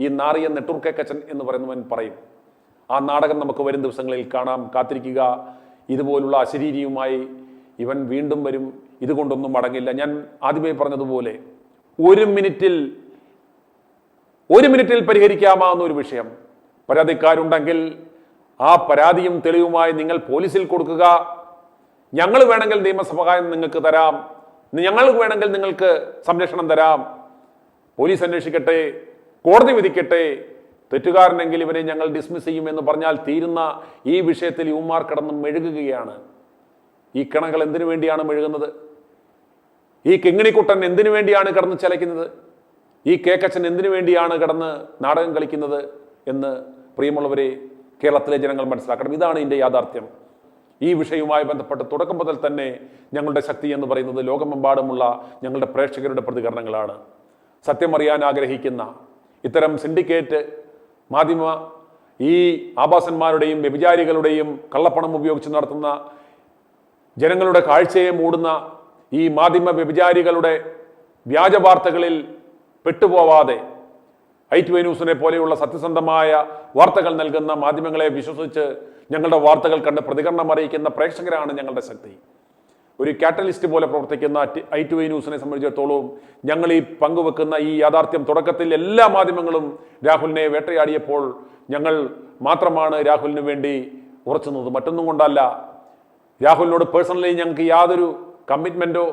ഈ നാറിയ നെട്ടൂർ കേക്കച്ചൻ എന്ന് പറയുന്നവൻ പറയും. ആ നാടകം നമുക്ക് വരും ദിവസങ്ങളിൽ കാണാം, കാത്തിരിക്കുക. ഇതുപോലുള്ള അശരീരിയുമായി ഇവൻ വീണ്ടും വരും, ഇതുകൊണ്ടൊന്നും മടങ്ങില്ല. ഞാൻ ആദ്യമേ പറഞ്ഞതുപോലെ ഒരു മിനിറ്റിൽ പരിഹരിക്കാമാവുന്ന ഒരു വിഷയം. പരാതിക്കാരുണ്ടെങ്കിൽ ആ പരാതിയും തെളിവുമായി നിങ്ങൾ പോലീസിൽ കൊടുക്കുക. ഞങ്ങൾ വേണമെങ്കിൽ നിയമസഹായം നിങ്ങൾക്ക് തരാം, ഞങ്ങൾക്ക് വേണമെങ്കിൽ നിങ്ങൾക്ക് സംരക്ഷണം തരാം. പോലീസ് അന്വേഷിക്കട്ടെ, കോടതി വിധിക്കട്ടെ, തെറ്റുകാരനെങ്കിൽ ഇവരെ ഞങ്ങൾ ഡിസ്മിസ് ചെയ്യുമെന്ന് പറഞ്ഞാൽ തീരുന്ന ഈ വിഷയത്തിൽ യുവമാർ കിടന്ന് മെഴുകുകയാണ്. ഈ കിണകൾ എന്തിനു വേണ്ടിയാണ് മെഴുകുന്നത്? ഈ കിങ്ങിണിക്കുട്ടൻ എന്തിനു വേണ്ടിയാണ് കിടന്ന് ചലയ്ക്കുന്നത്? ഈ കേക്കച്ചൻ എന്തിനു വേണ്ടിയാണ് കിടന്ന് നാടകം കളിക്കുന്നത് എന്ന് പ്രിയമുള്ളവരെ കേരളത്തിലെ ജനങ്ങൾ മനസ്സിലാക്കണം. ഇതാണ് ഇതിൻ്റെ യാഥാർത്ഥ്യം. ഈ വിഷയവുമായി ബന്ധപ്പെട്ട് തുടക്കം മുതൽ തന്നെ ഞങ്ങളുടെ ശക്തി എന്ന് പറയുന്നത് ലോകമെമ്പാടുമുള്ള ഞങ്ങളുടെ പ്രേക്ഷകരുടെ പ്രതികരണങ്ങളാണ്. സത്യം അറിയാൻ ആഗ്രഹിക്കുന്ന ഇത്തരം സിൻഡിക്കേറ്റ് മാധ്യമ ഈ ആഭാസന്മാരുടെയും വ്യഭിചാരികളുടെയും കള്ളപ്പണം ഉപയോഗിച്ച് നടത്തുന്ന ജനങ്ങളുടെ കാഴ്ചയെ മൂടുന്ന ഈ മാധ്യമ വ്യഭിചാരികളുടെ വ്യാജ വാർത്തകളിൽ പെട്ടുപോവാതെ i2i ന്യൂസിനെ പോലെയുള്ള സത്യസന്ധമായ വാർത്തകൾ നൽകുന്ന മാധ്യമങ്ങളെ വിശ്വസിച്ച് ഞങ്ങളുടെ വാർത്തകൾ കണ്ട് പ്രതികരണം അറിയിക്കുന്ന പ്രേക്ഷകരാണ് ഞങ്ങളുടെ ശക്തി. ഒരു കാറ്റലിസ്റ്റ് പോലെ പ്രവർത്തിക്കുന്ന i2i ന്യൂസിനെ സംബന്ധിച്ചിടത്തോളം ഞങ്ങൾ ഈ പങ്കുവെക്കുന്ന ഈ യാഥാർത്ഥ്യം തുടക്കത്തിൽ എല്ലാ മാധ്യമങ്ങളും രാഹുലിനെ വേട്ടയാടിയപ്പോൾ ഞങ്ങൾ മാത്രമാണ് രാഹുലിന് വേണ്ടി ഉറച്ചു നിന്നത്, മറ്റൊന്നും കൊണ്ടല്ല. രാഹുലിനോട് പേഴ്സണലി ഞങ്ങൾക്ക് യാതൊരു കമ്മിറ്റ്മെന്റോ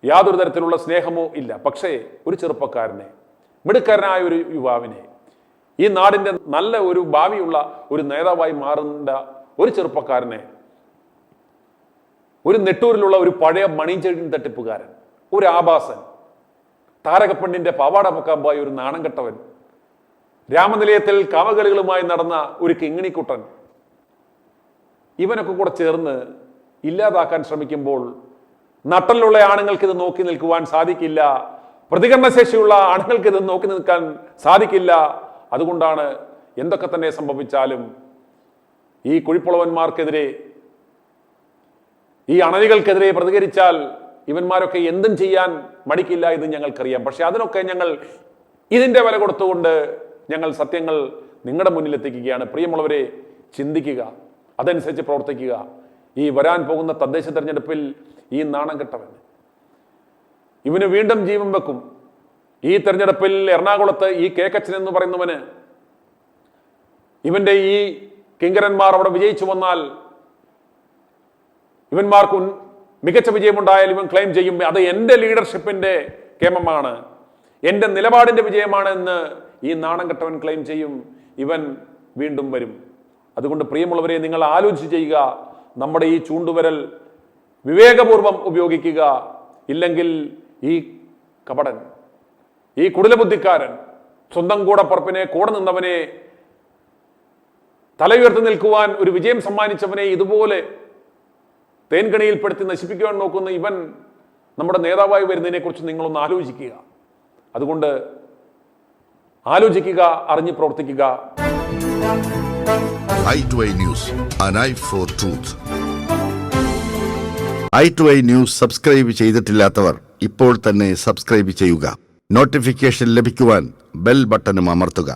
യാതൊരു തരത്തിലുള്ള സ്നേഹമോ ഇല്ല. പക്ഷേ ഒരു ചെറുപ്പക്കാരനെ, മിടുക്കരനായ ഒരു യുവാവിനെ, ഈ നാടിന്റെ നല്ല ഒരു ഭാവിയുള്ള ഒരു നേതാവായി മാറുന്ന ഒരു ചെറുപ്പക്കാരനെ, ഒരു നെട്ടൂരിലുള്ള ഒരു പഴയ മണിചെടി തട്ടിപ്പുകാരൻ, ഒരു ആഭാസൻ, താരകപ്പെണ്ണിന്റെ പാവാട പൊക്കാൻ പോയ ഒരു നാണം കെട്ടവൻ, രാമനിലയത്തിൽ കാമകളികളുമായി നടന്ന ഒരു കിങ്ങിണിക്കുട്ടൻ, ഇവനൊക്കെ കൂടെ ചേർന്ന് ഇല്ലാതാക്കാൻ ശ്രമിക്കുമ്പോൾ നട്ടലുള്ള ആണുങ്ങൾക്ക് ഇത് നോക്കി നിൽക്കുവാൻ സാധിക്കില്ല. പ്രതികരണശേഷിയുള്ള ആണുങ്ങൾക്ക് ഇത് നോക്കി നിൽക്കാൻ സാധിക്കില്ല. അതുകൊണ്ടാണ് എന്തൊക്കെ തന്നെ സംഭവിച്ചാലും ഈ കുഴിപ്പുളവന്മാർക്കെതിരെ, ഈ അണലികൾക്കെതിരെ പ്രതികരിച്ചാൽ ഇവന്മാരൊക്കെ എന്തും ചെയ്യാൻ മടിക്കില്ല, ഇത് ഞങ്ങൾക്കറിയാം. പക്ഷെ അതിനൊക്കെ ഞങ്ങൾ ഇതിന്റെ വില കൊടുത്തുകൊണ്ട് ഞങ്ങൾ സത്യങ്ങൾ നിങ്ങളുടെ മുന്നിൽ എത്തിക്കുകയാണ്. പ്രിയമുള്ളവരെ, ചിന്തിക്കുക, അതനുസരിച്ച് പ്രവർത്തിക്കുക. ഈ വരാൻ പോകുന്ന തദ്ദേശ തെരഞ്ഞെടുപ്പിൽ ഈ നാണം കെട്ടവൻ ഇവന് വീണ്ടും ജീവൻ വെക്കും. ഈ തെരഞ്ഞെടുപ്പിൽ എറണാകുളത്ത് ഈ കേക്കച്ചൻ എന്ന് പറയുന്നവന്, ഇവന്റെ ഈ കിങ്കരന്മാർ അവിടെ വിജയിച്ചു വന്നാൽ ഇവന്മാർക്ക് മികച്ച വിജയമുണ്ടായാലും ഇവൻ ക്ലെയിം ചെയ്യും അത് എൻ്റെ ലീഡർഷിപ്പിന്റെ കേമമാണ്, എൻ്റെ നിലപാടിന്റെ വിജയമാണ് എന്ന് ഈ നാണം കെട്ടവൻ ക്ലെയിം ചെയ്യും. ഇവൻ വീണ്ടും വരും. അതുകൊണ്ട് പ്രിയമുള്ളവരെ, നിങ്ങൾ ആലോചിച്ച് ചെയ്യുക. നമ്മുടെ ഈ ചൂണ്ടുവിരൽ വിവേകപൂർവം ഉപയോഗിക്കുക. ഇല്ലെങ്കിൽ ഈ കപടൻ, ഈ കുടിലബുദ്ധിക്കാരൻ, സ്വന്തം കൂടപ്പുറപ്പിനെ, കൂടെ നിന്നവനെ, തലയുയർത്തി നിൽക്കുവാൻ ഒരു വിജയം സമ്മാനിച്ചവനെ ഇതുപോലെ തേൻകണിയിൽപ്പെടുത്തി നശിപ്പിക്കുവാൻ നോക്കുന്ന ഇവൻ നമ്മുടെ നേതാവായി വരുന്നതിനെക്കുറിച്ച് നിങ്ങളൊന്ന് ആലോചിക്കുക. അതുകൊണ്ട് ആലോചിക്കുക, അറിഞ്ഞ് പ്രവർത്തിക്കുക. i2i News, an eye for truth. i2i News subscribe ചെയ്തിട്ടില്ലാത്തവർ ഇപ്പോൾ തന്നെ സബ്സ്ക്രൈബ് ചെയ്യുക. നോട്ടിഫിക്കേഷൻ ലഭിക്കുവാൻ ബെൽ ബട്ടണും അമർത്തുക.